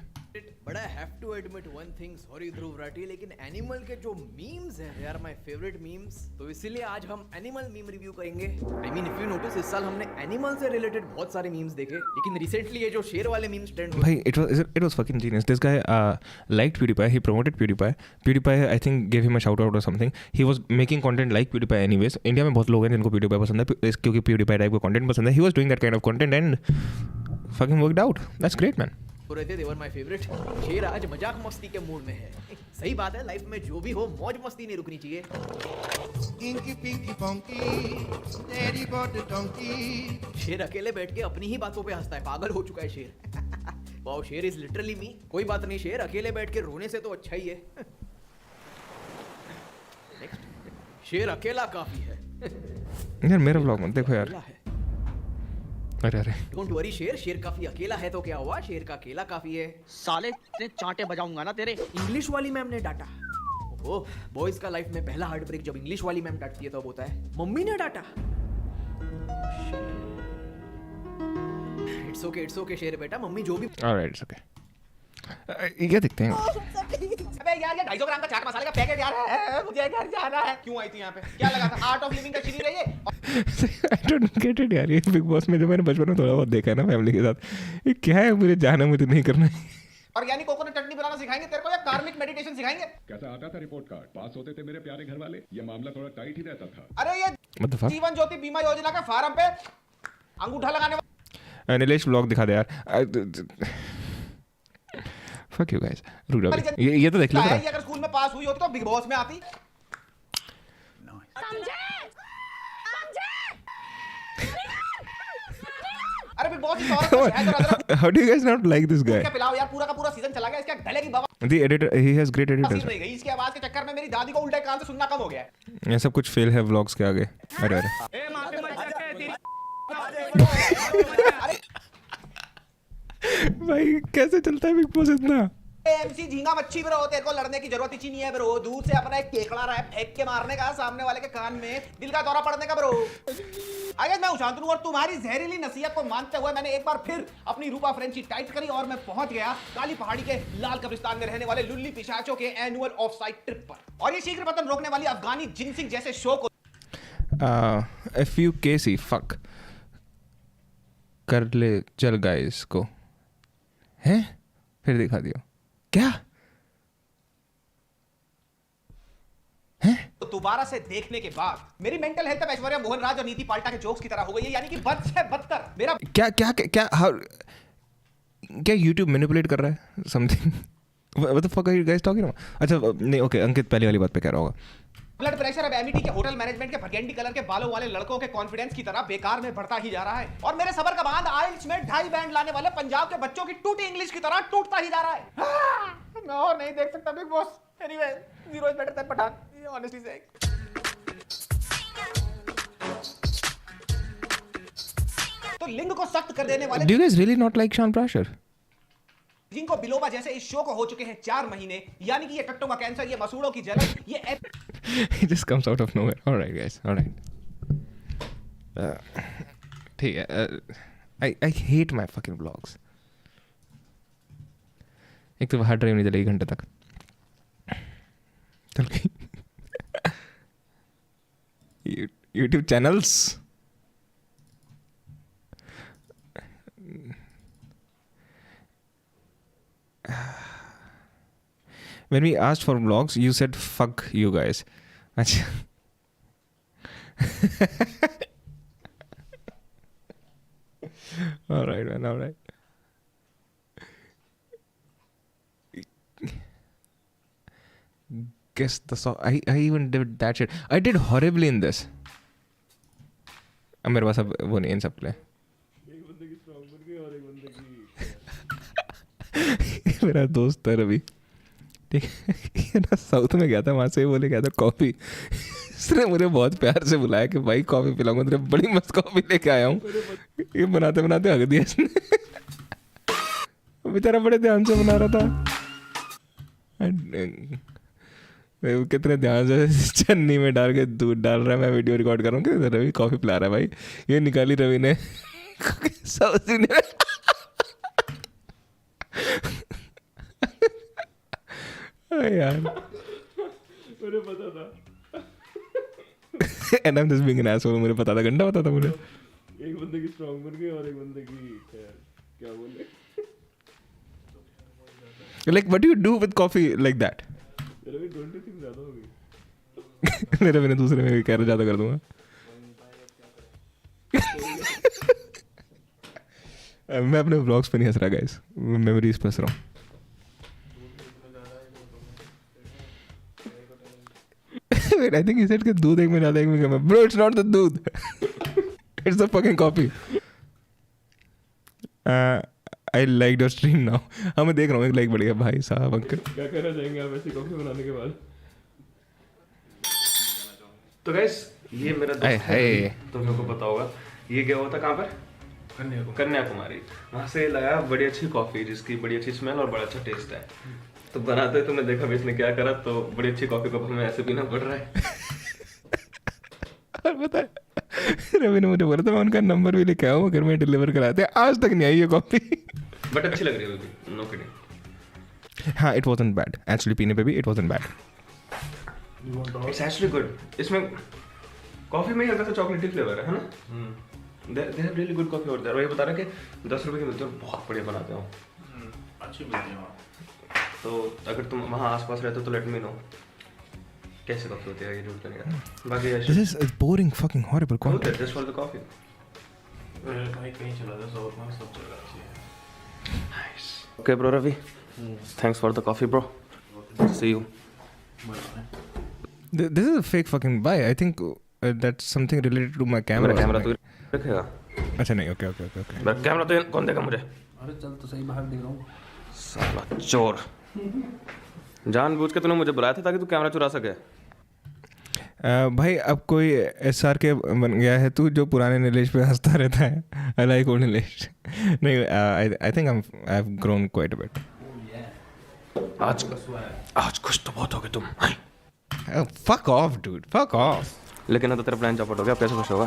But I have to admit one thing, sorry Dhruv Rathee, लेकिन एनिमल के जो मीम्स हैं they are my favourite memes. तो इसीलिए आज हम एनिमल मीम रिव्यू करेंगे. I mean if you notice इस साल हमने एनिमल से रिलेटेड बहुत सारे मीम्स देखे, लेकिन रिसेंटली ये जो शेर वाले मीम्स ट्रेंड हुए
भाई it was fucking genius. This guy liked PewDiePie. He promoted PewDiePie. PewDiePie I think gave him a shout out or something. He was making content like PewDiePie anyways. India में बहुत लोग हैं जिनको PewDiePie पसंद है क्योंकि PewDiePie टाइप का content पसंद है. He was doing that kind of content and fucking worked out. That's great man.
हो रहे थे. they were my favorite. शेर आज मजाक मस्ती के मूड में है. सही बात है, लाइफ में जो भी हो मौज मस्ती नहीं रुकनी चाहिए.
Inky pinky funky, daddy bought the donkey.
शेर अकेले बैठ के अपनी ही बातों पे हंसता है. पागल हो चुका है शेर. वाओ, शेर इज लिटरली मी. कोई बात नहीं, शेर अकेले बैठ के रोने से तो अच्छा ही है. नेक्स्ट. शेर अकेला काफी है.
यार मेरा व्लॉग मत देखो यार. अरे
डोंट वरी शेर, शेर काफी अकेला है तो क्या हुआ, शेर का अकेला काफी है. साले तेरे चांटे बजाऊंगा ना तेरे. इंग्लिश वाली मैम ने डांटा. ओह, बॉयज का लाइफ में पहला हार्ट ब्रेक जब इंग्लिश वाली मैम डांटती है तब होता है. मम्मी ने डांटा. इट्स ओके शेर बेटा, मम्मी जो भी.
Alright it's okay. ये देखते हैं.
अबे यार ये 250 ग्राम का चाट मसाले का पैकेट यार है. मुझे घर जाना है. क्यों आई थी यहाँ पे? क्या लगा था आर्ट ऑफ लिविंग का सीरीज है ये?
I don't get it यार. ये बिग बॉस में जो मैंने बचपन में थोड़ा बहुत देखा है ना फैमिली के साथ, ये क्या है? मुझे जाना मुझे नहीं करना है.
ऑर्गेनिक कोकोनट चटनी बनाना सिखाएंगे तेरे को या कार्मिक मेडिटेशन सिखाएंगे?
कैसा आता था रिपोर्ट कार्ड? पास होते थे मेरे प्यारे घर वाले. ये मामला थोड़ा टाइट ही रहता था.
अरे ये जीवन ज्योति बीमा योजना का फार्म पे अंगूठा लगाने वाला
नीलेश व्लॉग दिखा दे यार. Fuck you guys. रुक जाओ. ये तो देख लो.
ये अगर स्कूल में पास हुई होती तो बिग बॉस में आती. अरे big boss
How do you guys not like this guy?
क्या पिलाओ यार, पूरा का पूरा सीजन चला गया. इसका गले की बाबा.
The editor, he has great editors.
इसकी आवाज के चक्कर में मेरी दादी को उल्टे कान से सुनना कम हो गया है.
ये सब कुछ फेल है व्लॉग्स के आगे. अरे भाई कैसे चलता है बिग बॉस इतना?
एमसी झींगा मच्छी ब्रो, तेरे को लड़ने की जरूरत ही नहीं है ब्रो. दूर से अपना एक केकड़ा रहा है फेंक के मारने का सामने वाले के कान में, दिल का दौरा पड़ने का ब्रो. अगर मैं शांतनु और तुम्हारी जहरीली नसीहत को मानते हुए मैंने एक बार फिर अपनी रूपा फ्रेंची टाइट करी और मैं पहुंच गया काली पहाड़ी के लाल कब्रिस्तान में रहने वाले लुल्ली पिशाचों के एनुअल ऑफ साइट ट्रिप पर. और ये शीघ्र पतन रोकने वाली अफगानी जिनसिंग जैसे शो को
FUKC फक कर ले चल गाइस को हैं फिर दिखा दियो क्या हैं.
तो दोबारा से देखने के बाद मेरी मेंटल हेल्थ ऐश्वर्या मोहन राज और नीति पाल्टा के जोक्स की तरह हो गई है. यानी कि बद से बदतर मेरा
क्या क्या क्या क्या YouTube मैनिपुलेट कर रहा है something. What the fuck are you guys talking about? अच्छा नहीं ओके अंकित पहले वाली बात पे कह रहा होगा.
ब्लड प्रेशर अब एमिटी के होटल मैनेजमेंट के बरगेंडी कलर के बालों वाले लड़कों के कॉन्फिडेंस की तरह बेकार में बढ़ता ही जा रहा है. और मेरे सबर का बांध आइल्स में 2.5 बैंड लाने वाले पंजाब के बच्चों की टूटी इंग्लिश की तरह टूटता ही जा रहा है. मैं और नहीं देख सकता Bigg Boss. Anyway, Zero is better than Pathaan. Honestly से तो लिंग को सख्त कर देने वाले.
Do you guys really not like Sean Prasher?
जिनको बिलोबा जैसे इस शो को हो चुके हैं 4 महीने. यानी कि ये टट्टों का कैंसर, ये मसूड़ों की जलन, ये
It just comes out of nowhere. All right guys, all right. ठीक है. I hate my fucking vlogs. एक तो हार्ड ड्राइव नहीं चलेगी घंटे तक. चल गई. YouTube channels. When we asked for vlogs, you said fuck you guys. अच्छा. All right, man. All right. Guess the song. I even did that shit. I did horribly in this. अब मेरे पास अब वो नहीं इन सब प्ले. मेरा दोस्त है रवि, ठीक है, ये ना साउथ में गया था, वहाँ से बोले गया था कॉफ़ी. इसने मुझे बहुत प्यार से बुलाया कि भाई कॉफ़ी पिलाऊंगा तेरे, बड़ी मस्त कॉफ़ी लेके आया हूँ. ये बनाते बनाते हक दिया इसने. बेचारा बड़े ध्यान से बना रहा था. कितने ध्यान से चन्नी में डाल के दूध डाल रहा है. मैं वीडियो रिकॉर्ड कर रहा हूँ कि रवि कॉफ़ी पिला रहा है भाई. ये निकाली रवि ने साउथी ने. यार
मुझे पता था.
And I'm just being an asshole. मुझे पता था, घंटा पता था मुझे.
एक बंदे की स्ट्रांग बन गई और एक बंदे की क्या बोले.
Like what do you do with coffee like that?
Ravi 26 ज़्यादा हो गई.
मेरे मैंने दूसरे में कह रहा ज़्यादा कर दूंगा. मैं अपने व्लॉग्स पे नहीं हंस रहा गाइस, मेमोरीज पे हंस रहा हूँ. Wait, I think he said कि दूध एक में ज़्यादा एक में कम है. Bro, it's not the दूध. It's the fucking coffee. I liked your stream now. हाँ मैं देख रहा हूँ, एक लाइक बढ़ गया भाई साहब. अंकल
क्या कहना चाहेंगे आप ऐसी कॉफी बनाने के बाद?
तो गाइस ये मेरा दोस्त है, तुम लोगों को पता होगा. ये गया हुआ था कहाँ पर? कन्याकुमारी. वहाँ से लाया बड़ी अच्छी कॉफ़ी जिसकी बड़ी अच्छी स्मेल और बड़ा अच्छा टेस्ट है. तो बनाते तुमने देखा भी इसने क्या करा, तो बड़ी अच्छी कॉफ़ी को हमें ऐसे पीना पड़ रहा है.
और पता है रवि ने मुझे बोला था मैं उनका नंबर भी लेके आया हूँ, घर में डिलीवर कराते हैं. आज तक नहीं आई ये कॉफ़ी.
बट अच्छी लग रही है अभी, नो किडिंग.
हाँ, इट वॉजंट बैड एक्चुअली. पीने पे भी it wasn't bad.
It's actually good. इसमें कॉफ़ी में ही हल्का सा चॉकलेटी फ्लेवर है ना. They have really good coffee. और देयर वही बता रहा कि 10 रुपये की मिलती है और बहुत बढ़िया बनाते हो.
अच्छी मिलती है वहाँ.
तो अगर तुम वहाँ आसपास रहते हो तो लेट मी नो कैसे कॉफ़ी होती है. ये ढूंढ करने का बाकी
This is boring fucking horrible content.
Just for the coffee.
भाई कहीं चला था साउथ में सब जगह अच्छी है.
Nice. Okay bro Ravi. Thanks for the coffee bro. See you.
This is a fake fucking buy. I think that's something related to my camera.
मेरा कैमरा तो रखेगा.
अच्छा नहीं, ओके.
मेरा कैमरा तो कौन देगा मुझे?
अरे चल तो सही बाहर दिख रहा हूँ.
साला चोर. जानबूझ के तूने मुझे बुलाया था ताकि तू कैमरा चुरा सके.
भाई अब कोई SR के बन गया है तू, जो पुराने नीलेश पे हंसता रहता है. I like old Nilesh. नहीं, I think I've grown quite a bit.
आज खुश तो बहुत हो गए तुम.
Fuck off dude, fuck off.
लेकिन अब तो तेरा प्लान चौपट हो गया. अब कैसे खुश होगा?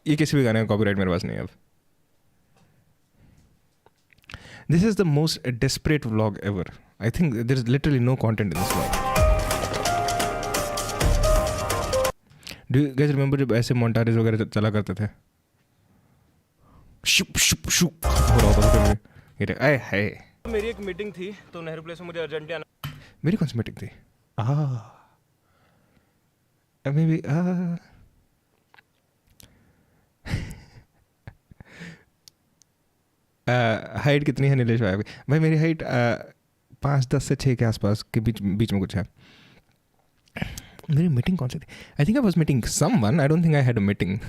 ये किसी भी गाने का कॉपीराइट मेरे पास नहीं है अब. This is the most desperate vlog ever. I think there is literally no content in this vlog. Do you guys remember जब ऐसे montages वगैरह चला करते थे? शुप शुप शुप हो रहा होता था फिर ये आए हाय.
मेरी एक मीटिंग थी तो नेहरू प्लेस में मुझे अर्जेंटली आना.
मेरी कौन सी मीटिंग थी? मे बी हाइट कितनी है नीलेश भाई? भाई मेरी हाइट 5'10" से 6 के आसपास के बीच में कुछ है. मेरी मीटिंग कौन सी थी? I think I was meeting someone. I don't think I had a meeting.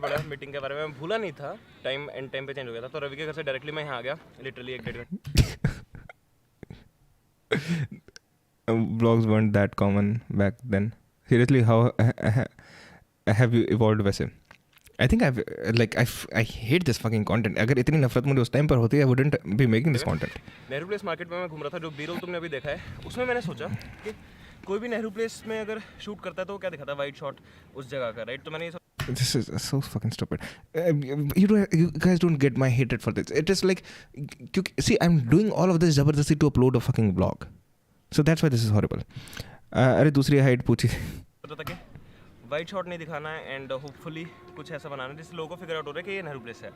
बड़ा मीटिंग के बारे में भूला नहीं था. टाइम पे चेंज हो गया था. तो रवि के घर से डायरेक्टली मैं यहाँ आ गया. लिटरली 1-1.5 घंटे.
Vlogs weren't that common back then. Seriously, how have you evolved वैसे? I think I hate this fucking content. अगर इतनी नफरत मुझे उस टाइम पर होती है, I wouldn't be making this content.
Nehru place market में मैं घूम रहा था. जो B-roll तुमने अभी देखा है उसमें मैंने सोचा कि कोई भी नेहरू प्लेस में अगर शूट करता है तो क्या दिखाता है? वाइड शॉट उस जगह का, राइट? तो मैंने
This is so fucking stupid. You guys don't get my hatred for this. It is like, see, I'm doing all of this जबरदस्ती to upload a fucking vlog. So that's why this is horrible. अरे दूसरी हाइट पूछी.
वाइड शॉट नहीं दिखाना है एंड होपफुली कुछ ऐसा बनाना है जिससे लोगों को फिगर आउट हो रहा है कि ये नेहरू प्लेस है.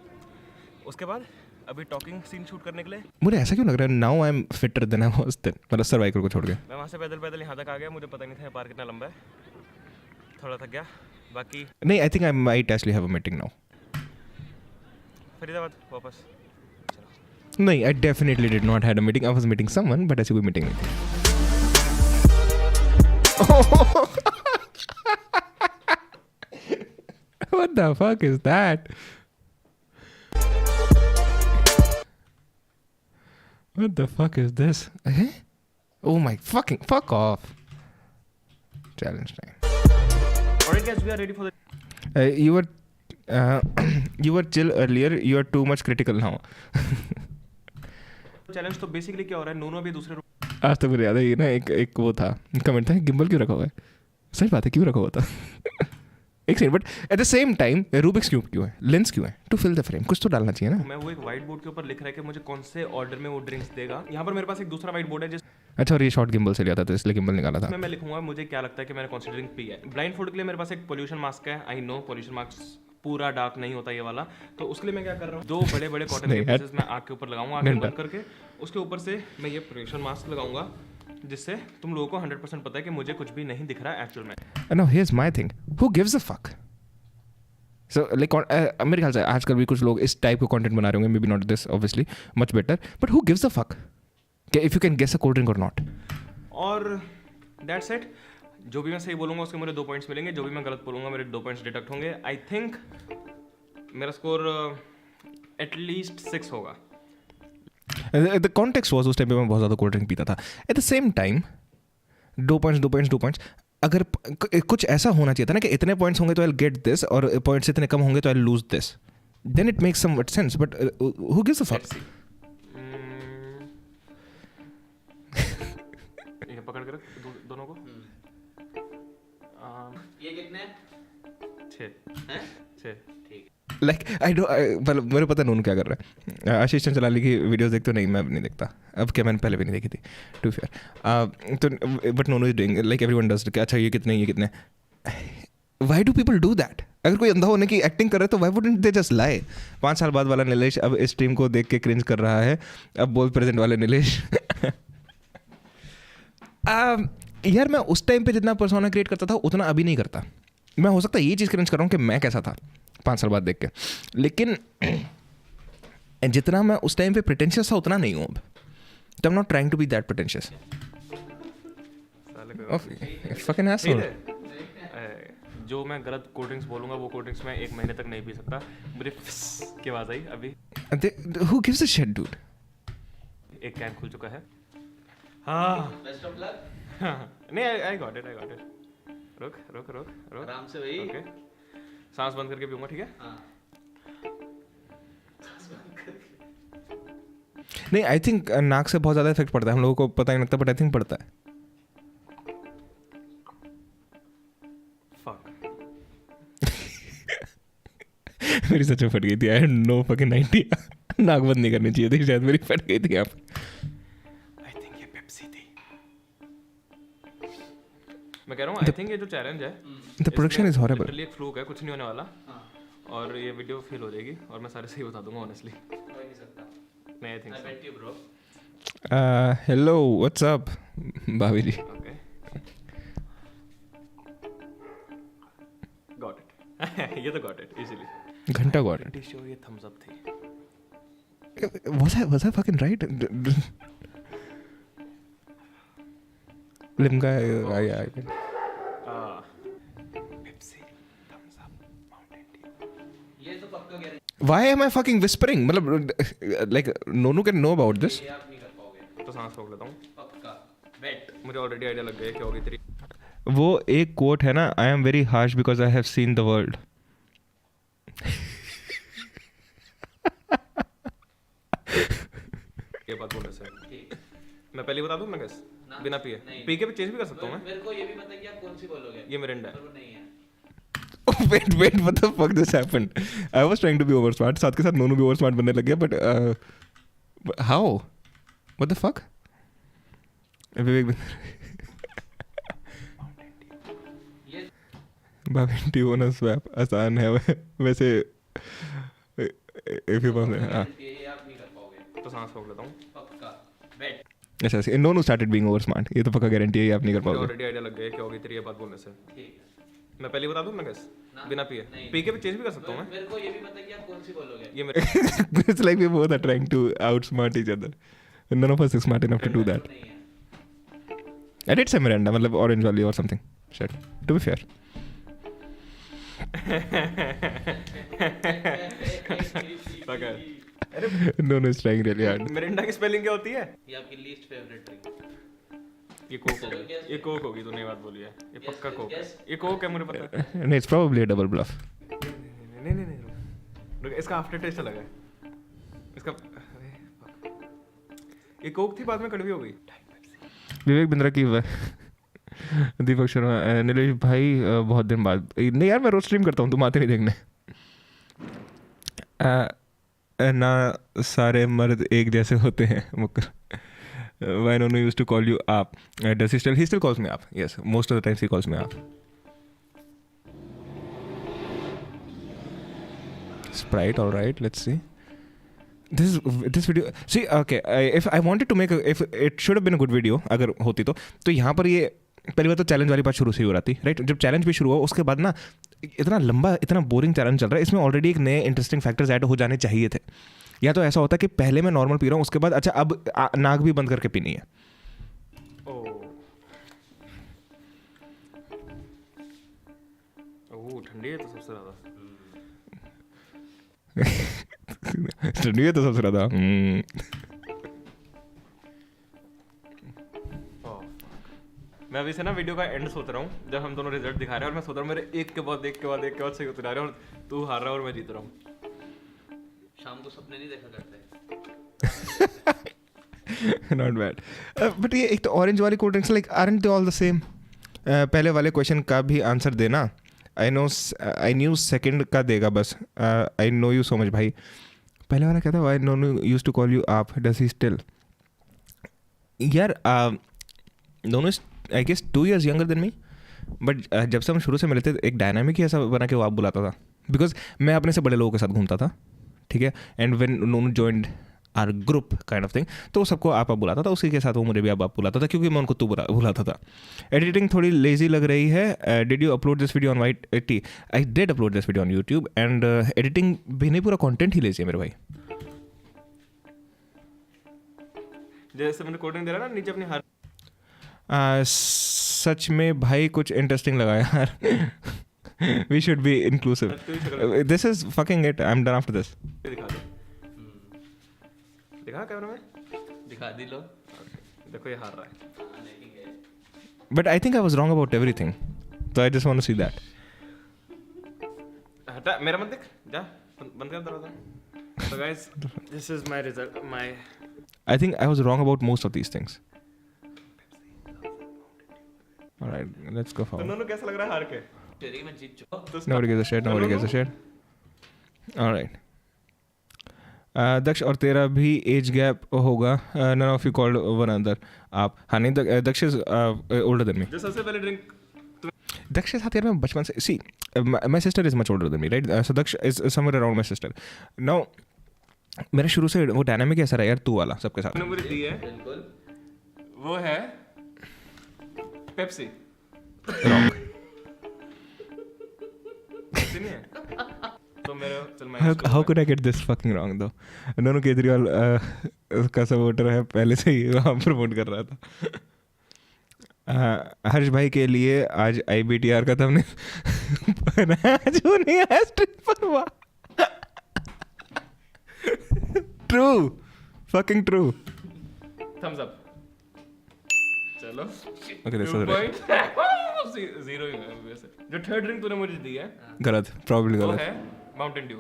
उसके बाद अभी टॉकिंग सीन शूट करने के लिए।
मुझे ऐसा क्यों लग रहा है now I am fitter than I was then, मतलब सर्वाइकल को छोड़ के।
मैं वहाँ से पैदल पैदल यहाँ तक आ गया, मुझे पता नहीं था पार कितना लंबा है, थोड़ा थक गया। बाकी
नहीं, I think I might actually have a meeting now.
Faridabad वापस
नहीं, I definitely did not had a meeting, I was meeting someone, but ऐसी कोई मीटिंग नहीं थी। What the fuck is that? What the fuck is this? Eh? Oh my fucking fuck off. Challenge time.
Alright guys, we are ready for the
you were chill earlier, you are too much critical now.
Challenge. तो बेसिकली क्या हो रहा है, नोनो भी दूसरे
आज तो मुझे याद है ये ना एक वो था कमेंट था, गिम्बल क्यों रखा हुआ है? सच बात है, क्यों रखा हुआ था? एक second, but at the same time Rubik's क्यों है, लेंस क्यों है? टू फिल द फ्रेम, कुछ तो डालना चाहिए ना।
मैं वो एक व्हाइट बोर्ड के ऊपर लिख रहा है कि मुझे कौन से ऑर्डर में वो ड्रिंक्स देगा। यहाँ पर मेरे पास एक दूसरा व्हाइट बोर्ड है जिस
अच्छा, और ये शॉर्ट गिम्बल से लिया था तो इसलिए गिम्बल निकाला था।
मैं लिखूंगा मुझे क्या लगता है कि मैंने कौन सी ड्रिंक पी है। ब्लाइंड फूड के लिए मेरे पास एक पोल्यूशन मास्क है। आई नो पोल्यूशन मास्क पूरा डार्क नहीं होता ये वाला, तो उसके लिए मैं क्या कर रहा हूँ, 2 बड़े बड़े कॉटन के पीसेस मैं आँख के ऊपर लगाऊंगा, आँखें बंद करके। उसके ऊपर से मैं ये पोल्यूशन मास्क लगाऊंगा, जिससे तुम लोगों को 100% पता है कि मुझे कुछ भी नहीं दिख रहा है एक्चुअल में।
Now here's my thing, who gives a fuck? So like मेरे ख्याल से आजकल भी कुछ लोग इस टाइप का कंटेंट बना रहे होंगे, maybe not this obviously, much better, but who gives a fuck if you can guess a cold drink और नॉट?
और दैट्स इट। जो भी मैं सही बोलूंगा उसके मुझे 2 पॉइंट्स मिलेंगे, जो भी मैं गलत बोलूंगा मेरे 2 पॉइंट्स डिडक्ट होंगे। आई थिंक मेरा स्कोर एटलीस्ट 6 होगा।
द कॉन्टेक्स्ट वाज उस टाइम पे मैं बहुत ज़्यादा कोल्ड ड्रिंक पीता था। Eight the same time 2 points अगर कुछ ऐसा होना चाहिए था ना कि इतने पॉइंट्स होंगे तो आई विल गेट दिस, और पॉइंट्स इतने कम होंगे तो I will lose this, then it makes some sense, but who gives a fuck?
ये पकड़ के रख दोनों को।
ये कितने?
6 हैं? 6 ठीक।
लाइक आई डोंट, मतलब मेरे पता नून क्या कर रहा है। आशीष चंचलानी की वीडियोस देखते हो? नहीं, मैं नहीं देखता अब, क्या मैंने पहले भी नहीं देखी थी टू फेयर। तो बट नूनू is doing like everyone does, अच्छा ये कितने, ये कितने। Why do people do that? अगर कोई अंधा होने की एक्टिंग कर रहा है तो व्हाई वुडंट दे जस्ट लाई? 5 साल बाद वाला नीलेश अब इस स्ट्रीम को देख के क्रिंज कर रहा है, अब बोल प्रेजेंट वाले नीलेश। यार मैं उस टाइम पे जितना पर्सोना क्रिएट करता था उतना अभी नहीं करता। मैं हो सकता है ये चीज़ क्रिंज कर रहा हूँ कि मैं कैसा था 5 साल बाद देख के, लेकिन जितना मैं उस टाइम पे प्रिटेंशियस था उतना नहीं हूँ अब। तो I am not trying to be that pretentious. Fucking asshole.
जो मैं गलत कोल्ड ड्रिंक्स बोलूंगा वो कोल्ड ड्रिंक्स मैं 1 महीने तक नहीं पी सकता। मुझे की आवाज आई अभी।
Who gives a shit, dude?
एक कैन खुल चुका है। हाँ
बेस्ट ऑफ लक।
नहीं, आई गॉट इट। रुक
आराम से भाई।
ओके, सांस बंद करके पीऊंगा, ठीक है?
नहीं, आई थिंक नाक से बहुत ज़्यादा इफेक्ट पड़ता है, हम लोगों को पता नहीं लगता, बट आई थिंक पड़ता है। मेरी सच में फट गई थी। I had no fucking idea. नाक बंद नहीं करनी चाहिए थी, शायद मेरी फट गई थी यहाँ पे।
आई थिंक ये पेप्सी थी। मैं कह रहा हूँ आई थिंक ये जो चैलेंज है,
the production is horrible.
Literally एक फ्लूक है, कुछ नहीं होने वाला, और ये वीडियो फेल हो जाएगी और मैं सारे सही बता दूंगा ऑनेस्टली।
हो नहीं सकता।
नहीं, I think
I bet you, bro.
Hello, what's up bhabhi ji?
Okay, got it. ये तो गॉट इट इजीली।
घंटा गॉट इट।
प्रीटी श्योर ये थम्स अप थी।
Was I fucking right? Limca, I think.
Pepsi, thumbs up, Mountain Dew.
ये तो पक्का guarantee.
Why am I fucking whispering? मतलब like Nonu can know about this.
ये आप नहीं कर पाओगे।
तो सांस रोक लेता हूँ।
पक्का। बेट।
मुझे ऑलरेडी आइडिया लग गया है क्या होगी तेरी।
वो एक कोट है ना, I am very harsh because I have seen the world.
ये बात बोलने से मैं पहले बता दूं, मैं कैसे बिना पिए पी के भी चेंज भी कर सकता हूँ मैं।
मेरे को ये भी पता है कि आप कौन सी बोलोगे।
ये मिरिंडा है।
नहीं है।
Oh, wait, what the fuck just happened? I was trying to be over smart. साथ के साथ नोनू भी over smart बनने लग गया, but how? What the fuck? Vivek Mountain Dew on a swap आसान है वैसे if you want, हाँ।
ये आप नहीं कर
सांस रोक लेता हूँ.
पक्का. Bet.
ऐसा इन दोनों स्टार्टेड बीइंग ओवर स्मार्ट. ये तो पक्का गारंटी है, ये आप नहीं कर
मुझे
पाओगे.
ऑलरेडी आइडिया लग गया है क्या होगी तेरी ये बात बोलने से.
ठीक.
मैं पहले बता दूँ ना गैस बिना पिए. पी के भी चेंज भी कर सकता हूँ मैं.
मेरे को ये भी पता है कि आप कौन सी बोलोगे.
ये मेरे
It's like we both are trying to outsmart each other. None of us is smart enough to do that. I did say Miranda, मतलब orange वाली or something. Shit. To be fair. No, is trying really hard.
Mirinda की स्पेलिंग क्या होती है?
ये आपकी लीस्ट फेवरेट ड्रिंक.
ये कोक होगी. ये कोक होगी, तो नई बात बोली है. ये पक्का कोक है. ये कोक है, मुझे पता है.
No, it's probably a double bluff.
नहीं. रुक, इसका आफ्टर टेस्ट अलग है. इसका ये कोक थी, बाद में कड़वी हो गई.
विवेक बिंद्रा की दीपक शर्मा, नीलेश भाई बहुत दिन बाद. नहीं यार, मैं रोज स्ट्रीम करता हूँ, तुम आते नहीं देखने. ना सारे मर्द एक जैसे होते हैं. मुकर Why no used to call you आप. Does he still? He still calls me आप. Yes, most of the times he calls me आप. Sprite, all right. Let's see. This video. See, okay. If I wanted to make if it should have been a good video, अगर होती तो यहाँ पर ये पहली बार तो चैलेंज वाली बात शुरू से ही हो रही थी, राइट. जब चैलेंज भी शुरू हुआ उसके बाद ना इतना लंबा इतना बोरिंग चैलेंज चल रहा है, इसमें ऑलरेडी एक नए इंटरेस्टिंग फैक्टर्स ऐड हो जाने चाहिए थे. या तो ऐसा होता कि पहले मैं नॉर्मल पी रहा हूँ, उसके बाद अच्छा अब नाक भी बंद करके पीनी है.
ओह ठंडी है तो सबसे ज्यादा.
ठंडी है तो सबसे ज्यादा.
मैं अभी से ना वीडियो का एंड सोच रहा हूँ जब हम दोनों रिजल्ट दिखा रहे हैं, और मैं सोच रहा हूँ मेरे एक के बाद सही होते जा रहे हैं और तू हार रहा है और मैं जीत रहा हूँ.
शाम को सपने नहीं देखा करते.
Not bad. But ये एक तो ऑरेंज वाली cold drinks like aren't they all the same? पहले वाले क्वेश्चन का भी आंसर देना. I knew सेकंड का देगा बस. I know you so much भाई. पहले वाला क्या था? I know you used to call you आप. Does he still? यार दोनों I guess 2 years younger than me. But जब से हम शुरू से मिले थे एक डायनामिक ही ऐसा बना कि वो आप बुलाता था. बिकॉज मैं अपने से बड़े लोगों के साथ घूमता था, ठीक है. एंड व्हेन नोनू joined our group kind of thing, तो सबको आप बुलाता था. उसी के साथ वो मुझे भी आप बुलाता था क्योंकि मैं उनको तू बुलाता था. एडिटिंग थोड़ी लेजी लग रही है. Did you upload this video on white T? I did upload this video on YouTube. And editing भी नहीं, पूरा कंटेंट ही लेजी है मेरे भाई.
जैसे मैंने कोडिंग दे रहा ना नीचे अपनी हर
सच में भाई कुछ इंटरेस्टिंग लगा यार. We should be inclusive. This is fucking it. I'm done after this.
दिखा कैमरा में.
दिखा दी लो.
देखो ये हार रहा है.
But I think I was wrong about everything. So I just want to see that.
हटा मेरा मत देख. जा बंद कर दरवाजा. So guys, this is my result.
I think I was wrong about most of these things. All right, let's go forward.
दोनों कैसा लग रहा है हार के?
मैं जीत चुका.
Nobody gives a shit. Nobody gives a shit. All right. दक्ष और तेरा भी एज गैप होगा. None of you called one another. आप हाँ नहीं, दक्ष is older than me.
जो सबसे पहले ड्रिंक
दक्ष के साथ यार मैं बचपन से see my sister is much older than me, right? So Daksh is somewhere around my sister. Now मेरा शुरू से वो डायनामिक ऐसा रहा यार तू वाला सबके साथ.
मुझे दी है वो है पेप्सी.
Wrong.
नहीं है तो मेरा चल मैं
How could I get this fucking wrong though? नोनू Kejriwal का सपोर्टर है, पहले से ही वहाँ प्रमोट कर रहा था. हर्ष भाई के लिए आज IBTR का था हमने जो नहीं आया स्ट्रीट पर हुआ. True, fucking true.
Thumbs up. चलो.
Okay, that's all right.
Zero ही है वैसे. जो थर्ड ड्रिंक तूने मुझे दी है.
गलत, probably
वो
गलत.
है Mountain Dew.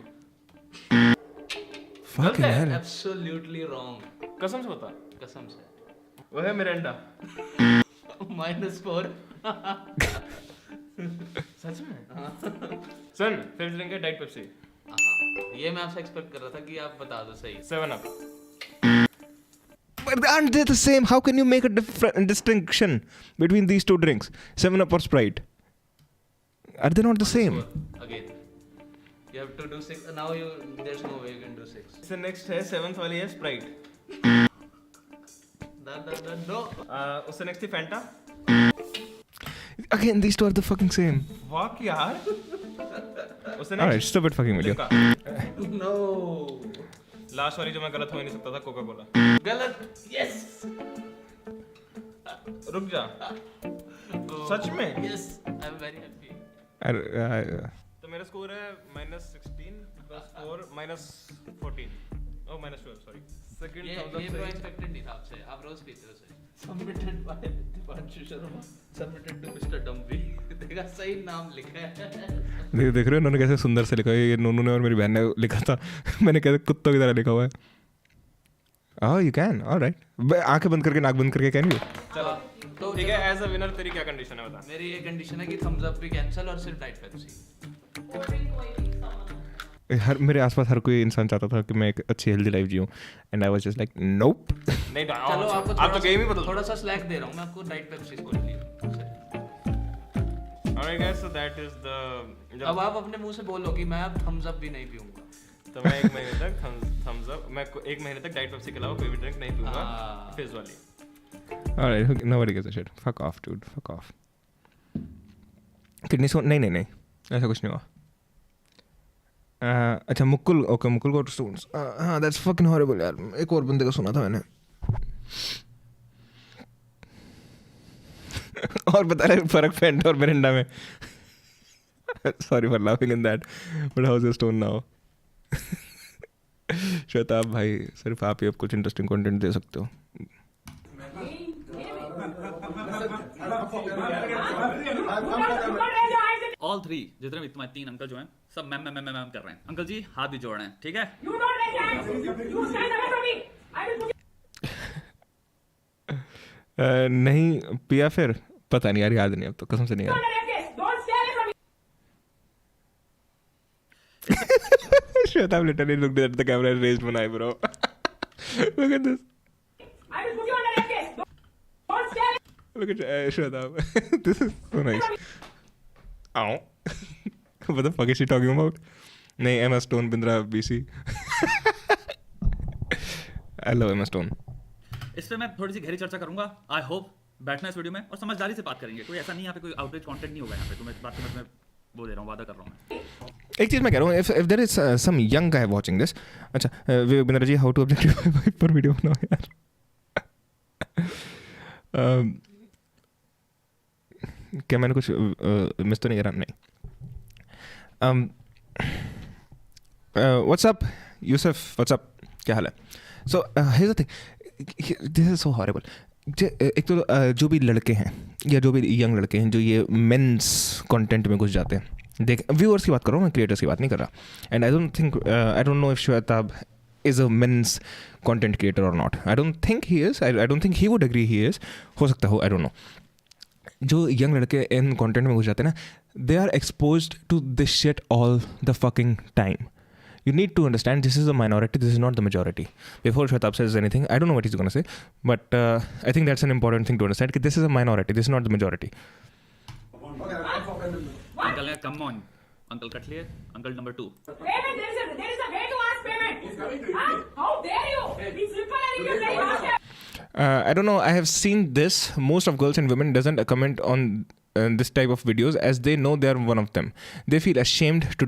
Fucking hell.
Absolutely wrong.
कसम से बता.
कसम से.
वो है मिरांडा.
-4.
सच में? सन फिफ्थ ड्रिंक है डाइट पेप्सी.
ये मैं आपसे एक्सपेक्ट कर रहा था कि आप बता दो सही.
7 Up.
But aren't they the same? How can you make a distinction between these two drinks? 7 Up or Sprite? Are they not the same?
Again. You have to do 6. Now there's no way you can do 6.
So next है 7th वाली है Sprite. No. उससे नेक्स्ट थी Fanta.
Again, these two are the fucking same.
Fuck यार. उससे
Alright, stupid fucking video.
No. Last वाली जो मैं गलत हो ही नहीं सकता था, कोका कोला.
गलत. Yes.
रुक जा. सच में?
Yes. I'm very happy.
तो मेरा स्कोर है -16 +4 -14. Oh, -12, sorry. Second
ये तो expected नहीं था आपसे. आप रोज पीते हो उसे. Submitted by Dipanshu Sharma. Submitted to Mr. Dumpy. देखा सही नाम लिखा है.
देख रहे हो उन्होंने कैसे सुंदर से लिखा है. ये नोनू ने और मेरी बहन ने लिखा था. मैंने कहते कुत्तों की तरह लिखा हुआ है. Oh, you can. All right. आंखें बंद करके नाक बंद करके can you?
चलो. तो ठीक है, एज अ विनर तेरी क्या कंडीशन है बता.
मेरी ये कंडीशन है कि थम्स अप भी कैंसिल और सिर्फ डाइट पेप्सी.
हर मेरे आसपास हर कोई इंसान चाहता था कि मैं एक अच्छी हेल्दी लाइफ जीऊं and I was just like nope.
नहीं
चलो आपको
आप तो गेम ही बदल.
थोड़ा सा स्लैक दे रहा हूं मैं आपको डाइट पेप्सी स्कोर के लिए.
Alright guys, so that is the.
अब आप अपने मुंह से बोलो कि मैं अब थम्स अप भी नहीं पीऊंगा.
तो मैं 1 महीने तक थम्स अप, मैं 1 महीने तक डाइट पेप्सी के अलावा कोई भी ड्रिंक नहीं पीऊंगा. फिज वाली.
Alright, nobody gives a shit. Fuck off, dude. Fuck off. Kidney stone नहीं ऐसा कुछ नहीं हुआ. अच्छा Mukul, okay Mukul got stones. हाँ दैट्स फकिंग हॉरिबल यार. एक और बंदे का सुना था मैंने. और बता रहे फर्क फैंटा और मिरिंडा में. Sorry for laughing in that but how is stone now. Shwetabh भाई सिर्फ आप ही अब कुछ इंटरेस्टिंग कंटेंट दे सकते हो.
ऑल 3 जितने भी तुम्हारे 3 अंकल जो हैं सब मैम कर रहे हैं. अंकल जी हाथ भी जोड़ रहे हैं. ठीक है.
नहीं पिया फिर पता नहीं यार, याद नहीं अब तो कसम से नहीं याद. Shweta literally looked at the camera and raised one eyebrow. Look at this. Look at Shweta. This is so nice. Ow. What the fuck is she talking about? नहीं Emma Stone Bindra BC. I love Emma Stone.
इस पे मैं थोड़ी सी गहरी चर्चा करूंगा. आई होप बैठना इस वीडियो में और समझदारी से बात करेंगे. कोई ऐसा नहीं यहाँ पे कोई आउटरीच कंटेंट नहीं होगा यहाँ पे. तो मैं इस बात को मैं वो दे रहा हूँ, वादा कर रहा हूँ मैं.
एक चीज मैं कह रहा हूँ, if there is some young guy watching this, अच्छा Bindra ji how to objectify wife पर वीडियो बनाओ यार. क्या मैंने कुछ मिस तो नहीं करा? नहीं. What's up Yusuf? What's up? क्या हाल है? So here's the thing. This is so horrible. एक तो जो भी लड़के हैं या जो भी यंग लड़के हैं जो ये मेंस कंटेंट में घुस जाते हैं. देख व्यूअर्स की बात कर रहा हूँ मैं, क्रिएटर्स की बात नहीं कर रहा. And I don't know if Shwetabh is a men's content creator or not. I don't think he is. I don't think he would agree he is. हो सकता हो, I don't know. जो यंग लड़के इन कंटेंट में घुस जाते हैं ना, they are exposed to this shit all the fucking time. You need to understand this is a minority, this is not the majority. Before Shwetab says anything, I don't know what he's going to say, but I think that's an important thing to understand. This is a minority, this is not the majority.
Uncle, come on. Uncle cut लिए. Uncle number 2.
Payment, there is a way to ask payment. How dare you? It's simple and you can say
I don't know, I have seen this. Most of girls and women doesn't comment on this type of videos as they know they are one of them. They feel ashamed to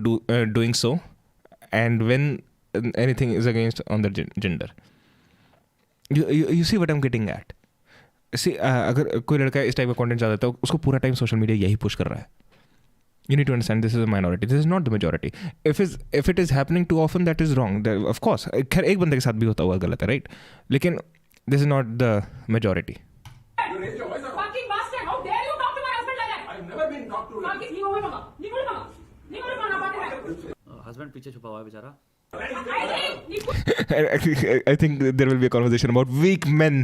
doing so. And when anything is against on their gender, you see what I'm getting at. See, अगर कोई लड़का इस टाइप का कंटेंट चाहता है तो उसको पूरा टाइम सोशल मीडिया यही पुश कर रहा है. You need to understand this is a minority. This is not the majority. If it is happening too often, that is wrong. Of course, खैर एक बंदे के साथ भी होता हुआ गलत है, right? लेकिन this is not the majority.
fucking bastard. How dare you talk to my husband like that? I've never been talked to like that.
Husband पीछे छुपा हुआ है बेचारा.
I think there will be a conversation about weak men.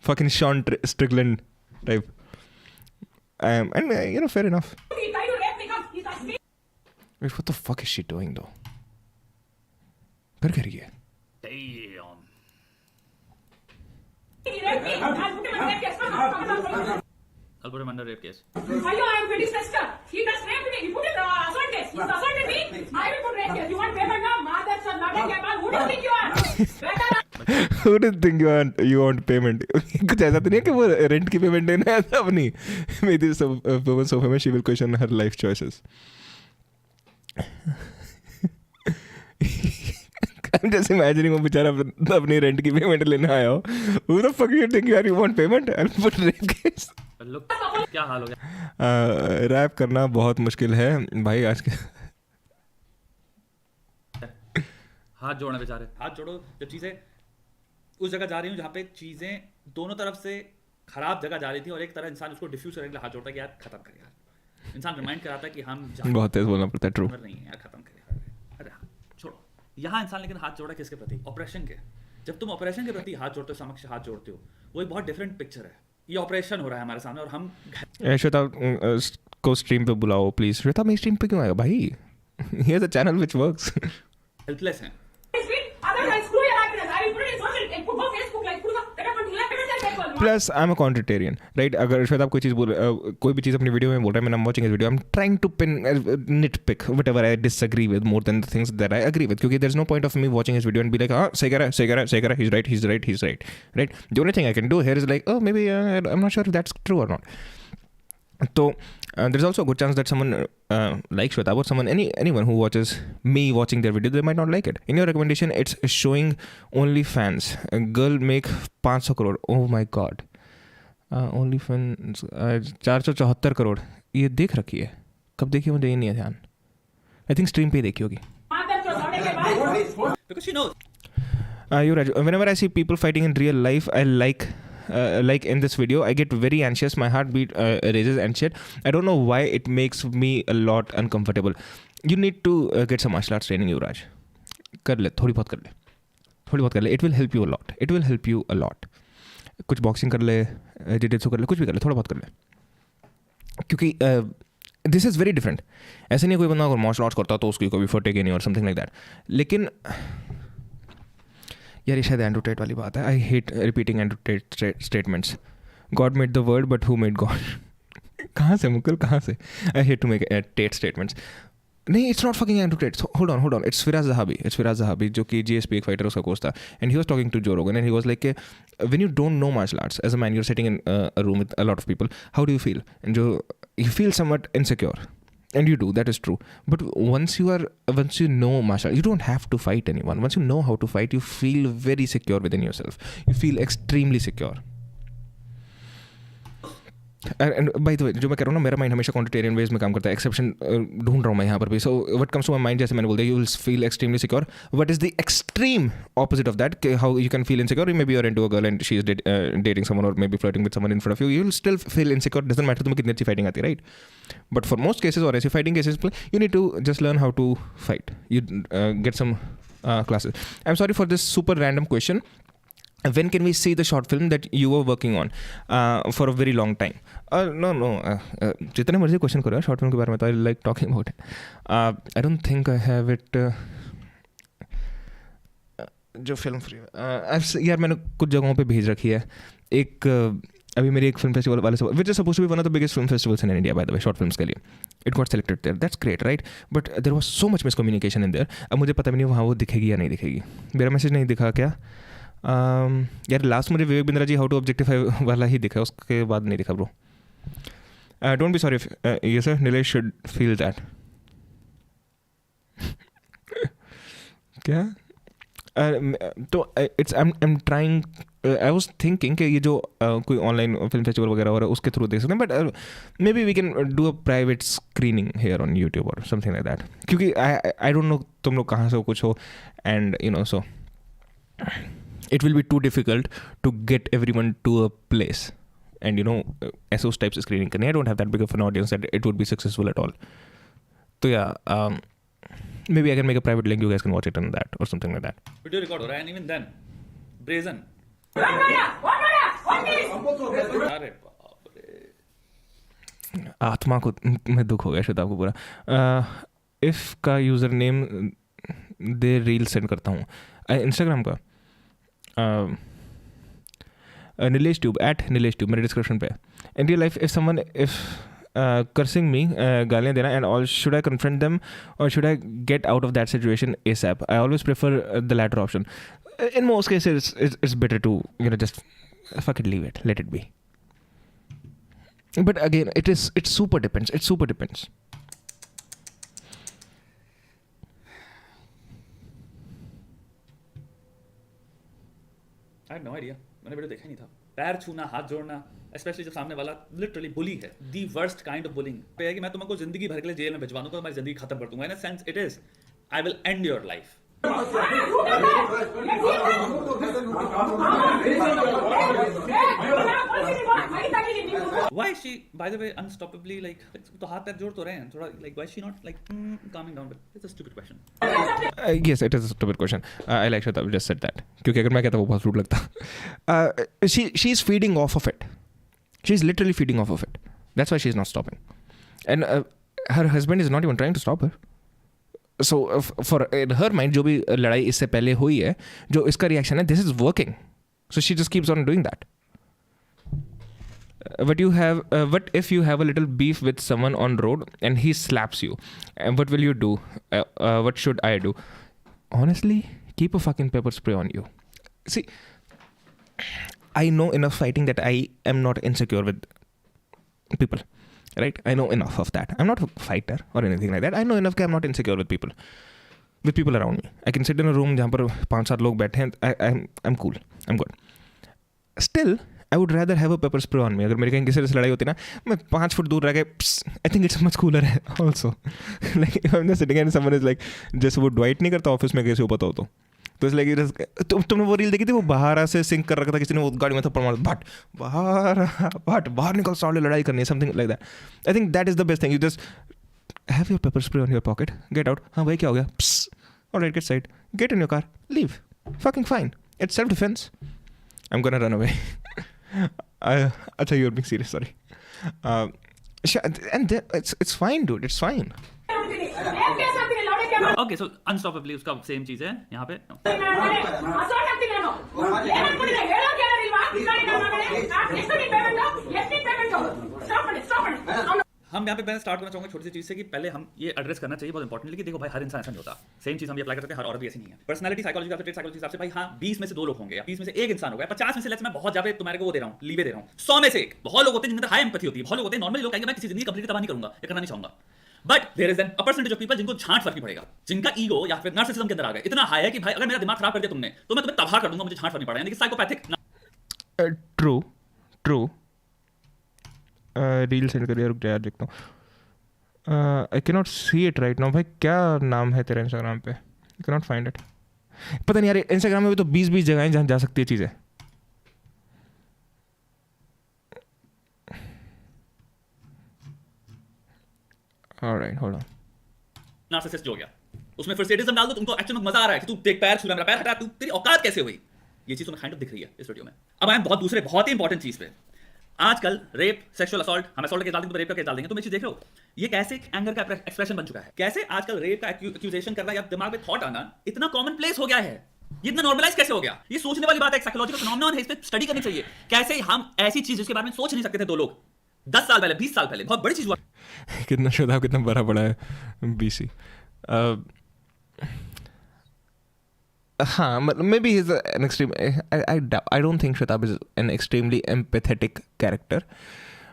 Fucking Sean Strickland type. And you know, fair enough. Wait, what the fuck is she doing though? कर रही है?
Damn. I'll put him under rape case.
I am pretty sister. He does rape me. He put it assault case. He's assaulted me. I will put rape case. You want payment now? Mother son, not a capable. Who do you think you are?
Who did think you want payment? कुछ ऐसा तो नहीं है कि वो रेंट की पेमेंट देना है अपनी. Maybe so famous she will question her life choices. I'm just imagining वो बेचारा अपनी रेंट की पेमेंट लेने आया हो. Who the fuck you think you want payment? I'll put rape case.
क्या हाल हो गया?
रैप करना बहुत मुश्किल है भाई आज के.
हाथ जोड़ना बेचारे, हाथ जोड़ो. जब चीज़ें उस जगह जा रही हूँ जहाँ पे चीज़ें दोनों तरफ से खराब जगह जा रही थी और एक तरह इंसान उसको डिफ्यूज करने के लिए हाथ जोड़ता है कि यार खत्म कर यार. इंसान रिमाइंड कराता है कि हम
बहुत तेज बोलना पड़ता है. ट्रू
नहीं है यार, खत्म कर यार. अरे छोड़ो. यहाँ इंसान लेकिन हाथ जोड़ा किसके प्रति? ऑपरेशन के. जब तुम ऑपरेशन के प्रति हाथ जोड़ते हो, समक्ष हाथ जोड़ते हो, वो एक बहुत डिफरेंट पिक्चर है. ये ऑपरेशन हो रहा है हमारे सामने और हम
श्वेता को स्ट्रीम पे बुलाओ प्लीज. श्वेता मेरी स्ट्रीम पे क्यों आएगा भाई? Here's a channel which works.
Helpless हैं.
Plus I'm a contrarian, right? अगर श्वेता आप कोई चीज़ कोई भी चीज़ अपनी वीडियो में बोल रहा है, मैं watching his video, I'm trying to nitpick whatever I disagree with more than the things that I agree with. क्योंकि there's no point of me watching his video and be like, हाँ सही कह रहा है, he's right. Right? The only thing I can do here is like, oh maybe I'm not sure if that's true or not. So there's also a good chance that someone like Shweta or someone anyone who watches me watching their video, they might not like it. In your recommendation, it's showing OnlyFans. A girl make 500 crore. Oh my god. OnlyFans 474 crore. ये देख रखी है. कब देखी मुझे ये नहीं है ध्यान. I think stream पे देखी होगी.
Because she knows.
Yuvraj, whenever I see people fighting in real life, I like in this video, I get very anxious. My heartbeat raises and shit. I don't know why it makes me a lot uncomfortable. You need to get some martial arts training, Yuvraj. कर ले, थोड़ी बहुत कर ले. It will help you a lot. कुछ boxing कर ले, jiu-jitsu कर ले, कुछ भी कर ले, थोड़ा बहुत कर ले. क्योंकि this is very different. ऐसे नहीं कोई बंदा अगर martial arts करता तो उसकी कभी फटेगी नहीं or something like that. लेकिन यार ये शायद एंड्रू टेट वाली बात है. I hate repeating Andrew Tate statements. God made the world but who made god. कहाँ से मुकुल, कहाँ से? I hate to make Tate statements. नहीं, it's not fucking Andrew Tate. Hold on. It's Firas Zahabi जो कि GSP एक फाइटर उसका कोच था. And he was talking to Joe Rogan and he was like when you don't know martial arts as a man, you are sitting in a room with a lot of people, how do you feel? And जो you feel somewhat insecure. And you do, that is true. But once you know martial, you don't have to fight anyone. Once you know how to fight, you feel very secure within yourself. You feel extremely secure. And by the way, जो मैं कह रहा हूँ ना, मेरा माइंड हमेशा कॉन्ट्रेरियन वेज में काम करता है. एक्सेप्शन ढूंढ रहा हूँ मैं यहाँ पर भी. So what comes to my mind, जैसे मैंने बोल दिया, you will feel extremely secure. What is the extreme opposite of that? How you can feel insecure? Maybe you are into a girl and she is dating someone और maybe flirting with someone in front of you. You will still feel insecure. Doesn't matter तुम्हें कितनी अच्छी फाइटिंग आती है, right? But for most cases और ऐसी fighting cases you need to just learn how to fight. You get some classes. I'm sorry for this super random question. When can we see the short film that you were working on for a very long time? No. जितने मर्जी क्वेश्चन करो शॉर्ट फिल्म के बारे में, तो I like talking about it. I don't think I have it. जो फिल्म फ्री यार मैंने कुछ जगहों पे भेज रखी है. एक अभी मेरी एक फिल्म फेस्टिवल वाले से, which is suppose to be one of the biggest film festivals in India by the way, short films के लिए. It got selected there. That's great, right? But there was so much miscommunication in there. अब मुझे पता भी नहीं वहाँ वो दिखेगी या नहीं दिखेगी. मेरा मैसेज नहीं दिखा क्या? यार लास्ट मुझे Vivek Bindra ji how to objectify वाला ही दिखा, उसके बाद नहीं दिखा ब्रो. Don't be sorry. ये sir Nilesh should feel that. क्या? तो it's I am trying. I was thinking कि ये जो कोई ऑनलाइन फिल्म फेस्टिवल वगैरह हो रहा है उसके थ्रू देख सकते हैं. But maybe we can do a private screening here on YouTube और समथिंग लाइक दैट. क्योंकि आई डोंट नो तुम लोग कहाँ से हो कुछ हो, and you no so it will be too difficult to get everyone to a place, and you know ऐसे उस टाइप से स्क्रीनिंग करनी. I don't have that big of an audience that it would be successful at all. So yeah, maybe I can make a private link, you guys can watch it on that or something like that.
Video record हो रहा है, and even then brazen. अरे
आत्मा को मैं दुख हो गया शायद आपको पूरा. इफ़ का यूज़र नेम दे रील सेंड करता हूँ इंस्टाग्राम का. नीलेश ट्यूब @NileshTube मेरे डिस्क्रिप्शन पे. In real life if someone cursing me, गालियाँ देना and all, should I confront them or should I get out of that situation ASAP? I always prefer the latter option. In most cases, it's better to, just fuck it, leave it, let it be. But again, it super depends. It super depends.
I had no idea. मैंने वीडियो देखा ही नहीं था. पैर छूना, हाथ जोड़ना, स्पेशली जब सामने वाला लिटरली बुली है. The worst kind of bullying पे है कि मैं तुमको जिंदगी भर के लिए जेल में भिजवा दूंगा, तुम्हारी जिंदगी खत्म कर दूंगा. In a sense it is I will end your life. Why is she, by the way, unstoppably like, तो हाथ पैर जोड़ तो रहे हैं थोड़ा, like why is she not like calming down? But it's a stupid question.
Yes, it is a stupid question. I like Shwetab just said that. क्योंकि अगर मैं कहता वो बहुत रूड लगता. She's feeding off of it. She's literally feeding off of it. That's why she's not stopping. And her husband is not even trying to stop her. So for in her mind, जो भी लड़ाई इससे पहले हुई है, जो इसका रिएक्शन है, this is working. So she just keeps on doing that. What if you have a little beef with someone on road and he slaps you? And what will you do? What should I do? Honestly, keep a fucking pepper spray on you. See, I know enough fighting that I am not insecure with people. Right? I know enough of that. I'm not a fighter or anything like that. I know enough that I'm not insecure with people. With people around me. I can sit in a room जहाँ पर 5-7 लोग बैठे हैं. I'm cool. I'm good. Still, I would rather have a pepper spray on me. अगर मेरी कहीं किसी से लड़ाई होती ना, मैं 5 फुट दूर रह के, I think it's much cooler also. Like if I'm just sitting and someone is like, जैसे वो Dwight नहीं करता ऑफिस में कैसे हो पता हो तो इस लाइक तुमने वो रील देखी थी, वो बाहर से सिंक कर रखा था किसी ने, वो गाड़ी में थप्पड़ मारा, बट बाहर निकल, साले लड़ाई करनी है, something like that. I think that is the best thing. You just have your pepper spray on your pocket, get out. हाँ भाई क्या हो गया, alright, get side, get in your car, leave, fucking fine, it's self defence. I am gonna run away. अच्छा, you are being serious, sorry. And it's fine dude, it's fine.
Okay, so unstoppably उसका सेम चीज है यहाँ पे. हम यहाँ पे पहले स्टार्ट करना चाहूंगा छोटी सी चीज से कि पहले हम ये एड्रेस करना चाहिए बहुत इंपॉर्टेंटली कि देखो भाई हर इंसान ऐसा नहीं होता. सेम चीज हम भी अप्लाई करते हैं, हर औरत भी ऐसी नहीं है. पर्सनालिटी साइकोलॉजी का ट्रेड साइकोलॉजी हिसाब से भाई हाँ 20 में से 2 लोग होंगे या 20 में से 1 इंसान होगा, 50 में से लेट्स मैं बहुत ज्यादा तुम्हारे को वो दे रहा हूँ, लीवे दे रहा हूँ, 100 में से 1. बहुत लोग होते हैं जिनके अंदर हाई एम्पैथी होती है, बहुत लोग होते हैं नॉर्मली लोग कहेंगे मैं किसी जिंदगी कंप्लीट तबाह नहीं करूंगा, ये करना नहीं चाहूंगा. But there is a percentage of people जिनको झांट फर्क नहीं पड़ेगा, जिनका ईगो या फिर नार्सिसिज्म के अंदर आ गया, इतना हाई है कि भाई अगर मेरा दिमाग खराब कर दिया तुमने तो मैं तुम्हें तबाह कर दूंगा, मुझे झांट फर्क नहीं पड़ेगा. यानी कि साइकोपैथिक.
ट्रू. रील सेंड करिए, रुक जा, देखता हूँ. आई can not see it right now. भाई क्या नाम है तेरा इंस्टाग्राम पे? आई कैन नॉट फाइंड इट. पता नहीं यार, इंस्टाग्राम में भी तो 20 जगहें जहाँ जा सकती है चीज़ें. Alright, hold on.
नार्सिसिस्ट जो हो गया, उसमें फिर सेडिज्म डाल दो, तुमको एक्चुअली में मजा आ रहा है कि तू देख पैर छू रहा है, मेरा पैर हटा, तू तेरी औकात कैसे हुई? ये चीज तुम्हें काइंड ऑफ दिख रही है इस वीडियो में. अब आए बहुत दूसरे बहुत ही इंपॉर्टेंट चीज पे. आजकल रेप, सेक्सुअल असॉल्ट, हम असॉल्ट के डाल देंगे तो रेप का केस डाल देंगे. तुम ये चीज देख रहे हो, ये कैसे एंगर का एक्सप्रेशन बन चुका है, कैसे आजकल रेप का एक्यूजेशन करना या दिमाग में थॉट आना इतना कॉमन प्लेस हो गया है. ये इतना नॉर्मलाइज कैसे हो गया? ये सोचने वाली बात है, साइकोलॉजिकल फिनोमेनन है, इस पे स्टडी करनी चाहिए. कैसे हम ऐसी चीज जिसके बारे में सोच नहीं सकते थे 2 लोग 10 साल पहले, 20 साल पहले, बहुत बड़ी चीज हुआ.
कितना श्वेताब कितना बड़ा पड़ा है BC. हाँ, maybe he's an extreme. I don't think Shwetab is an extremely empathetic character,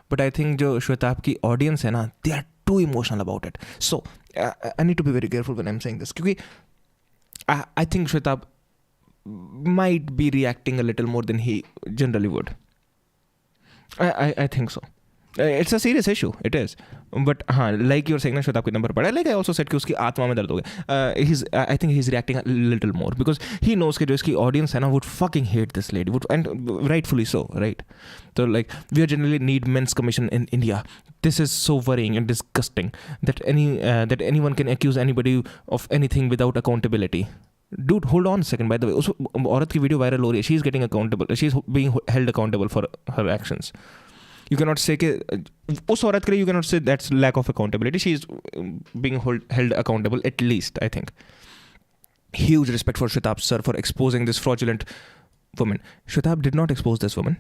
but I think जो श्वेताब की audience है ना, they are too emotional about it. So I need to be very careful when I'm saying this, क्योंकि I think Shwetab might be reacting a little more than he generally would. I think so. It's a serious issue. It is. But हाँ, like you're saying ना, श्वेताब कितना बड़ा है. Like I also said कि उसकी आत्मा में दर्द हो गया. I think he's reacting a little more because he knows कि जो इसकी audience है ना, would fucking hate this lady, and rightfully so, right? So like we generally need men's commission in India. This is so worrying and disgusting that anyone can accuse anybody of anything without accountability. Dude, hold on a second. By the way, उस औरत की वीडियो वायरल हो रही है. She is getting accountable. She is being held accountable for her actions. You cannot say कि उस औरत के लिए you cannot say that's lack of accountability. She is being held accountable at least, I think. Huge respect for Shwetab sir for exposing this fraudulent woman. Shwetab did not expose this woman.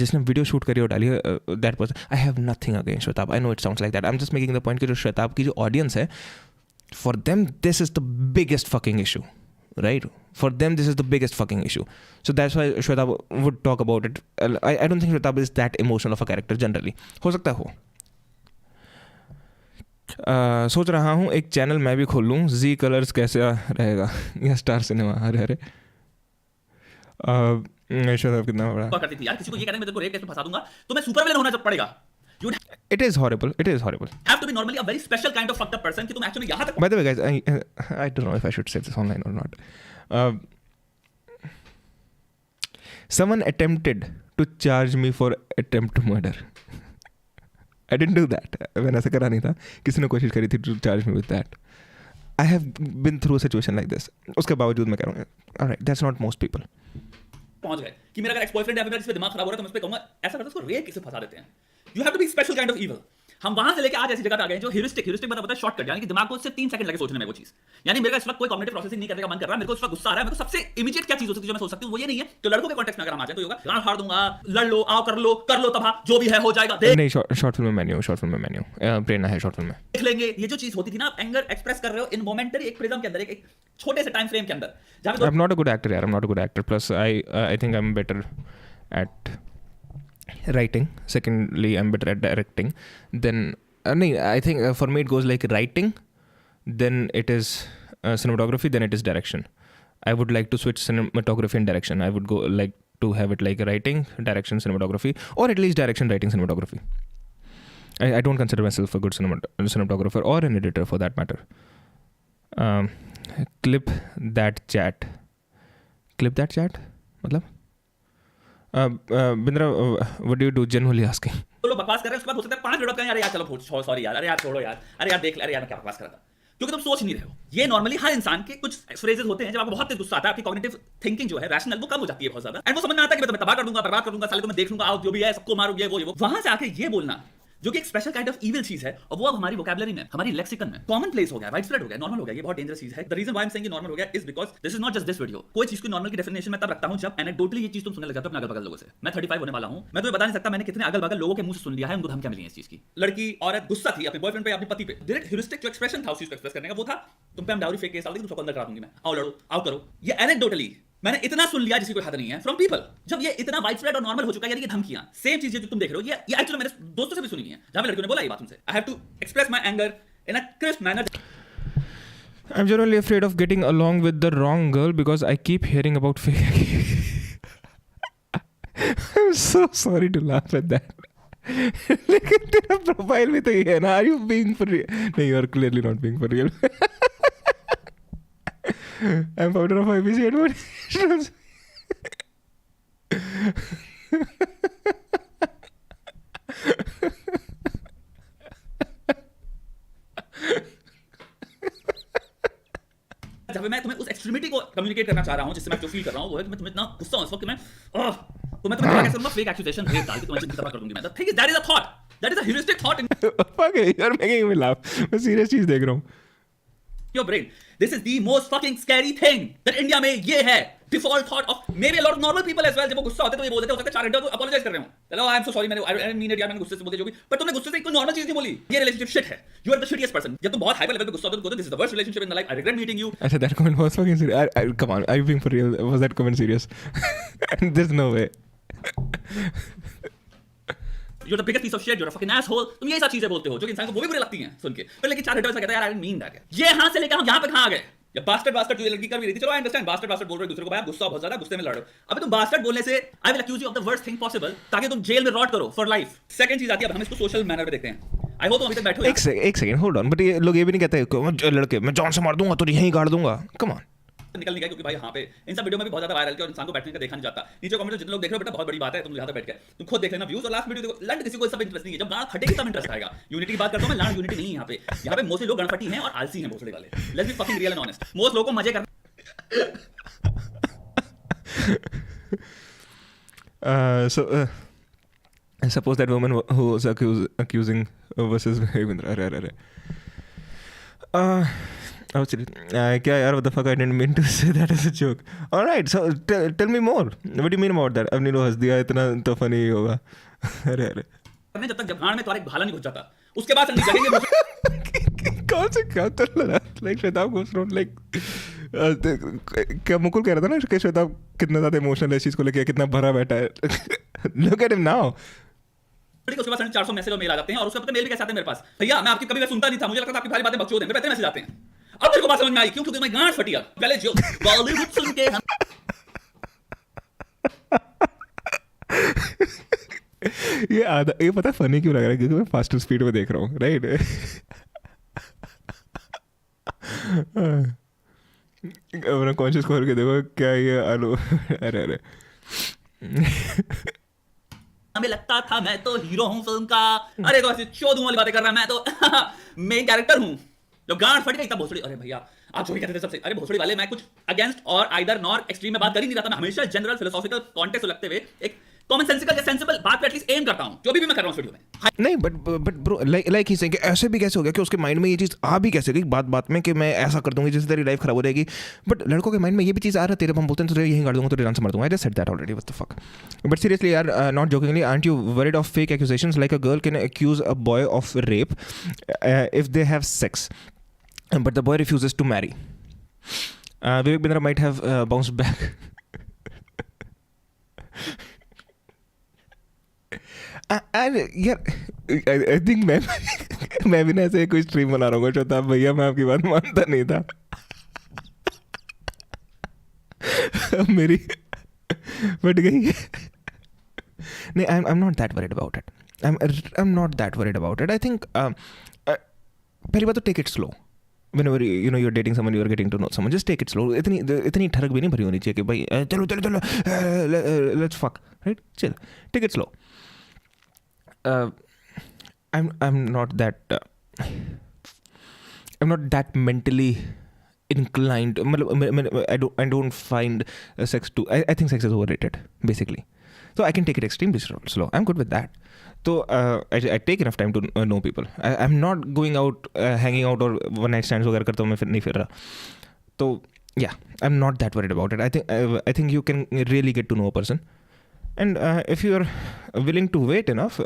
जिसने वीडियो शूट करी और डाली है, that person. I have nothing against Shwetab. I know it sounds like that. I'm just making the point कि जो Shwetab की जो audience है, for them this is the biggest fucking issue. right? For them, this is the biggest fucking issue. So that's why Shwetab would talk about it. I don't think Shwetab is that emotional of a character generally. हो सकता हो. सोच रहा हूँ एक चैनल मैं भी खोल लूँ. Z Colors कैसे रहेगा या स्टार सिनेमा. अरे अरे शवेताब कितना बड़ा.
करती थी यार, किसी को ये कहना मैं तेरे को रेप कैसे फंसा दूंगा, तो मैं सुपर विलेन होना जब पड़ेगा.
It is horrible. It is horrible.
Have to be normally a very special kind of fucked up person कि तुम actually यहाँ तक.
By the way, guys, I don't know if I should say this online or not. Someone attempted to charge me for attempt to murder. I didn't do that. मैंने ऐसा करा नहीं था. किसी ने कोशिश करी थी to charge me with that. I have been through a situation like this. उसके बावजूद मैं कह रहा हूँ, alright, that's not most people.
पहुंच गए कि मेरा अगर एक्स बॉयफ्रेंड या फिर इस पे दिमाग खराब हो रहा है तो मैं उस पे कहूंगा ऐसा करते उसको रेप किसे फंसा देते हैं. You have to be special kind of evil. हम वहां से लेके आज ऐसी जगह पे आ गए जो ह्यूरिस्टिक मतलब होता है शॉर्टकट, यानी कि दिमाग को सिर्फ 3 सेकंड लगे सोचने में वो चीज. यानी मेरे को इस वक्त कोई कॉग्निटिव प्रोसेसिंग नहीं करने का मन कर रहा है, मेरे को इस वक्त गुस्सा आ रहा है, मेरे को सबसे इमीडिएट क्या चीज हो सकती है जो मैं सोच सकती हूं वो ये नहीं है. तो लड़कों के कॉन्टेक्स्ट में अगर हम आ जाए तो होगा गांड फाड़ दूंगा, लड़ लो, आओ कर लो तबाह, जो भी है हो जाएगा.
नहीं, शॉर्ट फिल्म में मेन्यू प्रेरणा है शॉर्ट फिल्म में.
देख लेंगे ये जो चीज होती थी ना, एंगर एक्सप्रेस कर रहे हो इन मोमेंटरी एक प्रिज्म के अंदर, एक छोटे से टाइम फ्रेम के अंदर.
I'm not a good actor, यार. I'm not a good actor. Plus, I think I'm better at writing. Secondly, I'm better at directing. Then, I think for me it goes like writing, then it is cinematography, then it is direction. I would like to switch cinematography and direction. I would go like to have it like writing, direction, cinematography, or at least direction, writing, cinematography. I don't consider myself a good cinematographer or an editor for that matter. Clip that chat. मतलब Bindra, what do you do generally asking?
तो लोग बकवास कर रहे हैं, उसके बाद हो सकता है 5 मिनट कहें यार चलो सॉरी यार, अरे यार छोड़ो यार, अरे यार देख ले, अरे यार मैं क्या बकवास कर रहा था, क्योंकि तुम सोच नहीं रहे हो. ये नॉर्मली हर इंसान के कुछ फ्रेजेस होते हैं जब आपको बहुत तेज गुस्सा आता है, आपकी कॉग्निटिव थिंकिंग जो है रैशनल वो कम हो जाती है बहुत ज्यादा, एंड वो समझ में आता है कि मैं तबाह कर दूंगा, बर्बाद कर दूंगा, साले को मैं देख लूंगा, आओ जो भी है सबको मारूं, ये वो. वहां से आके ये बोलना जो कि एक स्पेशल काइंड ऑफ इविल चीज है, और वो अब हमारी वोकैबुलरी में, हमारी लेक्सिकन में कॉमन प्लेस हो गया, वाइड स्प्रेड हो गया, नॉर्मल हो गया. ये बहुत डेंजरस चीज है. The reason why I am saying normal हो गया is because this is not just this video. कोई चीज को नॉर्मल की डेफिनेशन में तब रखता हूं जब एनेक्डोटली ये चीज तुम सुनने लग जाते हो अपने अगल बगल लोगों से. मैं 35 होने वाला हूं, मैं तुम्हें बता नहीं सकता मैंने कितने अगल बगल लोगों के मुंह से सुन लिया है, उनको धमकियां मिली हैं इस चीज की. लड़की औरत गुस्सा थी अपने बॉयफ्रेंड पे, अपने पति पे. डायरेक्ट ह्यूरिस्टिक जो एक्सप्रेशन था उस चीज को एक्सप्रेस करने का वो था, तुम पे हम डाउरी फेक केस डाल देंगे, तुम सबको अंदर करा दूंगी मैं, आओ लड़ो, आओ करो. ये एनेक्डोटली मैंने इतना सुन लिया जिसकी कोई हद नहीं है फ्रॉम पीपल. जब ये इतना वाइड स्प्रेड और नॉर्मल हो चुका है, यानी कि धमकियां सेम चीजें जो तुम देख रहे हो, ये एक्चुअली मेरे दोस्तों से भी सुनी है जहां पे लड़कियों ने बोला ये बात तुमसे. I have to express my anger in a crisp manner.
I'm generally afraid of getting along with the wrong girl because I keep hearing about fake. I'm so sorry to laugh at that. लेकिन तेरा प्रोफाइल में तो ये है ना, are you being for real? नहीं, you are clearly not being for real. I'm founder of IBC Advantage.
जब मैं तुम्हें उस एक्सट्रीमिटी को कम्युनिकेट करना चाह रहा हूं जिससे मैं जो फील कर रहा हूं वो है कि मैं तुम्हें इतना गुस्सा हूं इस वक्त कि मैं तो मैं तुम्हें क्या कह सकूंगा, फेक एक्यूजेशन रेप डाल के तुम्हें जिंदगी तबाह कर दूंगी मैं. The thing is that is a thought, that is a heuristic thought in
Fuck it, you're making me laugh. मैं सीरियस चीज देख रहा हूं.
your brain. This is the most fucking scary thing that India में ये है default thought of maybe a lot of normal people as well. जब वो गुस्सा होते तो ये बोल देते हो सकता है 4 घंटे तो apologize कर रहे हो, चलो I am so sorry, मैंने I didn't mean it यार, मैंने गुस्से से बोल दिया जो भी, पर तुमने गुस्से से कोई नॉर्मल चीज नहीं बोली. ये रिलेशनशिप shit है. You are the shittiest person. जब तुम बहुत हाइपर लेवल पे गुस्सा होते हो तो this is the worst relationship in my life. I regret meeting you.
अच्छा, that comment was fucking serious. Come on, are you being for real? Was that comment serious? There's no way.
You're the biggest piece of shit. You're a fucking asshole. तुम ये सब चीजें बोलते हो जो कि इंसान को वो भी बुरी लगती हैं सुन के, पर लेकिन 4 घंटे ऐसा कहता है यार I didn't mean that. ये यहाँ से लेकर हम यहाँ पे कहाँ आ गए? या बास्टर्ड जो ये लड़की कर भी रही थी, चलो आई अंडरस्टैंड बास्टर्ड बोल रहे हो दूसरे को, भाई गुस्सा बहुत ज्यादा, गुस्से में लड़ रहे हो. अबे तुम बास्टर्ड बोलने से I will accuse you of the worst thing possible ताकि तुम जेल में रॉट करो फॉर लाइफ. सेकंड चीज आती है, अब हम इसको सोशल मैनर पे देखते हैं. आई होप तुम अभी तक बैठे हो.
एक सेकंड होल्ड ऑन, बट ये लोग ये भी नहीं कहते लड़के मैं जान से मार दूंगा तो यहीं गाड़ दूंगा. कम ऑन,
निकल नहीं गया क्योंकि भाई यहाँ पे इन सब वीडियो में भी बहुत ज्यादा वायरल किया और इंसान को बैठने का देखा नहीं जाता. नीचे कमेंट में जितने लोग देख रहे हो बेटा बहुत बड़ी बात है, तुम यहाँ पे बैठ के तुम खुद देख लेना व्यूज, और लास्ट वीडियो देखो. लंड किसी को सब इंटरेस्ट नहीं है, जब गाना फटेगी तब इंटरेस्ट आएगा. यूनिटी की बात करता हूं मैं, लंड यूनिटी नहीं है यहाँ पे. यहाँ पे मोस्टली लोग गणफटी हैं और आलसी हैं भोसड़ी वाले. Let's be fucking real and honest. Most लोगों को मजे कर
suppose that woman who was accusing versus Ravindra. क्या यार, what the fuck, I didn't mean to say that as a joke. All right, so tell me more. What do you mean about that? अब नीलो हंस दिया, इतना तो funny होगा. अरे
जब तक जबान में तुम्हारा एक भाला नहीं घुस जाता उसके बाद नहीं जगेंगे.
कौन से क्या कर रहा है? Like Shwetab goes around like क्या मुकुल कह रहा था ना कि श्वेता कितना ज़्यादा इमोशनल है इस चीज़ को लेके, कितना भरा बैठा है. Look at him now.
उसके पास 400 मैसेज और मेल आ जाते हैं और उसके पता मेल भी कैसे आते हैं मेरे पास. भैया मैं आपकी कभी बात सुनता नहीं था, मुझे लगता था आपकी भारी बातें बकचोद हैं, मेरे पे मैसेज आते हैं. अब मेरे को बात समझ में आई क्यों, क्योंकि मैं गांड फटी. पहले जो बॉलीवुड सुन के
ये पता फनी क्यों लग रहा है, क्योंकि मैं फास्टर स्पीड में देख रहा हूँ, राइट. अपना कॉन्शियस खोल के देखो क्या ये आलू. अरे
हमें लगता था मैं तो हीरो हूँ फिल्म का. अरे तो ऐसे चोदू वाली बातें कर रहा है, मैं तो मेन कैरेक्टर हूँ. जब गांड फट गई तब भोसड़ी. अरे भैया आप जो भी कहते थे सबसे, अरे भोसड़ी वाले मैं कुछ अगेंस्ट और आइदर नॉर एक्सट्रीम में बात कर ही नहीं रहा था. मैं हमेशा जनरल फिलोसॉफिकल कॉन्टेक्स्ट लगते हुए एक कॉमन सेंसिकल या सेंसिबल बात पे एटलीस्ट एम करता हूं, जो भी मैं कर रहा हूं वीडियो में.
नहीं but bro like he saying कि ऐसे भी कैसे हो गया कि उसके माइंड में ये चीज़ आ भी कैसे गई बात में कि मैं ऐसा कर दूंगी जिससे तेरी लाइफ खराब हो जाएगी. बट लड़कों के माइंड में ये भी चीज़ आ रहा है, तेरे हम बोलते हैं तो यही कर दूंगा तो डांस मार दूंगा. I just said that already, what the fuck. But seriously यार, not jokingly, aren't you worried of fake accusations like a girl can accuse a boy of rape if they have sex but the boy refuses to marry. Vivek Bindra might have bounced back. यार आई थिंक मैं भी ना ऐसे कोई स्ट्रीम बना रहा हूँ छोटा भैया, मैं आपकी बात मानता नहीं था. मेरी बट गई. नहीं, I am not that worried about it. I am not that worried about it. I think पहली बात तो take it slow. Whenever you're dating someone, you're getting to know someone, just take it slow. इतनी ठरक भी नहीं भरी होनी चाहिए कि भाई चलो let's fuck, right? Chill, take it slow. I'm not that mentally inclined. I don't find sex too. I think sex is overrated basically. So I can take it extremely slow. I'm good with that. So I take enough time to know people. I'm not going out, hanging out or one night stands वगैरह करता हूँ मैं, फिर नहीं फिर रहा. तो yeah, I'm not that worried about it. I think you can really get to know a person, and if you're willing to wait enough,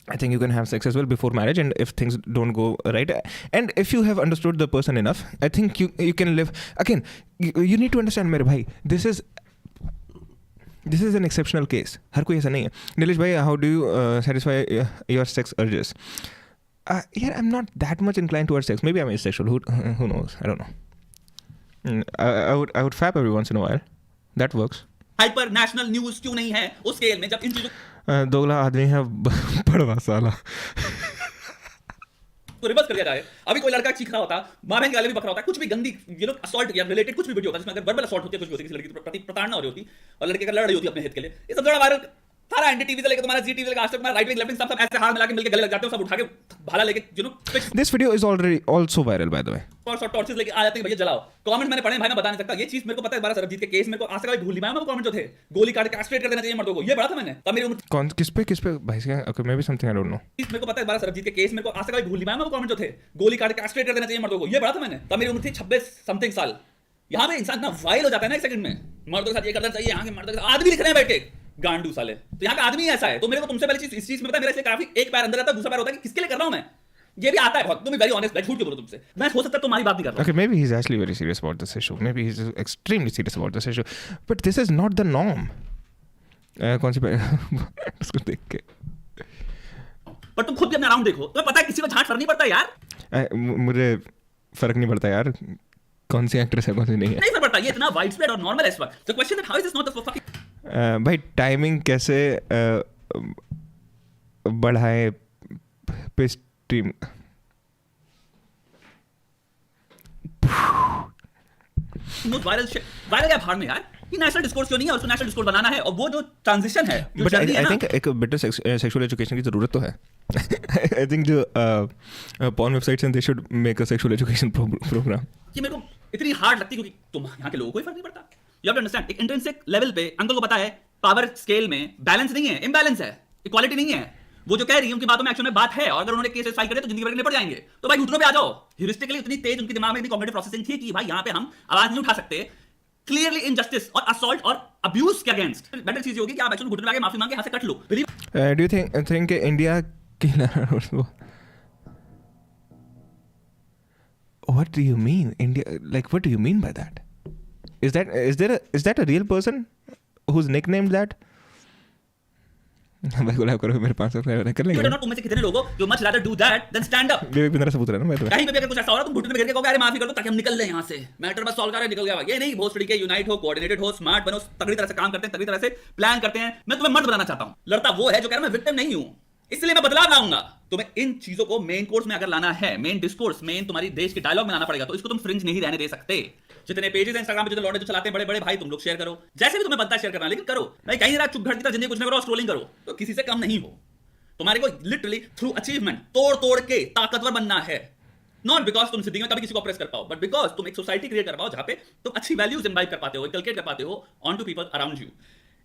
I think you can have sex as well before marriage. And if things don't go right, and if you have understood the person enough, I think you can live. Again, you need to understand, मेरे भाई, this is an exceptional case. हर कोई ऐसा नहीं है. नीलेश भाई, how do you satisfy your sex urges? Yeah, I'm not that much inclined towards sex. Maybe I'm asexual. Who knows? I don't know. I would fap every once in a while. That works.
Hyper national news क्यों नहीं है उस स्केल में, जब इन चीजों
दोगला आदमी है बड़वा साला.
तो रिवर्स कर दिया जाए. अभी कोई लड़का चीख रहा होता, मां बहन के गाले भी बक रहा होता, कुछ भी गंदी असॉल्ट या रिलेटेड कुछ भी वीडियो होता जिसमें अगर वर्बल असॉल्ट होती है, कुछ भी होती है, किसी लड़की के प्रति प्रताड़ना हो रही होती और लड़के का लड़ रही होती अपने हित के लिए, ये सब थोड़ा वायरल. सारा एनडीटीवी से लेकर तुम्हारा जी टीवी से आज तक तुम्हारा राइट विंग लेफ्ट विंग सब ऐसे हाथ मिला के मिलके गले लग जाते हो, सब उठा के भाला लेके
This video is already also viral, by the way.
Torches लेके आ जाते हैं, भैया जलाओ. कमेंट मैंने पढ़े भाई, मैं बता नहीं सकता. ये चीज मेरे को पता है, 12 सरबजीत के केस मेरे को आज तक भूल नहीं पाया मैं. वो कमेंट जो थे, गोली काट के कैस्ट्रेट कर देना चाहिए मर्दों को, ये पढ़ा था मैंने. तब मेरी उम्र
कौन किस पे भाई से, okay, maybe something I don't know.
मेरे को पता है, 12 सरबजीत के केस मेरे को आज तक भूल नहीं पाया मैं. वो कमेंट जो थे, गोली काट के कैस्ट्रेट कर देना चाहिए मर्दों को, ये पढ़ा था मैंने. तब मेरी उम्र थी 26 समथिंग साल. यहाँ पे इंसान इतना वाइल हो जाता है ना एक सेकंड में, मर्दों के साथ ये करना चाहिए, यहाँ के मर्दों के साथ आदमी लिख रहे हैं बैठ के गांडू साले. तो यहाँ पे आदमी ऐसा है. तो मेरे को तुमसे पहले चीज इस चीज में पता है, मेरे से काफी एक पैर अंदर आता है, दूसरा पैर होता है कि किसके लिए कर रहा हूं मैं. ये भी आता है बहुत. तुम भी वेरी ऑनेस्ट, लाइक झूठ क्यों बोलो तुमसे. मैं हो सकता है तुम्हारी बात नहीं कर रहा.
Okay, maybe he's actually very serious about this issue. Maybe he's extremely serious about this issue. But this is not the norm. कौन सी उसको देख के.
पर तुम खुद भी अपने अराउंड देखो, तुम्हें पता है किसी को झांट फर्क नहीं पड़ता यार.
मुझे फर्क नहीं पड़ता यार कौन सी एक्ट्रेस है कौन सी नहीं है.
नहीं फर्क पड़ता. ये इतना वाइड स्प्रेड और नॉर्मल है इस वक्त. The question that how is this not the fucking.
भाई टाइमिंग कैसे बढ़ाए पे स्ट्रीम.
वायरल क्या भाड़ में यार. ये नेशनल डिस्कोर्स क्यों नहीं है, उसको नेशनल डिस्कोर्स बनाना है. और वो जो ट्रांजिशन है,
बट आई थिंक एक बेटर सेक्सुअल एजुकेशन की जरूरत तो है. आई थिंक जो पॉर्न वेबसाइट्स हैं, they should make a sexual education program.
ये मेरे को इतनी हार्ड लगती है क्योंकि तुम यहाँ के लोगों को कोई फर्क नहीं पड़ता. यू हैव टू अंडरस्टैंड, एक इंट्रिंसिक लेवल पे अंकल को पता है पावर स्केल में बैलेंस नहीं है, इम्बैलेंस है, इक्वालिटी नहीं है. वो जो कह रही है उनकी बातों में एक्चुअल में बात है, और अगर उन्होंने केस फाइल करे तो जिंदगी भर के निपट जाएंगे. तो भाई घुटनों पे आ जाओ. ह्यूरिस्टिकली उतनी तेज उनके दिमाग में इतनी कॉग्निटिव प्रोसेसिंग थी कि भाई यहाँ पे हम आवाज नहीं उठा सकते. क्लियरली इनजस्टिस और असॉल्ट और अब्यूज के अगेंस्ट बेटर चीज होगी कि आप एक्चुअली घुटने में आके माफी मांगे, हाथ से cut low.
Do you think India की What do you mean? India? Like, what do you mean by that? Is that a real person who's nicknamed that? भाई गुलाब करो मेरे 500 कर लेंगे।
You know तुम में से कितने लोगों जो much rather do that than stand up.
Vivek Bindra से पूछ रहा ना मैं तो।
कहीं पे भी अगर कुछ ऐसा हो रहा तुम घुटने में गिर के कहोगे अरे माफी कर दो ताकि हम निकल लें यहाँ से। मैटर बस सॉल्व कर निकल गया। ये नहीं भोसड़ी के यूनाइट हो, कोऑर्डिनेटेड हो, स्मार्ट बनो, तगड़ी तरह से काम करते हैं, तगड़ी तरह से प्लान करते हैं। मैं तुम्हें मर्द बनाना चाहता हूँ। लड़ता वो है जो कह रहा है मैं विक्टिम नहीं हूँ, इसलिए मैं बदलाव लाऊंगा। तुम्हें इन चीजों को मेन कोर्स में अगर लाना है, मेन डिस्कोर्स, मेन तुम्हारी देश के डायलॉग में लाना पड़ेगा। तो इसको तुम फ्रिंज नहीं रहने दे सकते। जितने पेजेस हैं इंस्टाग्राम पे, जितने लौंडे जो चलाते हैं बड़े बड़े भाई, तुम लोग शेयर करो, जैसे भी तुम्हें बनता है शेयर करना, लेकिन करो भाई। कहीं रात चुप घर की तरह जिंदगी कुछ ना करो, स्क्रोलिंग करो, तो किसी से कम नहीं हो। तुम्हारे को लिटरली थ्रू अचीवमेंट तोड़ के ताकतवर बनना है। नॉट बिकॉज तुम जिंदगी में कभी किसी को ऑप्रेस कर पाओ, बट बिकॉज तुम एक सोसाइटी क्रिएट कर पाओ जहां पे तुम अच्छी वैल्यूज इम्बाइब कर पाते हो, इनकलकेट कर पाते हो on to people around you.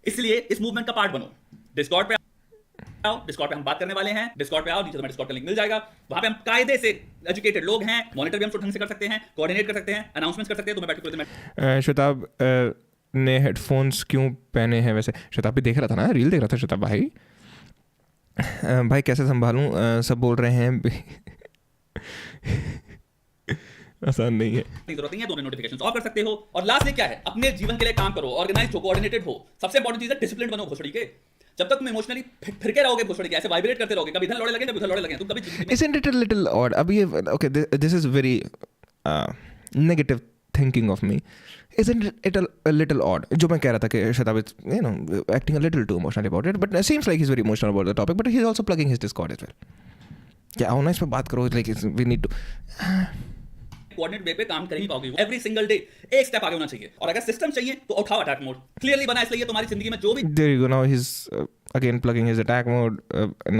इसलिए इस मूवमेंट का पार्ट बनो। डिस्कॉर्ड पे आओ, डिस्कॉर्ड पे हम बात करने वाले हैं। डिस्कॉर्ड पे आओ, नीचे तुम्हें डिस्कॉर्ड का लिंक मिल जाएगा। वहां पे हम कायदे से एजुकेटेड लोग हैं, मॉनिटर भी हम ढंग से कर सकते हैं, कोऑर्डिनेट कर सकते हैं, अनाउंसमेंट्स कर सकते हैं। तुम्हें बैठ के
शताब ने हेडफोन्स क्यों पहने हैं वैसे? शताब भी देख रहा था ना, रील देख रहा था शताब भाई। भाई कैसे संभालूं, सब बोल रहे हैं आसान नहीं है।
जरूरत नहीं है, दोनों नोटिफिकेशंस ऑफ कर सकते हो। और लास्ट में क्या है, अपने जीवन के लिए काम करो, ऑर्गेनाइज्ड हो, कोऑर्डिनेटेड हो। सबसे इंपॉर्टेंट चीज है डिसिप्लिन बनो घोसड़ी के। जब तक तुम इमोशनली फिरके रहोगे घोसड़ी के, ऐसे वाइब्रेट करते रहोगे, कभी इधर लौड़े लगे, कभी उधर लौड़े लगे, तुम कभी
Isn't it a little odd? अब ये okay, this is very negative thinking of me. Isn't it a little odd? जो मैं कह रहा था कि शताब is, you know, acting a little too emotional about it, but it seems like he's very emotional about the topic, but he's also plugging his Discord as well. क्या आओ ना इस पे बात करो, like we need to
coordinate way पे काम कर ही पाओगे। एवरी सिंगल डे एक स्टेप आगे होना चाहिए। और अगर सिस्टम चाहिए तो उठाओ अटैक मोड। क्लियरली बना, इसलिए तुम्हारी जिंदगी में जो भी
There you go. Now he's again plugging his attack mode.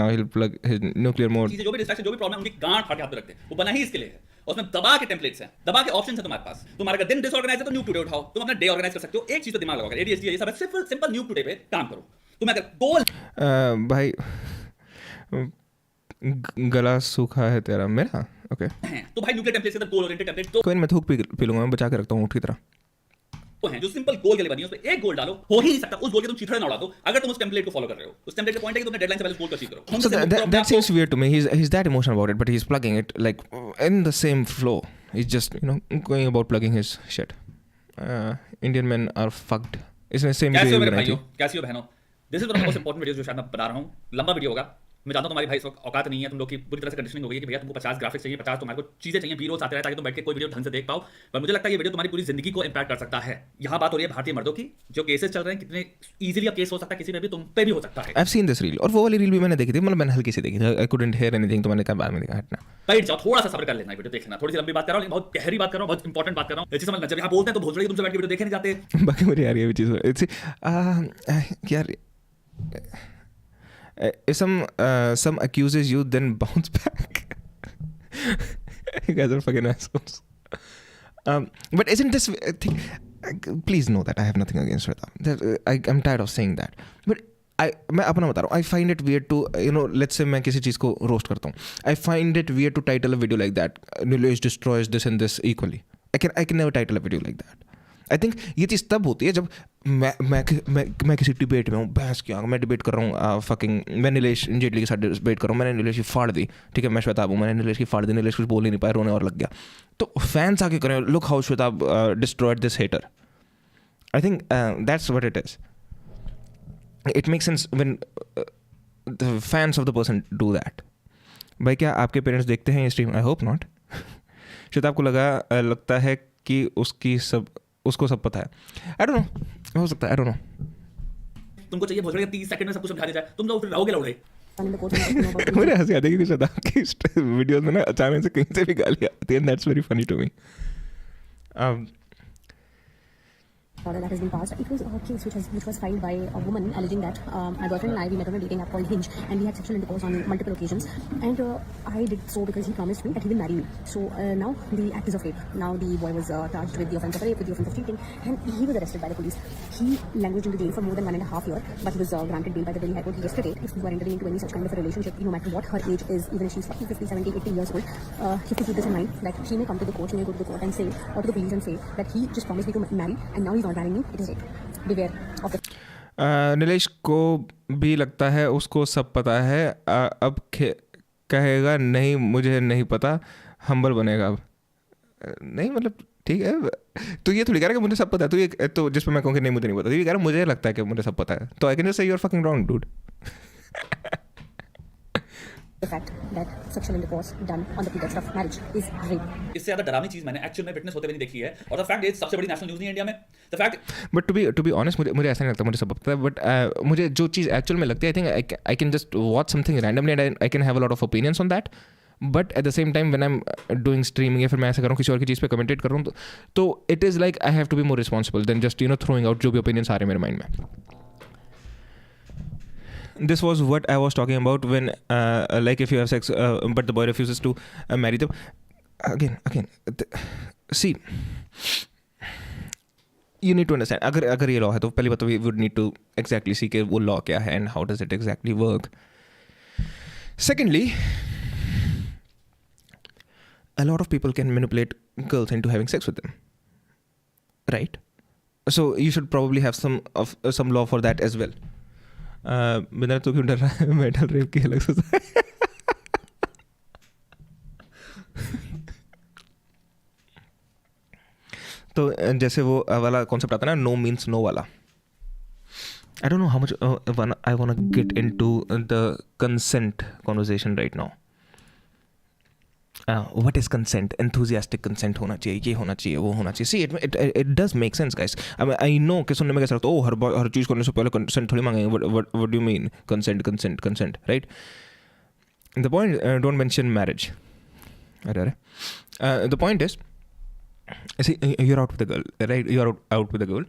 Now he'll plug his nuclear mode.
चीजें, जो भी डिस्ट्रैक्शन, जो भी प्रॉब्लम, उनकी गांठ फाड़ के हाथ में रखते हैं। वो बना ही इसके लिए है। उसमें दबा के टेम्पलेट्स हैं, दबा के ऑप्शंस हैं तुम्हारे पास। तुम्हारा अगर दिन डिसऑर्गेनाइज है तो न्यू टुडे उठाओ, तुम अपना डे ऑर्गेनाइज कर सकते हो। एक चीज पे दिमाग लगाओ, ADHD ये सब है, सिंपल न्यू टुडे पे काम करो। तुम्हें अगर गोल
भाई गला सूखा है तेरा, मेरा ओके
तो भाई न्यूक्लियर टेम्पलेट के अंदर गोल ओरिएंटेड टेम्पलेट तो
कोई नहीं, मैं थूक पी लूंगा, मैं बचा के रखता हूँ ऊँट की तरह।
हैं जो सिंपल गोल के लिए बनी है, उसमें एक गोल डालो। हो ही नहीं सकता उस गोल के तुम चीथड़े ना उड़ा दो अगर तुम उस टेम्पलेट को फॉलो कर रहे हो। उस टेम्पलेट का पॉइंट है कि तुमने डेडलाइन से पहले गोल को अचीव करो।
So that seems weird to me. He's that emotional about it, but he's plugging it like in the same flow. He's just, you know, going about plugging his shit. Indian men are fucked. इसमें same
कैसे हो
video
मेरे
बनाई थी।
भाइयों, कैसी हो बहनों? This is one of the most important videos जो शायद मैं बना रहा हूं। लंबा वीडियो होगा। मैं जानता हूं तुम्हारी भाई इस वक्त औकात नहीं है, तुम लोग की पूरी तरह से कंडीशनिंग हो गई है कि भैया तुमको 50 ग्राफिक्स चाहिए, 50 तुम्हारे को चीजें चाहिए, बी रोल्स आते रहे ताकि तुम बैठ के कोई वीडियो ढंग से देख पाओ। पर मुझे लगता है ये वीडियो तुम्हारी पूरी जिंदगी को इंपैक्ट कर सकता है। यहाँ बात हो रही है भारतीय मर्दों की, जो केसेस चल रहे हैं, कितने इजीली अब केस हो सकता है किसी पे भी, तुम पे भी हो सकता है।
I've seen this reel और वो वाली रील भी मैंने देखी थी, मतलब मैंने हल्की सी देखी थी। I couldn't hear anything, तो मैंने कहा बाद में देखा, हटना।
बैठ जाओ, थोड़ा सा सब्र कर लेना, वीडियो देखना। थोड़ी सी लंबी बात कर रहा हूं लेकिन बहुत गहरी बात कर रहा हूं, बहुत इंपॉर्टेंट बात कर रहा हूं। जैसे समझना, जब यहाँ बोलते हैं तो भोसड़ी तुमसे बैठ के वीडियो देखे नहीं जाते।
बाकी मेरी यार ये भी चीज़ यार if some accuses you, then bounce back. You guys are fucking assholes. But isn't this thing? Please know that I have nothing against Shweta. I'm tired of saying that. But मैं अपना बता रहा हूँ. I find it weird to, you know, let's say मैं किसी चीज़ को रोस्ट करता हूँ. I find it weird to title a video like that. Nilesh destroys this and this equally. I can never title a video like that. I think ये चीज़ तब होती है जब मैं किसी डिबेट में हूँ, बहस किया, मैं डिबेट कर रहा हूँ, फकिंग मैं नीलेश जेटली के साथ डिबेट कर रहा हूँ, मैंने नीलेश की फाड़ दी, ठीक है, मैं श्वेताब हूँ, मैंने नीलेश की फाड़ दी, नीलेश कुछ बोल ही नहीं पाया, रोने और लग गया, तो फैंस आके करें, look how Shwetabh destroyed this hater. I think that's what it is. It makes sense when the fans of the person do that. भाई क्या आपके पेरेंट्स देखते हैं ये stream? I hope not. Shwetabh को लगता है कि उसको सब पता है। आई डोंट नो, हो सकता है, आई डोंट नो।
तुमको चाहिए भोसड़ी 30 सेकंड में सब कुछ समझा दिया जाए, तुम लोग फिर रहोगे लौड़े।
मुझे हंसी आती है कि शताब की वीडियोस में ना अचानक से कहीं से भी गालियाँ आती हैं। That's very funny to me.
That has been passed. It was a case which was filed by a woman alleging that my boyfriend and I, we met on a dating app called Hinge, and we had sexual intercourse on multiple occasions. And I did so because he promised me that he will marry me. So now the act is of rape. Now the boy was charged with the offence of rape, with the offence of cheating, and he was arrested by the police. He languished in the jail for more than 1.5 years, but he was granted bail by the Delhi High Court yesterday. If you are entering into any such kind of a relationship, no matter what her age is, even if she's 40, 50, 70, 80 years old, you have to keep this in mind that she may come to the court, she may go to the court and say, or to the police and say that he just promised me to marry, and now he's not marrying me. It is rape. Beware of it.
Nilesh को भी लगता है उसको सब पता है, अब कहेगा नहीं मुझे नहीं पता, हम्बल बनेगा अब। नहीं मतलब ठीक है, तो ये थोड़ी कह रहा है कि मुझे सब पता है, तो ये तो जिस पर मैं कहूँ कि नहीं मुझे नहीं पता, तो ये कह रहा है मुझे लगता है कि मुझे सब पता है, तो I can just say you are fucking wrong dude.
The fact that sexual intercourse done on the pretext of marriage is rape.
इससे ज्यादा डरावनी चीज मैंने एक्चुअल में विटनेस होते हुए नहीं देखी है, और द फैक्ट इज सबसे बड़ी नेशनल न्यूज़ नहीं है इंडिया में. The fact
but to be honest मुझे ऐसा नहीं लगता मुझे सब पता है, बट मुझे जो चीज़ एक्चुअल में लगती है, I think I can just watch something randomly and I can have a lot of opinions on that. But at the same time when I am doing streaming या फिर मैं ऐसा कर रहा हूँ किसी और की चीज़ पे कमेंटेट कर रहा हूँ, तो it is like I have to be more responsible than just throwing out जो भी ओपिनियंस आ रहे हैं मेरे माइंड में. This was what I was talking about when like if you have sex but the boy refuses to marry them. Again see, you need to understand, अगर ये law है तो पहली बात तो we would need to exactly see कि वो law क्या है and how does it exactly work. Secondly, a lot of people can manipulate girls into having sex with them, right? So you should probably have some law for that as well. बिना तो क्यों डर रहा है, मेटल रेप की अलग से. तो जैसे वो वाला कॉन्सेप्ट आता है ना, नो मीन्स नो वाला. I don't know how much I want to get into the consent conversation right now. what is consent? Enthusiastic consent होना चाहिए, ये होना चाहिए, वो होना चाहिए. See, it does make sense, guys. I know कि सुनने में कैसा लगता है, हर चीज़ करने से पहले consent थोड़ी मांगेंगे. What do you mean? Consent, right? The point, don't mention marriage. The point is, see, you're out with a girl, right? You're out with a girl,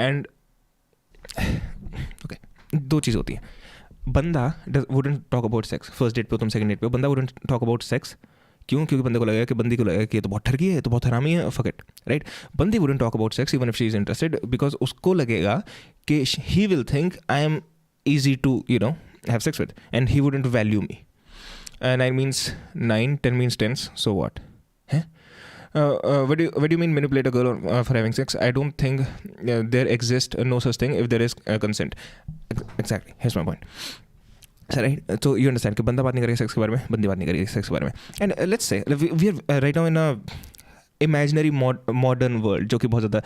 and okay, दो चीज़ होती है. बंदा wouldn't talk about sex. First date पे तुम second date पे, बंदा wouldn't talk about sex. क्यों? क्योंकि बंदे को लगेगा कि बंदी को लगेगा कि ये तो बहुत ठरकी है, ये तो बहुत हरामी है, fuck it, right? बंदी wouldn't talk about sex even if she is interested because उसको लगेगा कि he will think I am easy to, have sex with, and he wouldn't value me. 9 means 9, 10 means 10, so what? What do you mean manipulate a girl for having sex? I don't think there exists no such thing if there is consent. Exactly, here's my point. Right, so you understand कि बंदा बात नहीं करेगा सेक्स के बारे में, बंदी बात नहीं करेगी सेक्स के बारे में. And let's say we are right now in a imaginary modern world, जो कि बहुत ज़्यादा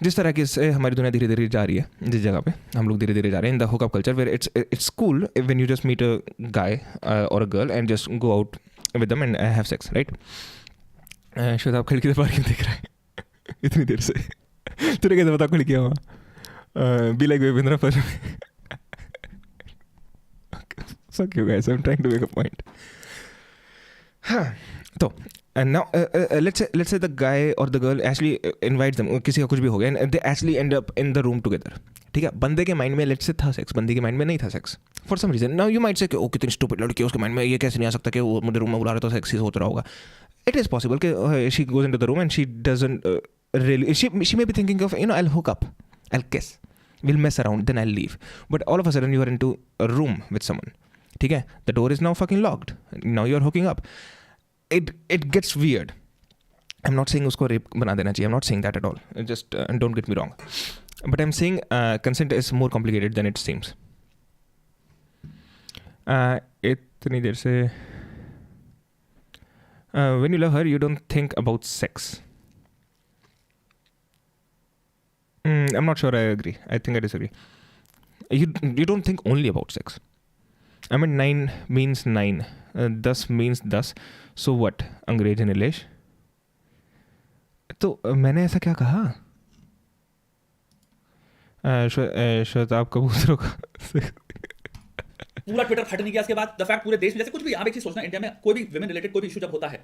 जिस तरह की से हमारी दुनिया धीरे धीरे जा रही है, जिस जगह पे हम लोग धीरे धीरे जा रहे हैं in the hookup culture, where it's cool when you just meet a guy और a girl and just go out with them and have sex, right? शायद आप खिड़की से बाहर क्यों देख रहे हैं इतनी देर से? तुझे कैसे पता खिड़की हुआ? बी लाइक वेबिंद्रा पर. Fuck you guys, I'm trying to make a point. So, and now let's say the guy or the girl actually invites them, किसी का कुछ भी हो गया, and they actually end up in the room together. ठीक है, बंदे के माइंड में let's say था सेक्स, बंदी के माइंड में नहीं था sex for some reason. Now you might say कि कितनी stupid लड़की है, उसके माइंड में ये कैसे नहीं आ सकता कि वो मुझे रूम में बुला रहे तो सेक्स ही सोच रहा होगा. It is possible कि she goes into the room and she doesn't really, she may be thinking of, I'll hook up, I'll kiss, we'll mess around, then I'll leave. But all of a sudden you are into a room with someone. ठीक है, the door is now fucking locked. Now you're hooking up. It gets weird. I'm not saying उसको rape बना देना चाहिए. I'm not saying that at all. Just don't get me wrong. But I'm saying consent is more complicated than it seems. इतनी देर से when you love her, you don't think about sex. I'm not sure I agree. I think I disagree. You don't think only about sex. I mean 9 means 9, 10 means 10. So what? अंग्रेज नीलेश. तो मैंने ऐसा क्या कहा? श्वेताब कबूतरों का
पूरा ट्विटर फट नहीं गया इसके बाद. द फैक्ट पूरे देश में, जैसे कुछ भी आप एक चीज सोचना, इंडिया में कोई भी विमेन रिलेटेड कोई भी इशू जब होता है,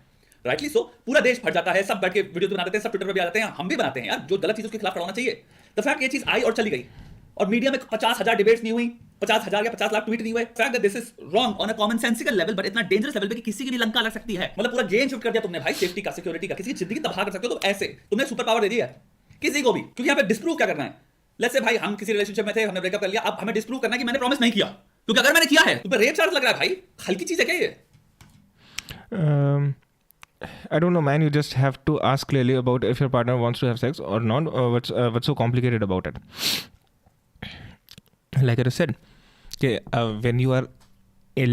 राइटली सो पूरा देश फट जाता है, सब बैठ के वीडियो बना देते हैं, सब ट्विटर पे भी आ जाते हैं, हम भी बनाते हैं यार, जो गलत चीज उसके खिलाफ खड़ा होना चाहिए. द फैक्ट ये चीज आई और चली गई, और मीडिया में 50,000 डिबेट्स नहीं हुई, 50,000 या 50 लाख ट्वीट नहीं हुए. Fact that this is wrong on a common sensical level, but इतना डेंजरस लेवल पे कि किसी की भी लंका लग सकती है. मतलब पूरा गेम शिफ्ट कर दिया तुमने भाई, सेफ्टी का, सिक्योरिटी का, किसी की जिंदगी तबाह कर सकते हो. तो ऐसे तुमने सुपर पावर दे दी है किसी को भी, क्योंकि यहाँ पे डिस्प्रूव क्या करना है. लेट्स से भाई हम किसी रिलेशनशिप में थे, हमने ब्रेकअप कर लिया, अब हमें डिस्प्रूव करना है कि मैंने प्रॉमिस नहीं किया, क्योंकि अगर मैंने किया है तो रेप चार्ज लग रहा है भाई. हल्की चीज है क्या ये?
I don't know, man. You just have to ask clearly about if your partner wants to have sex or not. What's so complicated about it? Like I just said, कि when you are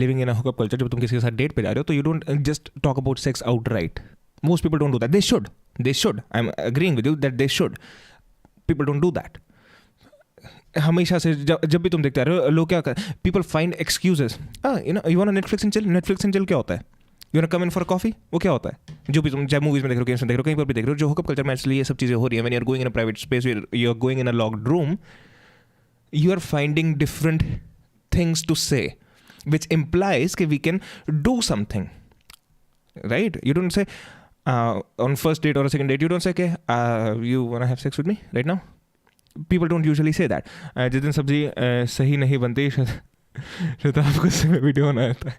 living in a hookup culture, जब तुम किसी के साथ डेट पे जा रहे हो, तो you don't just talk about sex outright. Most people don't do that. They should. I'm agreeing with you that they should. People don't do that. हमेशा से जब भी तुम देखते आ रहे हो लोग क्या कर people find excuses you want Netflix and chill क्या होता है you want come in for coffee वो क्या होता है जो भी तुम चाहे मूवीज में देख रहे हो गेम्स में देख रहे हो कहीं पर भी देख रहे हो जो हुकअप कल्चर में एक्चुअली ये सब चीज़ें हो रही है when you are going in a private space you are going in a locked room you are finding different things to say, which implies that we can do something, right? You don't say on first date or a second date, you don't say, okay, you want to have sex with me right now? People don't usually say that. जिस दिन सब्जी सही नहीं बनती शताब को से वीडियो बनाया था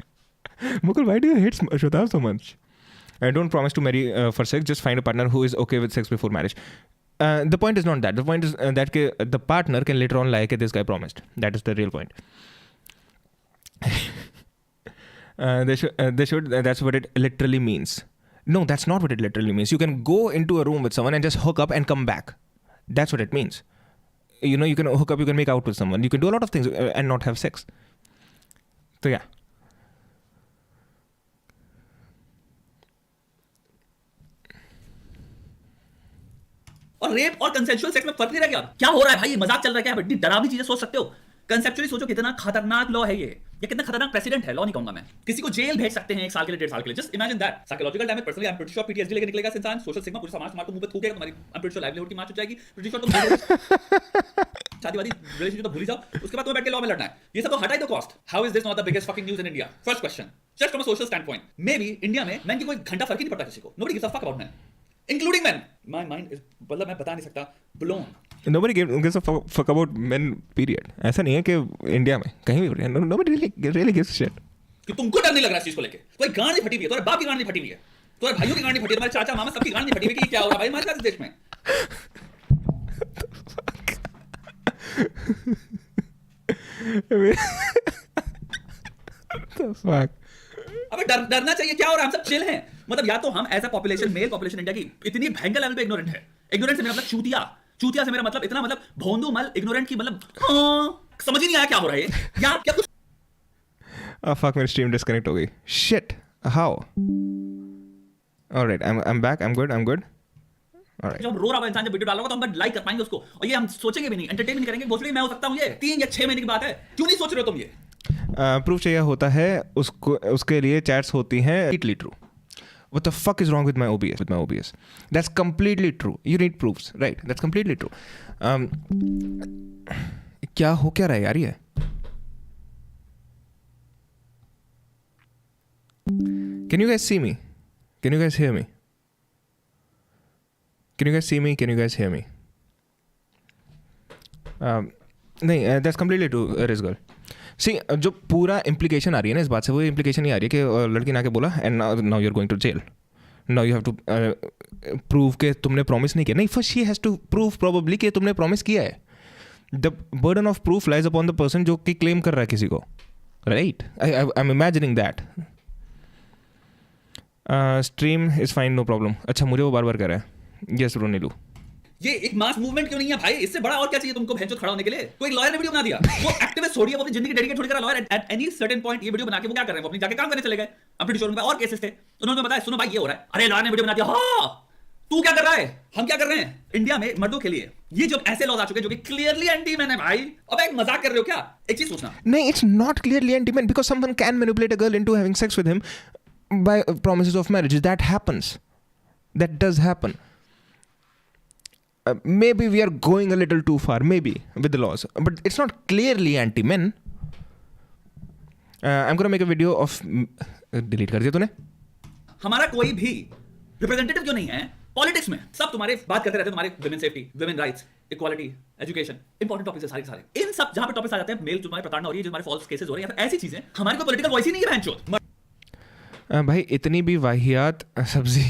Mukul, why do you hate Shatav so much? Don't promise to marry for sex, just find a partner who is okay with sex before marriage. The point is not that. The point is that the partner can later on lie that this guy promised. That is the real point. They should. That's what it literally means. No, that's not what it literally means. You can go into a room with someone and just hook up and come back. That's what it means. You know, you can hook up, you can make out with someone. You can do a lot of things and not have sex. So yeah.
और रेप और कंसेंशुअल सेक्स में फर्क नहीं रह गया क्या हो रहा है भाई ये मजाक चल रहा है क्या बड़ी डरावनी चीजें सोच सकते हो कंसेप्चुअली सोचो कितना खतरनाक लॉ है ये कितना खतरनाक प्रेसिडेंट है लॉ नहीं कहूंगा मैं किसी को जेल भेज सकते हैं 1 साल के लिए 1.5 साल के लिए just imagine that psychological damage personally I am pretty sure PTSD लेके निकलेगा इंसान सोशल सिग्मा पूरे समाज को मुंह पे थूकेगा तुम्हारी I am pretty sure livelihood की मार हो जाएगी प्रीटी श्योर तुम शादीवादी रिलेशनशिप तो भूल ही जाओ उसके बाद तुम्हें बैठ के लॉ में लड़ना है ये सब तो हटाई दो cost how is this not the biggest fucking news in India first question just from a social stand point may be India में मैन की कोई घंटा फर्क ही नहीं पड़ता किसी को nobody gives a fuck about man including men. My mind is मतलब मैं बता नहीं सकता blown.
Nobody gives a fuck about men. Period. ऐसा नहीं है कि इंडिया में कहीं भी nobody really gives a shit.
कि तुमको डर नहीं लग रहा इस चीज को लेके तुम्हारी गांड नहीं फटी हुई है तुम्हारे बाप की गांड नहीं फटी हुई है तुम्हारे भाइयों की गांड नहीं फटी है तुम्हारे चाचा मामा सबकी गांड नहीं फटी हुई कि क्या हो रहा है भाई हमारे साथ इस देश में.
The fuck.
अबे डरना चाहिए क्या हो रहा है हम सब चिल हैं मतलब या तो हम as a population male population India की इतनी भयंकर लेवल पे इग्नोरेंट है इग्नोरेंट से मेरा मतलब चूतिया से मेरा मतलब इतना मतलब भोंदू मल इग्नोरेंट की मतलब समझ ही नहीं आया क्या हो रहा है या क्या कुछ
fuck मेरी स्ट्रीम डिस्कनेक्ट हो गई shit how alright I'm back I'm good alright
जब रो रहा है इंसान जब वीडियो डालोगे तो हम लाइक कर पाएंगे उसको और ये हम सोचेंगे भी नहीं एंटरटेन नहीं करेंगे भोसड़ी मैं हो सकता हूं ये 3 या 6 महीने की बात है क्यों नहीं सोच रहे हो तुम ये
प्रूफ चाहिए होता है उसके लिए चैट्स होती हैं completely true. What the fuck is wrong with my OBS? That's completely true. You need proofs, right? That's completely true. क्या हो क्या रहा है यार ये? Can you guys see me? Can you guys hear me? Can you guys see me? Can you guys hear me? नहीं, that's completely true, Riz girl. सी जो पूरा इम्प्लीकेशन आ रही है ना इस बात से वो इम्प्लीकेशन ही आ रही है कि लड़की ने आके बोला and now you are going to jail now you have to prove के तुमने प्रॉमिस नहीं किया नहीं first she has to prove probably कि तुमने प्रॉमिस किया है the burden of proof lies upon the person जो कि क्लेम कर रहा है किसी को right I am imagining that stream is fine no problem अच्छा मुझे वो बार बार कह रहा है यस ब्रो नीलू
ये एक मास मूवमेंट क्यों नहीं है भाई इससे बड़ा और क्या चाहिए तुमको भैंचो खड़ा होने के लिए कोई लॉयर ने वीडियो बना दिया वो एक्टिविस्ट छोड़िए वो अपनी जिंदगी डेडिकेट थोड़ी कर रहा lawyer at any certain point ये वीडियो बना के वो क्या कर रहे हैं वो अपनी जाके काम करने चले गए अपनी शोरूम पे और केसेस थे उन्होंने बताया सुनो भाई ये हो रहा है अरे लॉयर ने वीडियो बना दिया हां तू क्या कर रहा है हम क्या कर रहे हैं इंडिया में मर्दों के लिए ये जो ऐसे लॉज आ चुके हैं जो कि क्लियरली एंटी मैन है भाई अब एक मजाक कर रहे हो क्या एक चीज सोचना
नहीं it's not clearly anti man because someone can manipulate a girl into having sex with him by promises of marriage that happens that does happen maybe we are going a little too far maybe with the laws but it's not clearly anti-men I'm going to make a video of delete कर दिया तूने
हमारा कोई भी रिप्रेजेंटेटिव क्यों नहीं है पॉलिटिक्स में सब तुम्हारे बात करते रहते हैं तुम्हारे women safety women rights equality education important topics है सारे इन सब जहां पे टॉपिक्स आ जाते हैं मेल तुम्हारे प्रताड़ना हो रही है जो हमारे फॉल्स केसेस हो रहे हैं या फिर ऐसी चीजें हमारी कोई पॉलिटिकल वॉइस ही नहीं है बहनचोद
भाई इतनी भी वाहियात सब्जी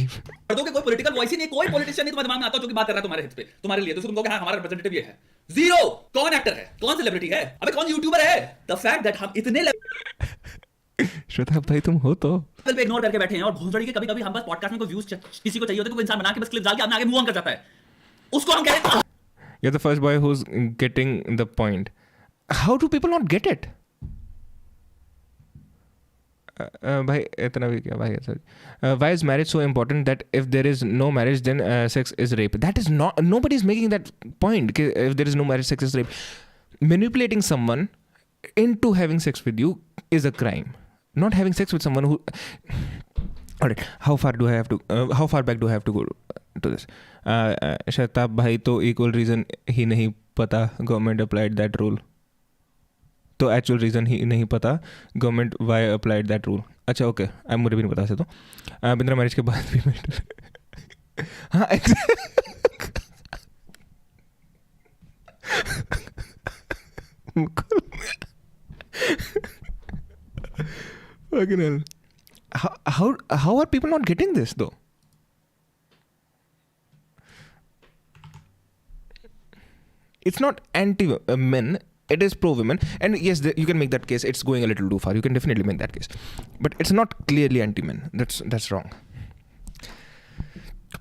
मर्दों के कोई पॉलिटिकल वॉइस ही नहीं कोई पॉलिटिशियन नहीं तुम्हारे दिमाग में आता जो कि बात कर रहा है तुम्हारे हित पे तुम्हारे लिए तो तुम कहोगे हां हमारा रिप्रेजेंटेटिव ये है जीरो कौन एक्टर है कौन सेलिब्रिटी है अबे कौन यूट्यूबर है द फैक्ट दैट हम इतने
श्वेता भाई तुम हो तो
लेवल पे इग्नोर करके बैठे हैं और भोंसड़ी के कभी-कभी हम बस पॉडकास्ट में कोई व्यूज किसी को चाहिए होते तो कोई इंसान बना के बस क्लिप डाल के अपने आगे मूव ऑन कर जाता है उसको हम कहते हैं
you're the first boy who's getting the point how do people not get it भाई इतना भी क्या भाई sorry why is marriage so important that if there is no marriage then sex is rape? That is not, nobody is making that point कि if there is no marriage sex is rape. Manipulating someone into having sex with you is a crime. Not having sex with someone who alright, how far back do I have to go to this? शताब भाई तो equal reason ही नहीं पता government applied that rule. तो एक्चुअल रीज़न ही नहीं पता government why applied that rule. अच्छा ओके, अब मुझे भी नहीं पता ऐसे तो. बिना मैरिज के बाद भी हाँ how are people not getting this though? It's not anti-men. It is pro-women, and yes, you can make that case. It's going a little too far. You can definitely make that case, but it's not clearly anti-men. That's wrong.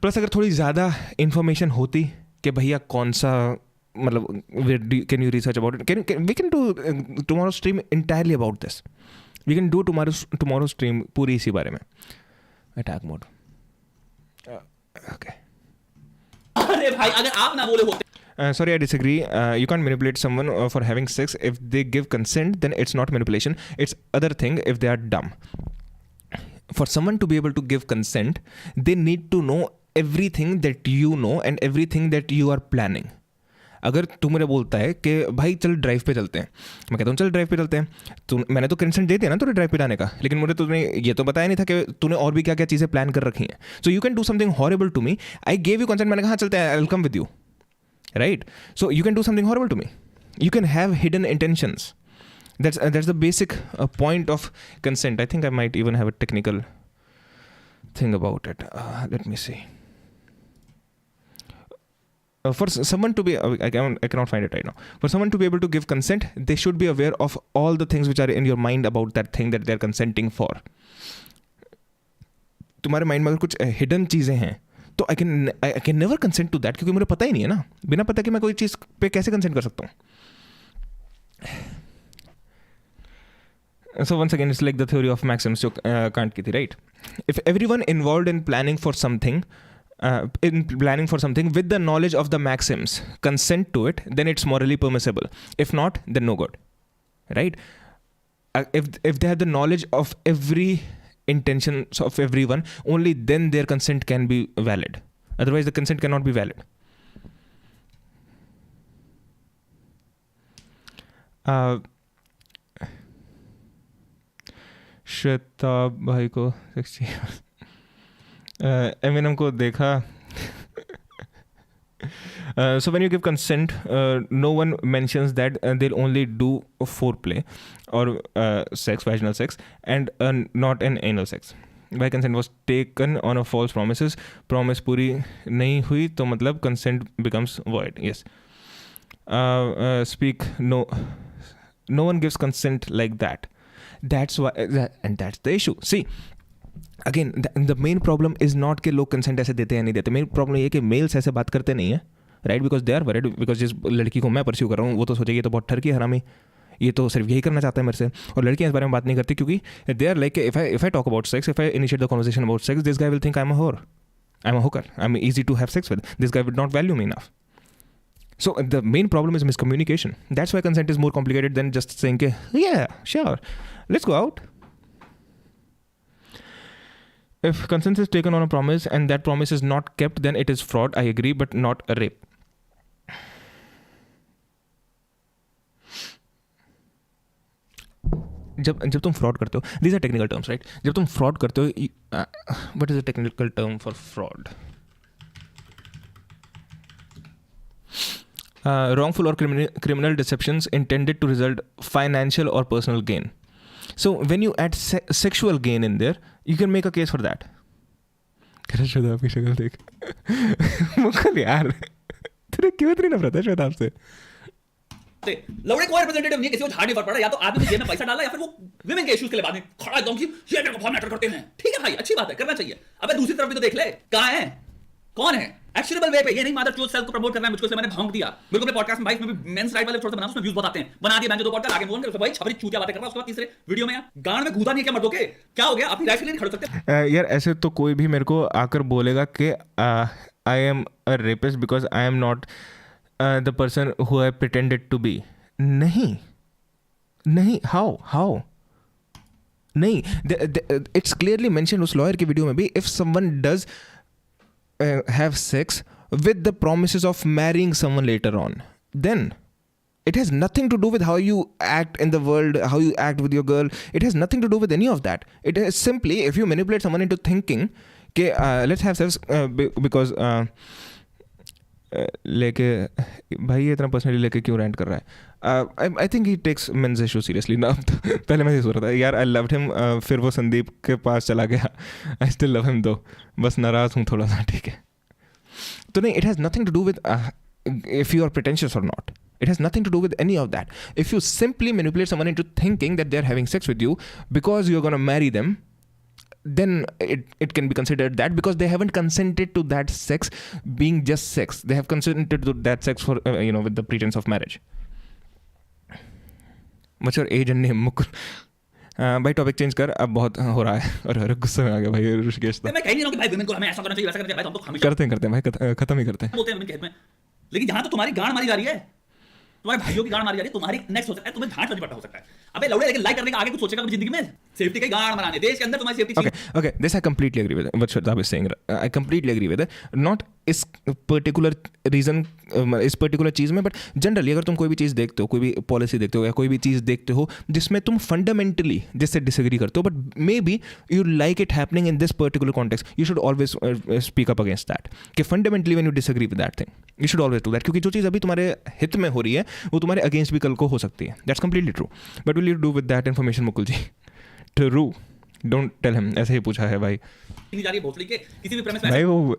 Plus, अगर थोड़ी ज़्यादा information होती कि भैया कौन सा मतलब can you research about it? We can do tomorrow's stream entirely about this. We can do tomorrow's stream पूरी इसी बारे में. Attack mode. Okay.
अरे भाई अगर आप ना बोले होते.
Sorry, I disagree. You can't manipulate someone for having sex. If they give consent, then it's not manipulation. It's other thing if they are dumb. For someone to be able to give consent, they need to know everything that you know and everything that you are planning. अगर तू मुझे बोलता है कि भाई चल ड्राइव पे चलते हैं, मैं कहता हूँ चल ड्राइव पे चलते हैं, तो मैंने तो कंसेंट दे दिया ना तुझे ड्राइव पे जाने का, लेकिन मुझे तूने ये तो बताया नहीं था कि तूने और भी क्या क्या चीज़ें प्लान कर रखी हैं. So you can do something horrible to me. I gave you consent, मैंने कहा चलते हैं, I will come with you. Right? So you can do something horrible to me. You can have hidden intentions. That's the basic point of consent. I think I might even have a technical thing about it. Let me see. For someone to be, I cannot find it right now. For someone to be able to give consent, they should be aware of all the things which are in your mind about that thing that they're consenting for. तुम्हारे माइंड में अगर कुछ हिडन चीज़ें हैं तो I can never consent to that, क्योंकि मुझे पता ही नहीं है ना. बिना पता कि मैं कोई चीज़ पे कैसे कंसेंट कर सकता हूँ. So once again, it's like the theory of maxims जो कांट की थी, right? If everyone involved in planning for something with the knowledge of the maxims consent to it, then it's morally permissible. If not, then no good, right? If they have the knowledge of every intentions of everyone, only then their consent can be valid. Otherwise the consent cannot be valid. शताब भाई को एमिनम को देखा. So when you give consent, no one mentions that they'll only do foreplay or sex, vaginal sex, and not an anal sex. By consent was taken on a false promises. Promise पूरी नहीं हुई तो मतलब consent becomes void. Yes. Speak no one gives consent like that. That's why, and that's the issue. See. Again, the main problem is not कि लोग consent ऐसे देते हैं नहीं देते. मेन प्रॉब्लम ये है कि मेल्स ऐसे बात करते नहीं है, right? Because they are worried, because जिस लड़की को मैं परस्यू कर रहा हूँ वो तो सोचेगी ये तो बहुत ठरकी हरामी, ये तो सिर्फ यही करना चाहता है मेरे से. और लड़कियाँ इस बारे में बात नहीं करती क्योंकि they are like if I talk about sex, if I initiate the conversation about sex, this guy will think I am a whore, I am a hooker, I am easy to have sex with. This guy will not value me enough. So the main problem is miscommunication. That's why consent is more complicated than just saying yeah, sure, let's go out. If consent is taken on a promise and that promise is not kept, then it is fraud. I agree, but not a rape. जब तुम फ्रॉड करते हो, these are technical terms, right? जब तुम फ्रॉड करते हो, what is the technical term for fraud? Wrongful or criminal deceptions intended to result financial or personal gain. So when you add sexual gain in there, you can make a case for that. Shweta आपकी शक्ल देख मुखल यार, तेरे क्यों इतनी नफरत है श्वेता आपसे?
लौड़े कोई रिप्रेजेंटेटिव नहीं, किसी को झाड़ नहीं पड़ रहा, या तो आदमी ने जेब में पैसा डाला या फिर वो विमेन के इश्यूज के लिए बाद में खड़ा एकदम कि ये मेरे को बहुत मैटर करते हैं. ठीक है भाई, अच्छी बात है, करना चाहिए. अबे दूसरी तरफ भी तो देख ले, कहाँ है, कौन है? एक्शनेबल वे पे, ये नहीं मादर चोद सेल्फ को प्रमोट करना है मुझको, इसलिए मैंने भौंक दिया। बिल्कुल अपने पॉडकास्ट में भाई इसमें भी मेंस राइट वाले थोड़ा सा बना, उसमें व्यूज बहुत आते हैं, बना दिए मैंने 2 पॉडकास्ट आगे बोल कर भाई छपरी चूतिया बातें कर रहा है, उसके बाद तीसरे वीडियो में यार गांड में घूदा नहीं है क्या मर्दों के, क्या हो गया? अपनी लाइफ के लिए नहीं खड़ सकते
यार ऐसे तो कोई भी मेरे को आकर बोलेगा कि I am a rapist because I am not the person who I pretended to be. नहीं नहीं, हाउ नहीं, इट्स क्लियरली मेंशन उस लॉयर की वीडियो में भी, if someone does have sex with the promises of marrying someone later on, then it has nothing to do with how you act in the world, how you act with your girl. It has nothing to do with any of that. It is simply if you manipulate someone into thinking कि let's have sex because लेके भाई ये इतना पर्सनली लेके क्यों रेंट कर रहा है? I think he takes men's issue seriously ना। पहले मैं ये सोच रहा था यार आई लव्ड हिम, फिर वो संदीप के पास चला गया, आई स्टिल लव हिम दो, बस नाराज़ हूँ थोड़ा सा, ठीक है? तो नहीं, it has nothing to do with if you are pretentious और not. It has nothing to do with any of that. If you simply manipulate someone into thinking that they're having sex with you because you're going to marry them, then it can be considered that, because they haven't consented to that sex being just sex. They have consented to that sex for with the pretense of marriage. What's your age and name? Mukul भाई टॉपिक चेंज कर, अब बहुत हो रहा है। और गुस्से में आ गया भाई ऋषिकेश।
मैं कह नहीं रहा हूं कि भाई विमेन को हमें ऐसा करना चाहिए वैसा करना चाहिए, भाई हम तो हमेशा
करते हैं भाई, खत्म ही करते हैं।
बोलते हैं विमेन के हित में, लेकिन जहां तो तुम्हारी गांड मारी जा रही है, तुम्हारे भाइयों की गांड मारी जा रही है, तुम्हारी नेक्स्ट हो सकता है, तुम्हें घाट नहीं पड़ता हो सकता है। अबे लौड़े, लेकिन लाइक करने का आगे कुछ सोचेगा जिंदगी में? सेफ्टी की गांड मारने, देश के अंदर तुम्हारी safety.
Okay, this I completely agree with what Shradha is saying. I completely agree with it. Not इस पर्टिकुलर रीज़न, इस पर्टिकुलर चीज़ में, बट जनरली अगर तुम कोई भी चीज़ देखते हो, कोई भी पॉलिसी देखते हो या कोई भी चीज़ देखते हो जिसमें तुम फंडामेंटली जिससे डिसएग्री करते हो, but maybe you like it happening in this particular context, you should always speak up against that, कि fundamentally when you disagree with that thing you should always do that, क्योंकि जो चीज़ अभी तुम्हारे हित में हो रही है वो तुम्हारे अगेंस्ट भी कल को हो सकती है। That's completely true, but will you do with that information Mukul ji? True, don't tell him. ऐसे ही पूछा है भाई,
नहीं जा रही है भोसड़ी के किसी भी प्रेमिस में
भाई वो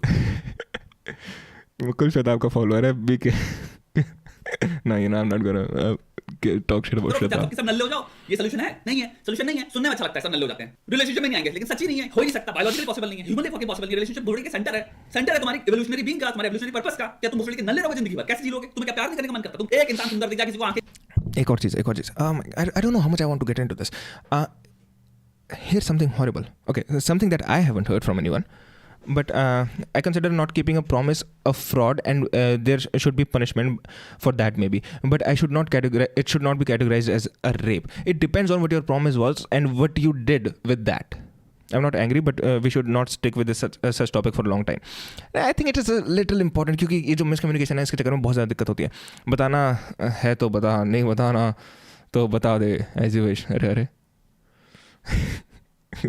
मुकुल शताब का फॉलोअर है बी के। ना you know I am not gonna talk shit about शताब।
सब नल्ले हो जाओ, ये सॉल्यूशन है? नहीं है, सॉल्यूशन नहीं है। सुनने में अच्छा लगता है, सब नल्ले हो जाते हैं, रिलेशनशिप में नहीं आएंगे, लेकिन सच्ची नहीं है, हो ही नहीं सकता, बायोलॉजिकली पॉसिबल नहीं है, ह्यूमनली फकिंग पॉसिबल नहीं है। रिलेशनशिप बॉडी के सेंटर है तुम्हारी इवोल्यूशनरी बीइंग का, तुम्हारे इवोल्यूशनरी पर्पस का। क्या तुम भोसड़ी के नल्ले रहोगे जिंदगी भर? कैसे जी लोगे? तुम्हें क्या प्यार नहीं करने का मन करता? तुम एक इंसान सुंदर दिख जाए, किसी को आंखें।
एक और चीज़ I don't know how much I want to get into this. Here's something horrible. Okay, something that I haven't heard from anyone, but I consider not keeping a promise a fraud, and there should be punishment for that maybe. But it should not be categorized as a rape. It depends on what your promise was and what you did with that. I'm not angry, but we should not stick with such topic for a long time. I think it is a little important, क्योंकि ये जो मिसकम्युनिकेशन है इसके चक्कर में बहुत ज़्यादा दिक्कत होती है। बताना है तो बता, नहीं बताना तो बता दे, एज यू विश। अरे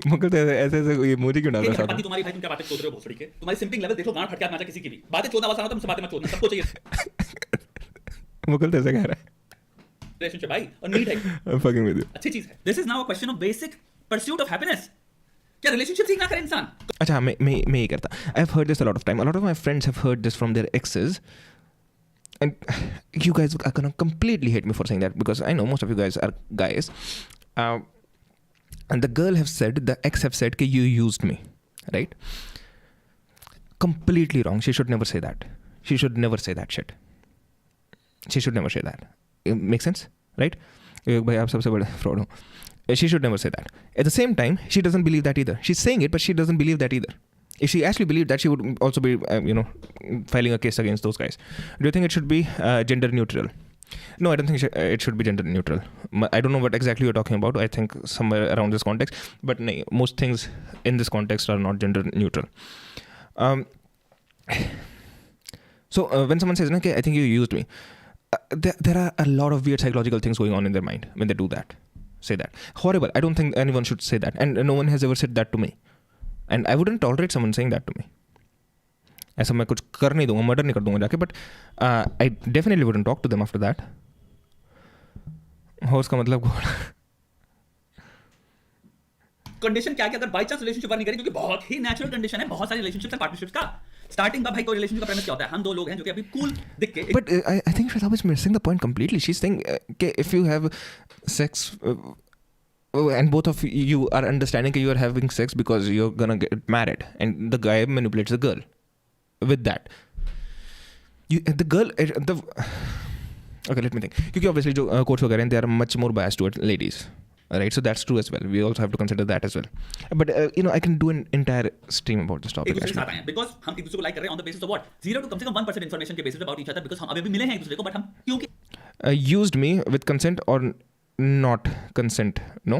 मुझे तो ऐसे ये मुझे क्यों डाल रहा है?
तुम्हारी भाई, तुम क्या बातें सोच रहे हो भोसड़ी के? तुम्हारी सिंपिंग लेवल देखो, गांड फट के आना किसी की भी बातें चोदना वाला, तुमसे बातें मत चोदना, सबको चाहिए।
मुकुल तो ऐसा कह रहा है
रिलेशनशिप भाई, और नीड है,
fucking with you,
अच्छी चीज है। This is now a question of basic pursuit of happiness. क्या रिलेशनशिप सीखना करे इंसान?
अच्छा, मैं ये करता, I have heard this a lot of time, a lot of my friends have heard this from their exes, and you guys are gonna completely hate me for saying that, because I know most of you guys are guys, and the girl have said, the ex have said कि you used me, right? Completely wrong. She should never say that. She should never say that shit. She should never say that. It makes sense, right? भाई आप सबसे बड़े fraud हो. She should never say that. At the same time, she doesn't believe that either. She's saying it, but she doesn't believe that either. If she actually believed that, she would also be, filing a case against those guys. Do you think it should be gender neutral? No, I don't think it should be gender neutral. I don't know what exactly you're talking about. I think somewhere around this context. But no, most things in this context are not gender neutral. So when someone says, I think you used me, there are a lot of weird psychological things going on in their mind when they do that. Say that. Horrible. I don't think anyone should say that. And no one has ever said that to me. And I wouldn't tolerate someone saying that to me. ऐसा मैं कुछ कर नहीं दूंगा, मर्डर नहीं कर दूंगा जाके, but I definitely wouldn't talk to them after that. हो उसका मतलब
कंडीशन क्या है कि अगर बाय चांस रिलेशनशिप नहीं करें, क्योंकि बहुत ही नेचुरल कंडीशन है बहुत सारी रिलेशनशिप्स एंड पार्टनरशिप्स का। स्टार्टिंग का भाई कोई रिलेशनशिप का प्रेमिस क्या होता है? हम दो लोग हैं जो कि अभी कूल दिख के,
but I think Shradha is missing the point completely. She's saying कि if you have sex and both of you are understanding that you are having sex because you're gonna get married, and the guy manipulates the girl with that, the girl the okay, let me think. क्योंकि obviously जो courts वगैरह हैं, they are much more biased towards ladies, right? So that's true as well. We also have to consider that as well. But I can do an entire stream about this topic.
एक दूसरे के साथ आए हैं बिकॉज हम एक दूसरे को लाइक कर रहे हैं on the basis of what 0 to कम से कम 1% इन्फॉर्मेशन के बेसिस पे अबाउट ईच अदर बिकॉज हम अभी भी मिले हैं एक दूसरे को बट हम क्योंकि
used me with consent or not consent, no?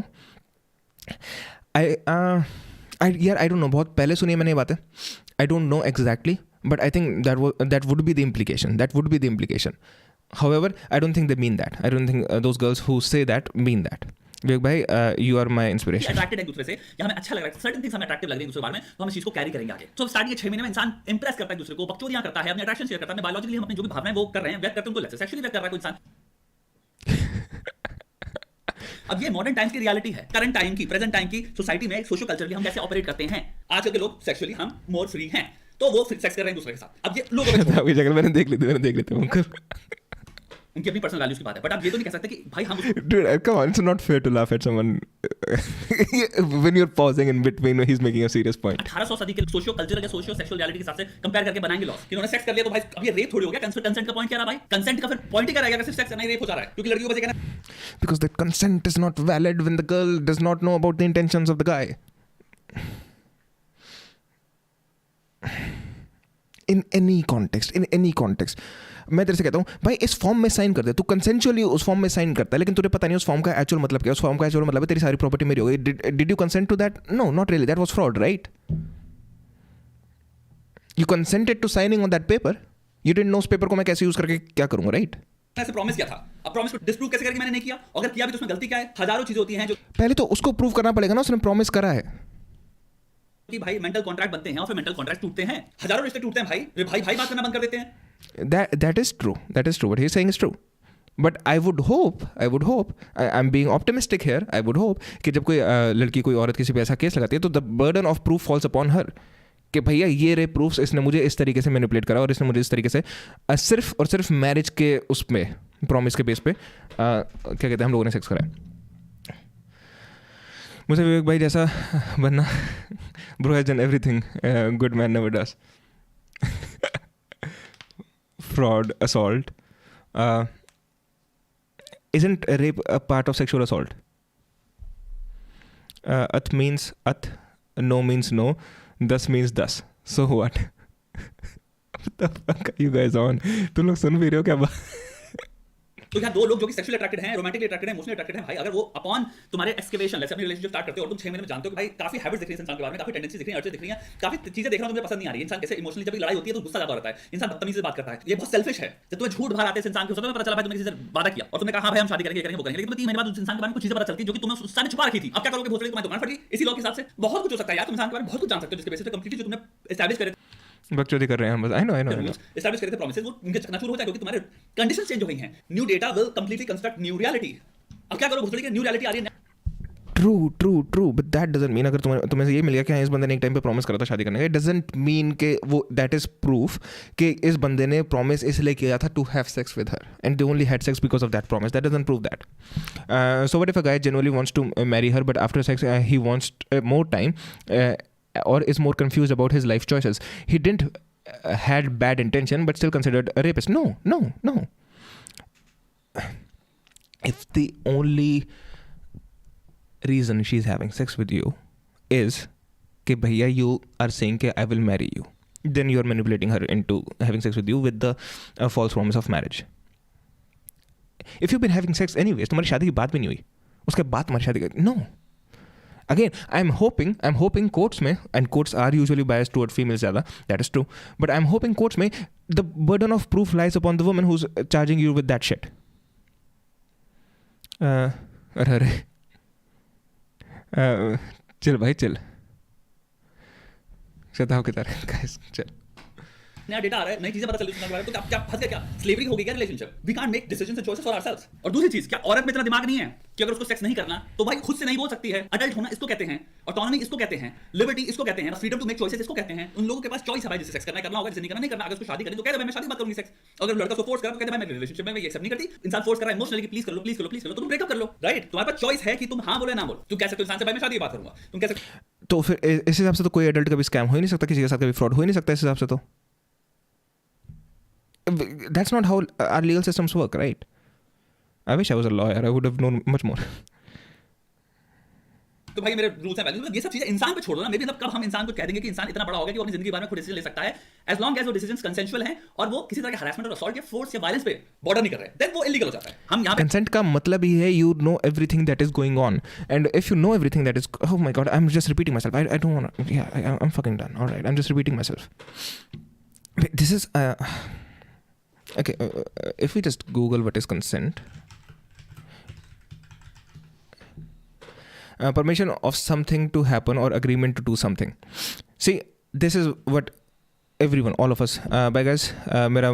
I don't know, बहुत पहले सुनी है मैंने ये बातें. I don't know exactly, but I think that would be the implication. That would be the implication. However, I don't think they mean that. I don't think those girls who say that mean that. विवेक भाई, you are my inspiration.
Attracted है एक दूसरे से या हमें अच्छा लग रहा है सर्टेन थिंग्स हमें अट्रैक्टिव लग रही है दूसरे बारे में तो हम इस चीज को कैरी करेंगे आगे. तो स्टार्टिंग के 6 महीने में इंसान इंप्रेस करता है दूसरे को, बकचोदियां करता है, अपने अट्रैक्शन शेयर करता है, बायोलॉजिकली हम अपनी जो भी भावनाएं वो कर रहे हैं व्यक्त करते हैं उनको सेक्सुअली व्यक्त कर रहा है कोई इंसान. अब ये मॉडर्न टाइम्स की रियलिटी है, करंट टाइम की, प्रेजेंट टाइम की सोसाइटी में सोशो कल्चरली हम कैसे ऑपरेट करते हैं. आजकल के लोग सेक्सुअली हम मोर फ्री हैं तो वो सेक्स कर रहे हैं दूसरे के साथ. अब ये लोग
मैंने देख ली थी
उनकी अपनी पर्सनल वैल्यूज की बात है बट आप ये तो नहीं कह सकते कि भाई हम
Dude, come on, it's not fair to laugh at someone when you're pausing in between when he's making a serious point.
1800 सदी के सोशियो कल्चरल या सोशियो सेक्सुअल रियलिटी के हिसाब से कंपेयर करके बनाएंगे लॉस कि उन्होंने सेक्स कर लिया तो भाई अब ये रेप थोड़ी हो गया. कंसेंट का पॉइंट क्या रहा भाई? कंसेंट का फिर पॉइंट ही क्या रहेगा? सिर्फ सेक्स नहीं रेप हो जा रहा है क्योंकि लड़कियों को बस ये कहना
Because that consent is not valid when the girl does not know about the intentions of the guy. In any context. मैं तेरे से कहता हूँ भाई इस फॉर्म में साइन कर दे, तू कंसेंचुअली उस फॉर्म में साइन करता है लेकिन तुझे पता नहीं उस फॉर्म का एक्चुअल मतलब क्या है. उस फॉर्म का एक्चुअल मतलब है तेरी सारी प्रॉपर्टी मेरी हो गई. Did you consent to that? No, not really. That was fraud, right? You consented to signing on that paper. You didn't know उस पेपर को मैं कैसे यूज करके क्या करूंगा, राइट?
ऐसे प्रॉमिस किया था. अब प्रॉमिस को डिस्प्रूव कैसे करके मैंने नहीं किया? अगर किया भी तो उसमें गलती क्या है? हजारों चीजें होती हैं जो
पहले तो उसको प्रूव करना पड़ेगा ना उसने प्रॉमिस करा है
कि भाई मेंटल कॉन्ट्रैक्ट बनते हैं और फिर मेंटल कॉन्ट्रैक्ट टूटते हैं. हजारों रिश्ते टूटते हैं भाई. वे भाई बात करना बंद कर देते हैं.
That is true. What he's saying is true. But I would hope, I'm being optimistic here, I would hope कि जब कोई लड़की कोई औरत किसी पे ऐसा केस लगाती है तो the burden of proof falls upon her. कि भैया ये रे प्रूफ्स इसने मुझे इस तरीके से मैनिपुलेट करा और इसने मुझे इस तरीके से सिर्फ और सिर्फ मैरिज के उसमें प्रॉमिस के बेस पे क्या कहते हैं हम लोगों ने सेक्स कराया. मुझे विवेक भाई जैसा बनना bro has done everything good man never does. Fraud, assault. Isn't rape a part of sexual assault? At means at, no means no, thus means thus. So what? What the fuck are you guys on? तुम लोग सुन भी रहे हो क्या बात?
तो यहाँ दो लोग जो कि सेक्सुअली अट्रैक्टेड हैं, रोमांटिकली अट्रैक्टेड हैं, इमोशनली अट्रैक्टेड हैं भाई, अगर वो अपॉन तुम्हारे एक्सकेवेशन जैसे अपनी रिलेशनशिप स्टार्ट करते हो और तुम 6 महीने में जानते हो कि भाई काफी हैबिट्स दिख रही हैं इंसान के बारे में, काफी टेंडेंसीज दिख रही हैं, अर्जेस दिख रही हैं, काफी चीजें देख रहा हूं मुझे पसंद नहीं आ रही है. इंसान कैसे इमोशनली जब लड़ाई होती है तो गुस्सा ज्यादा रहता है, इंसान बदतमीजी से बात करता है, ये बहुत सेल्फिश है. जब तुम्हें झूठ बाहर आते हैं इंसान के उसमें पता चला भाई तुमने किसी से वादा किया और तुमने कहा हां भाई हम शादी करेंगे वो करेंगे, लेकिन 3 महीने बाद उस इंसान के बारे में कुछ चीजें पता चलती है जो कि तुमने उस इंसान ने छुपा रखी थी. अब क्या करोगे? भोसड़ी तुम्हारी दुकान फट गई. इसी लॉ के हिसाब से बहुत कुछ हो सकता है यार. तुम इंसान के बारे में बहुत कुछ जान सकते हो जिसके बेसिस पे कंप्लीटली जो तुमने एस्टैब्लिश करे
बकचोदी कर रहे हैं हम बस. आई नो
एस्टैब्लिश करे थे प्रॉमिसेस वो उनके चकनाचूर हो जाए क्योंकि तुम्हारे कंडीशंस चेंज हो गई हैं. New data will completely construct new reality. अब क्या करो? भोसड़ी की न्यू रियलिटी आ रही है.
True but that doesn't mean अगर तुम्हें ये मिल गया कि हाँ इस बंदे ने एक टाइम पे प्रॉमिस करा था शादी करने का, इट डजंट मीन कि वो दैट इज प्रूफ कि इस बंदे ने प्रॉमिस इसलिए किया था to have sex with her and they only had sex because of that promise. That doesn't prove that. So what if a guy genuinely wants to marry her but after sex he wants more time or is more confused about his life choices? He didn't had bad intention but still considered a rapist. No. If the only reason she's having sex with you is कि भैया you are saying कि I will marry you, then you are manipulating her into having sex with you with the false promise of marriage. If you've been having sex anyways, तुम्हारी शादी की बात भी नहीं हुई, उसके बाद तुम्हारी शादी कर, no. Again, I'm hoping courts में, and courts are usually biased toward females ज़्यादा, that is true, but I'm hoping courts में the burden of proof lies upon the woman who's charging you with that shit. अरे चिल भाई चिल, शताओ की तरह guys, चिल.
नया डेटा आ रहा है, नई चीजें पता चल रही हैं तो क्या फंस गया? क्या स्लेवरी हो गई क्या relationship? We can't make decisions and choices for ourselves. और दूसरी चीज, क्या औरत में इतना दिमाग नहीं है कि अगर उसको सेक्स नहीं करना तो भाई खुद से नहीं बोल सकती है? अडल्ट होना इसको कहते हैं, ऑटोनॉमी इसको कहते हैं, लिबर्टी इसको कहते हैं, फ्रीडम टू मेक चॉइसेस इसको कहते हैं. उन लोगों के पास चॉइस है भाई, जिसे सेक्स करना होगा, जिसे नहीं करना नहीं करना. अगर उसको शादी करनी तो कह दे भाई मैं शादी बात करूंगी सेक्स. अगर लड़का को फोर्स करा तो कहते भाई मैं रिलेशनशिप में ये एक्सेप्ट नहीं करती. इंसान फोर्स कर रहा है इमोशनली कि प्लीज कर लो तो तुम ब्रेकअप कर लो, राइट? तुम्हारे पास चॉइस है कि तुम हां बोलो ना बोलो. तुम कह सकते हो इंसान से भाई मैं शादी की बात करूंगा, तुम कह सकते.
तो फिर इस हिसाब से तो कोई एडल्ट का भी स्कैम हो ही नहीं सकता, किसी के साथ कभी फ्रॉड हो ही नहीं सकता इस हिसाब से. तो That's not how our legal systems work, right? I wish I was a lawyer. I would have known much more.
तो भाई मेरे रूल्स हैं वैल्यूज, मतलब ये सब चीजें इंसान पे छोड़ दो ना। मेरे मतलब कब हम इंसान को कह देंगे कि इंसान इतना बड़ा हो गया कि वो अपनी जिंदगी के बारे में खुद डिसीजन ले सकता है, एज लॉन्ग एज वो डिसीजंस कंसेंशुअल हैं और वो किसी तरह के हरासमेंट और असॉल्ट या फोर्स या वायलेंस पे बॉर्डर नहीं कर रहे, देन वो इलीगल हो जाता है। हम यहाँ पे
कंसेंट का मतलब ही है you know everything that is going on, and if you know everything that is, oh my god, I'm just repeating myself. I don't want to. Yeah, I'm fucking done. All right, I'm just repeating myself. Wait, this is okay. If we just Google what is consent. Permission of something to happen or agreement to do something. See, this is what everyone, all of us. Bye guys. Mera.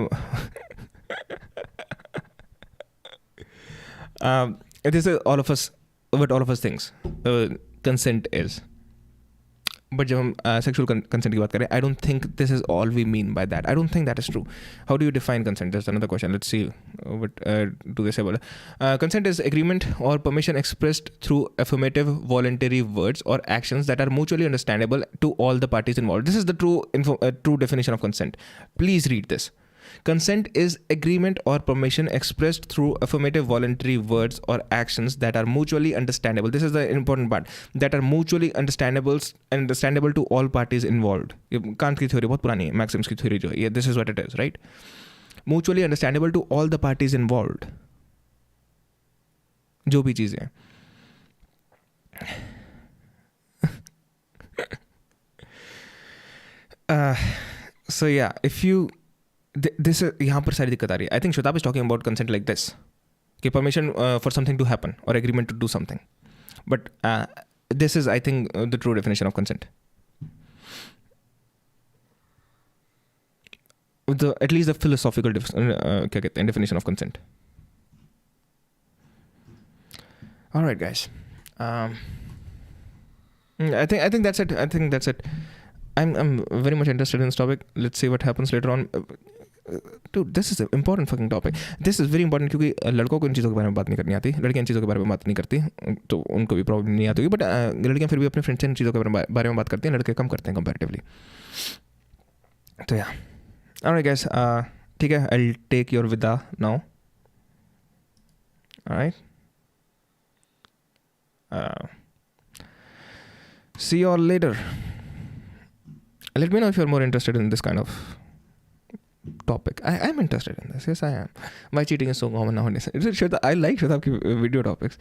This is all of us. What all of us thinks consent is. But जब हम sexual consent की बात करें, I don't think this is all we mean by that. I don't think that is true. How do you define consent? That's another question. Let's see what do they say about it. Consent is agreement or permission expressed through affirmative, voluntary words or actions that are mutually understandable to all the parties involved. This is the true definition of consent. Please read this. Consent is agreement or permission expressed through affirmative, voluntary words or actions that are mutually understandable. This is the important part. That are mutually understandable to all parties involved. Kant की theory बहुत पुरानी है, Maxim's की theory जो है. This is what it is, right? Mutually understandable to all the parties involved. जो भी चीजें हैं. So yeah, if you this is यहाँ पर सारी दिक्कत आ रही है. I think Shwetab is talking about consent like this. कि permission for something to happen or agreement to do something. But this is, I think, the true definition of consent. At least the philosophical क्या कहते हैं definition of consent. All right, guys. I think that's it. I'm very much interested in this topic. Let's see what happens later on. Dude, this is an important fucking topic. This is very important क्योंकि लड़कों को इन चीज़ों के बारे में बात नहीं करनी आती, लड़कियाँ इन चीज़ों के बारे में बात नहीं करती, तो उनको भी प्रॉब्लम नहीं आती होगी. बट लड़कियाँ फिर भी अपने फ्रेंड्स से इन चीज़ों के बारे में बात करती हैं, लड़के कम करते हैं कंपैरेटिवली. तो या ऑलराइट गाइस, ठीक है, I'll take your विदा now. Alright. See you all later. Let me know if you're more interested in this kind of topic. I'm interested in this. Yes, I am. Why cheating is so common nowadays. I like Shwetab ki video topics.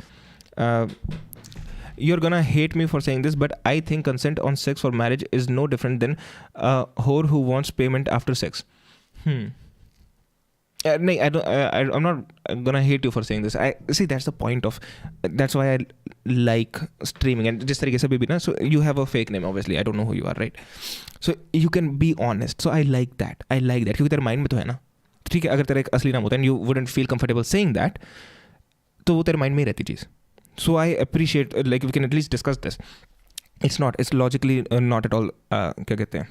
You're gonna hate me for saying this, but I think consent on sex for marriage is no different than a whore who wants payment after sex. I'm not gonna hate you for saying this. I see, that's the point of, that's why I like streaming. And जिस तरीके से भी ना, so you have a fake name, obviously. I don't know who you are, right? So you can be honest. So I like that. क्योंकि तेरे mind में तो है ना, ठीक है, अगर तेरा एक असली नाम होता है and you wouldn't feel comfortable saying that, तो वो तेरे mind में ही रहती चीज़. So I appreciate, like, we can at least discuss this. It's logically not at all, क्या कहते हैं,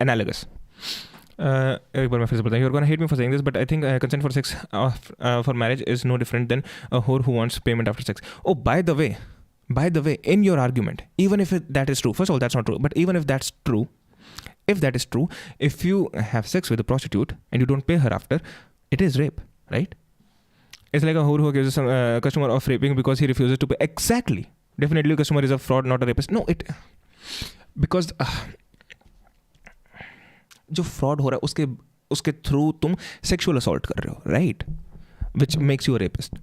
analogous. एक बार मैं फिर से बताऊँ, you're gonna hate me for saying this, but I think consent for sex for marriage is no different than a whore who wants payment after sex. Oh, by the way, in your argument, even if that is true, first of all, that's not true, but even if that's true, if you have sex with a prostitute and you don't pay her after, it is rape, right? It's like a whore who accuses a customer of raping because he refuses to pay. Exactly. Definitely, customer is a fraud, not a rapist. No, because जो फ्रॉड हो रहा है उसके थ्रू तुम सेक्सुअल असॉल्ट कर रहे हो, right? Which makes you a rapist.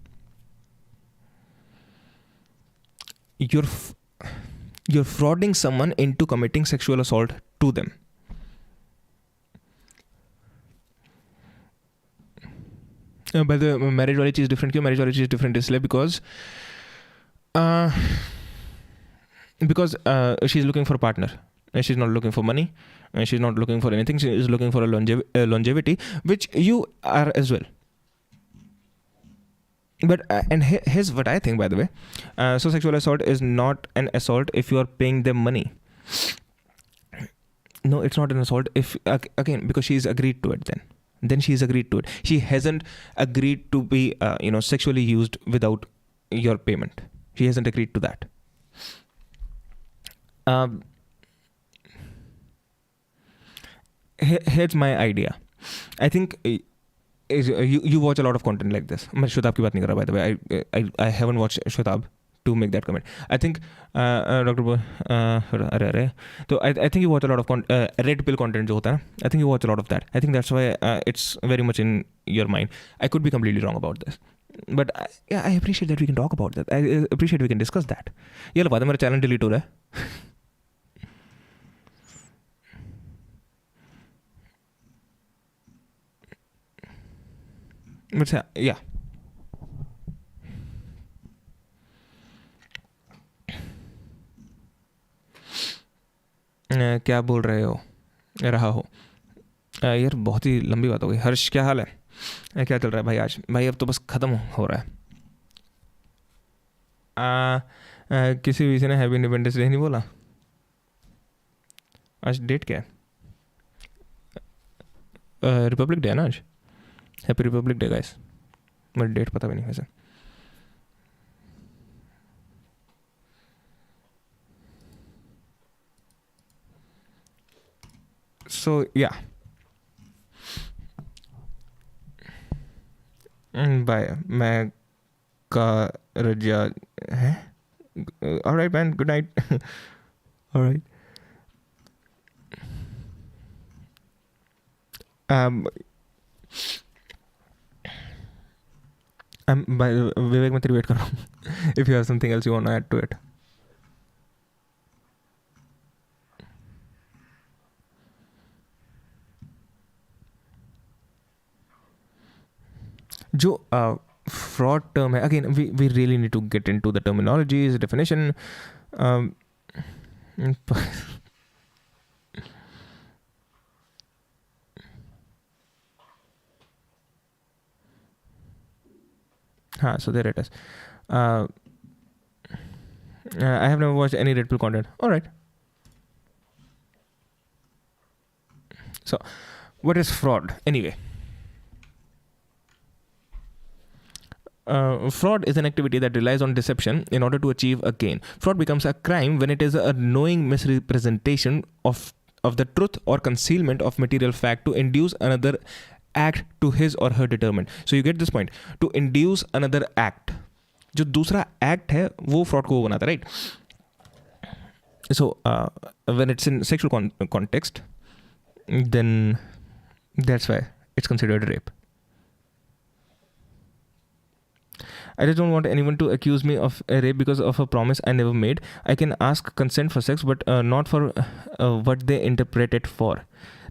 You're frauding someone into committing sexual assault to them. By the way, marriage वाली चीज़ डिफरेंट क्यों? मैरिज वाली चीज़ डिफरेंट इसलिए because she's looking for a partner. She's not looking for money. She's not looking for anything. She is looking for a longevity, which you are as well. But and here's what I think, by the way. So sexual assault is not an assault if you are paying them money. No, it's not an assault if, again, because she's agreed to it. Then she's agreed to it. She hasn't agreed to be sexually used without your payment. She hasn't agreed to that. Here's my idea. I think you watch a lot of content like this. मैं श्वेताब की बात नहीं कर रहा, by the way. I haven't watched Shwetab to make that comment. I think Dr. So I think you watch a lot of red pill content जो होता है ना. I think you watch a lot of that. I think that's why it's very much in your mind. I could be completely wrong about this. But I appreciate that we can talk about that. I appreciate we can discuss that. ये लो बात है, मेरा चैनल डिलीट हो रहा है. But yeah. क्या बोल रहे हो रहा हो यार, बहुत ही लंबी बात हो गई. हर्ष क्या हाल है, क्या चल रहा है भाई आज? भाई अब तो बस ख़त्म हो रहा है. किसी भी ने हैप्पी इंडिपेंडेंस डे नहीं बोला. आज डेट क्या है? रिपब्लिक डे है ना आज. Happy Republic day guys. मेरी डेट पता भी नहीं वैसे. So yeah. Bye. मैं का रजा है. All right man. Good night. All right. विवेक मैं तेरी वेट कर रहा हूँ. If you have something else you want to add to it. जो fraud term है, again we really need to get into the terminologies, definition. So there it is. I have never watched any red pill content. All right. So what is fraud anyway? Fraud is an activity that relies on deception in order to achieve a gain. Fraud becomes a crime when it is a knowing misrepresentation of the truth or concealment of material fact to induce another act to his or her determined. So you get this point. To induce another act. जो दूसरा act है वो fraud को वो बनाता है, right? So when it's in sexual context, then that's why it's considered rape. I just don't want anyone to accuse me of a rape because of a promise I never made. I can ask consent for sex, but not for what they interpret it for.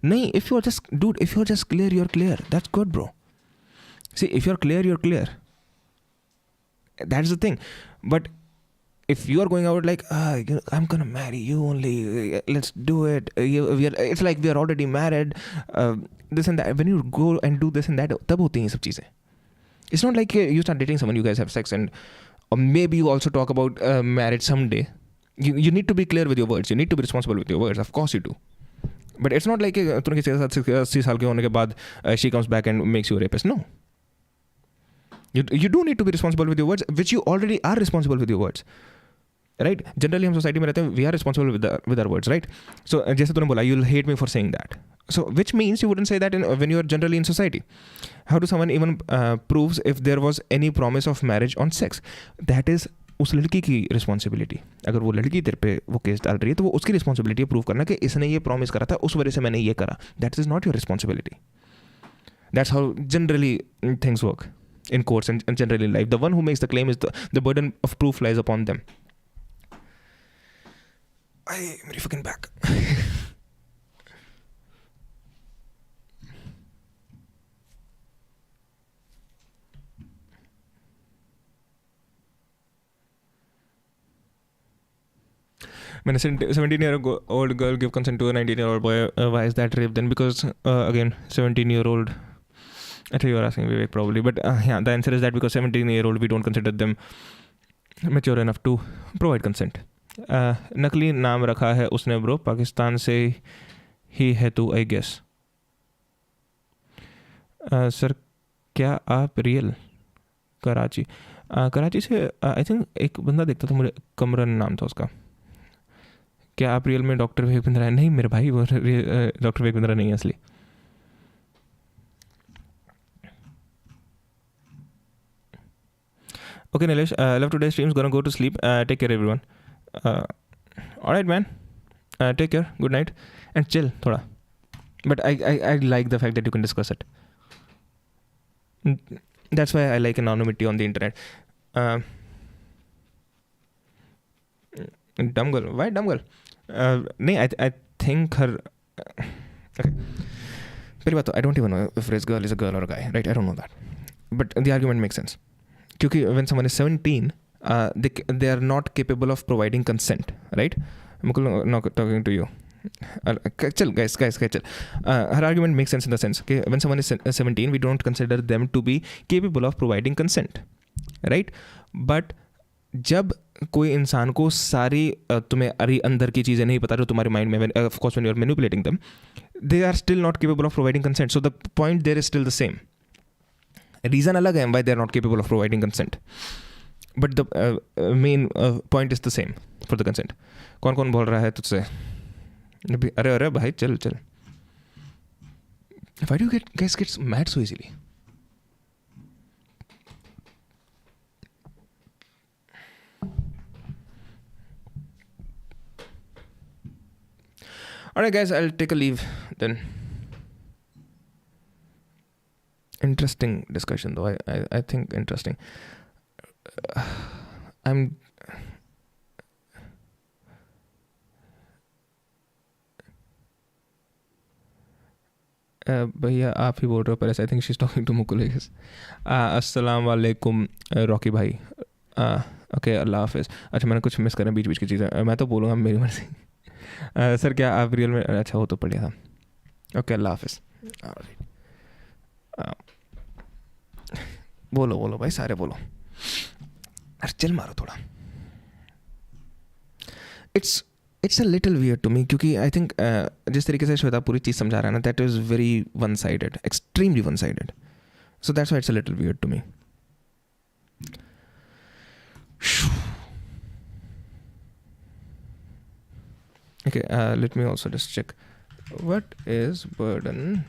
Nahin, if you're just clear, you're clear. That's good, bro. See, if you're clear, you're clear. That's the thing. But if you are going out like, I'm gonna marry you only, let's do it. It's like we are already married. This and that. When you go and do this and that, तब होती हैं ये सब चीज़ें. It's not like you start dating someone, you guys have sex, and or maybe you also talk about marriage someday. You need to be clear with your words. You need to be responsible with your words. Of course you do. But it's not like तूने किसी के साथ 80 साल के होने के बाद she comes back and makes you a rapist. No. You do need to be responsible with your words, which you already are responsible with your words. Right? Generally हम society में रहते हैं, we are responsible with our words, right? So जैसे तूने बोला, you'll hate me for saying that. So which means you wouldn't say that when you are generally in society. How do someone even proves if there was any promise of marriage on sex? That is उस लड़की की रिस्पॉन्सिबिलिटी. अगर वो लड़की तेरे पे वो केस डाल रही है तो वो उसकी रिस्पॉन्सिबिलिटी है प्रूव करना कि इसने ये प्रॉमिस करा था, उस वजह से मैंने ये करा. That is not your responsibility. That's how generally things work in courts and generally in life. The one who makes the claim is the burden of proof lies upon them. मेरी fucking back. When a 17-year-old girl give consent to a 19-year-old boy, why is that rape then? Because again, 17-year-old. Actually, you are asking Vivek probably, but yeah, the answer is that because 17-year-old we don't consider them mature enough to provide consent. नकली नाम रखा है उसने ब्रो, पाकिस्तान से ही है तू आई गेस. सर क्या आप रियल? कराची से आई थिंक एक बंदा देखता था मुझे, कमरन नाम था उसका. क्या आप रियल में डॉक्टर विवेक बिंद्रा है? नहीं मेरे भाई, वो डॉक्टर विवेक बिंद्रा नहीं है असली. Okay, Nilesh, I love today's streams. Gonna go to sleep. Take care, everyone. All right, man. Take care. Good night. And chill, thoda. But I like the fact that you can discuss it. That's why I like anonymity on the internet. Dumb girl. Why dumb girl? I think her... Okay. I don't even know if this girl is a girl or a guy, right? I don't know that. But the argument makes sense. Because when someone is 17, they are not capable of providing consent, right? I'm not talking to you. Chill, guys, chill. Her argument makes sense in the sense, okay, when someone is 17, we don't consider them to be capable of providing consent, right? But जब कोई इंसान को सारी तुम्हें अंदर की चीज़ें नहीं पता जो तुम्हारे माइंड में, of course when you are manipulating them, they are still not capable of providing consent. So the point there is still the same. Reason अलग है why they are not capable of providing consent. But the main point is the same for the consent. कौन बोल रहा है तुझसे? अरे भाई चल. Why do you guys get mad so easily? Alright guys, I'll take a leave then. Interesting discussion though. I think interesting. भैया आप ही बोल रहे हो पहले से. I think she is talking to Mukul. अस्सलाम वालेकुम रॉकी भाई. ओके अल्लाह हाफिज़. अच्छा मैंने कुछ मिस करा बीच की चीज़ें. मैं तो बोलूँगा मेरी मर्जी. सर क्या आप रियल में? अच्छा हो तो पढ़िया था. ओके अल्लाह हाफिज़. बोलो भाई सारे बोलो. अरे चल मारो थोड़ा. It's a little weird to me क्योंकि I think जिस तरीके से श्वेता पूरी चीज़ समझा रहा है ना, that is very one-sided, extremely one-sided. So that's why it's a little weird to me. Okay, let me also just check. What is burden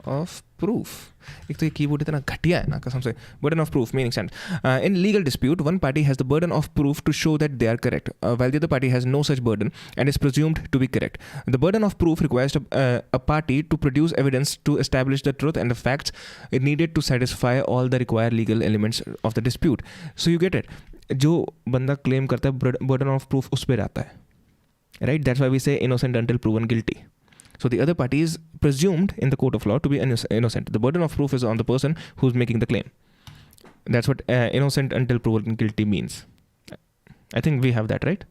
of proof? एक तो ये कीबोर्ड इतना घटिया है ना कसम से. Burden of proof meaning stand. In legal dispute, one party has the burden of proof to show that they are correct, while the other party has no such burden and is presumed to be correct. The burden of proof requires a party to produce evidence to establish the truth and the facts needed to satisfy all the required legal elements of the dispute. So you get it. जो बंदा claim करता है burden of proof उस पे रहता है, right? That's why we say innocent until proven guilty. So the other party is presumed in the court of law to be innocent. The burden of proof is on the person who's making the claim. That's what innocent until proven guilty means. I think we have that, right?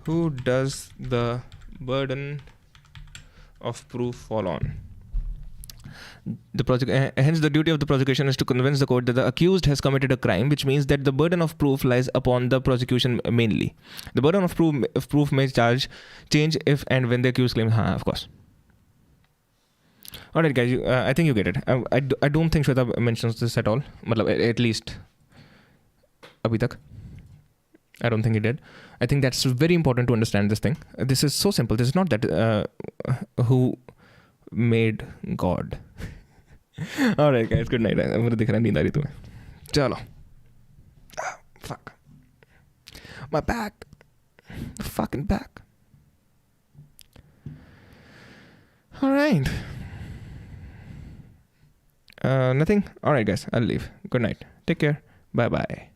Who does the burden of proof fall on? Hence, the duty of the prosecution is to convince the court that the accused has committed a crime, which means that the burden of proof lies upon the prosecution mainly. The burden of proof may change if and when the accused claims. Of course. Alright guys, I think you get it. I don't think Shweta mentions this at all. At least abhi tak. I don't think he did. I think that's very important to understand this thing. This is so simple. This is not that who made God. Alright guys, good night. मुझे दिख रहा है नींद आ रही तुम्हें. चलो. Fuck. My back. Fucking back. Alright. Nothing? Alright guys, I'll leave. Good night. Take care. Bye bye.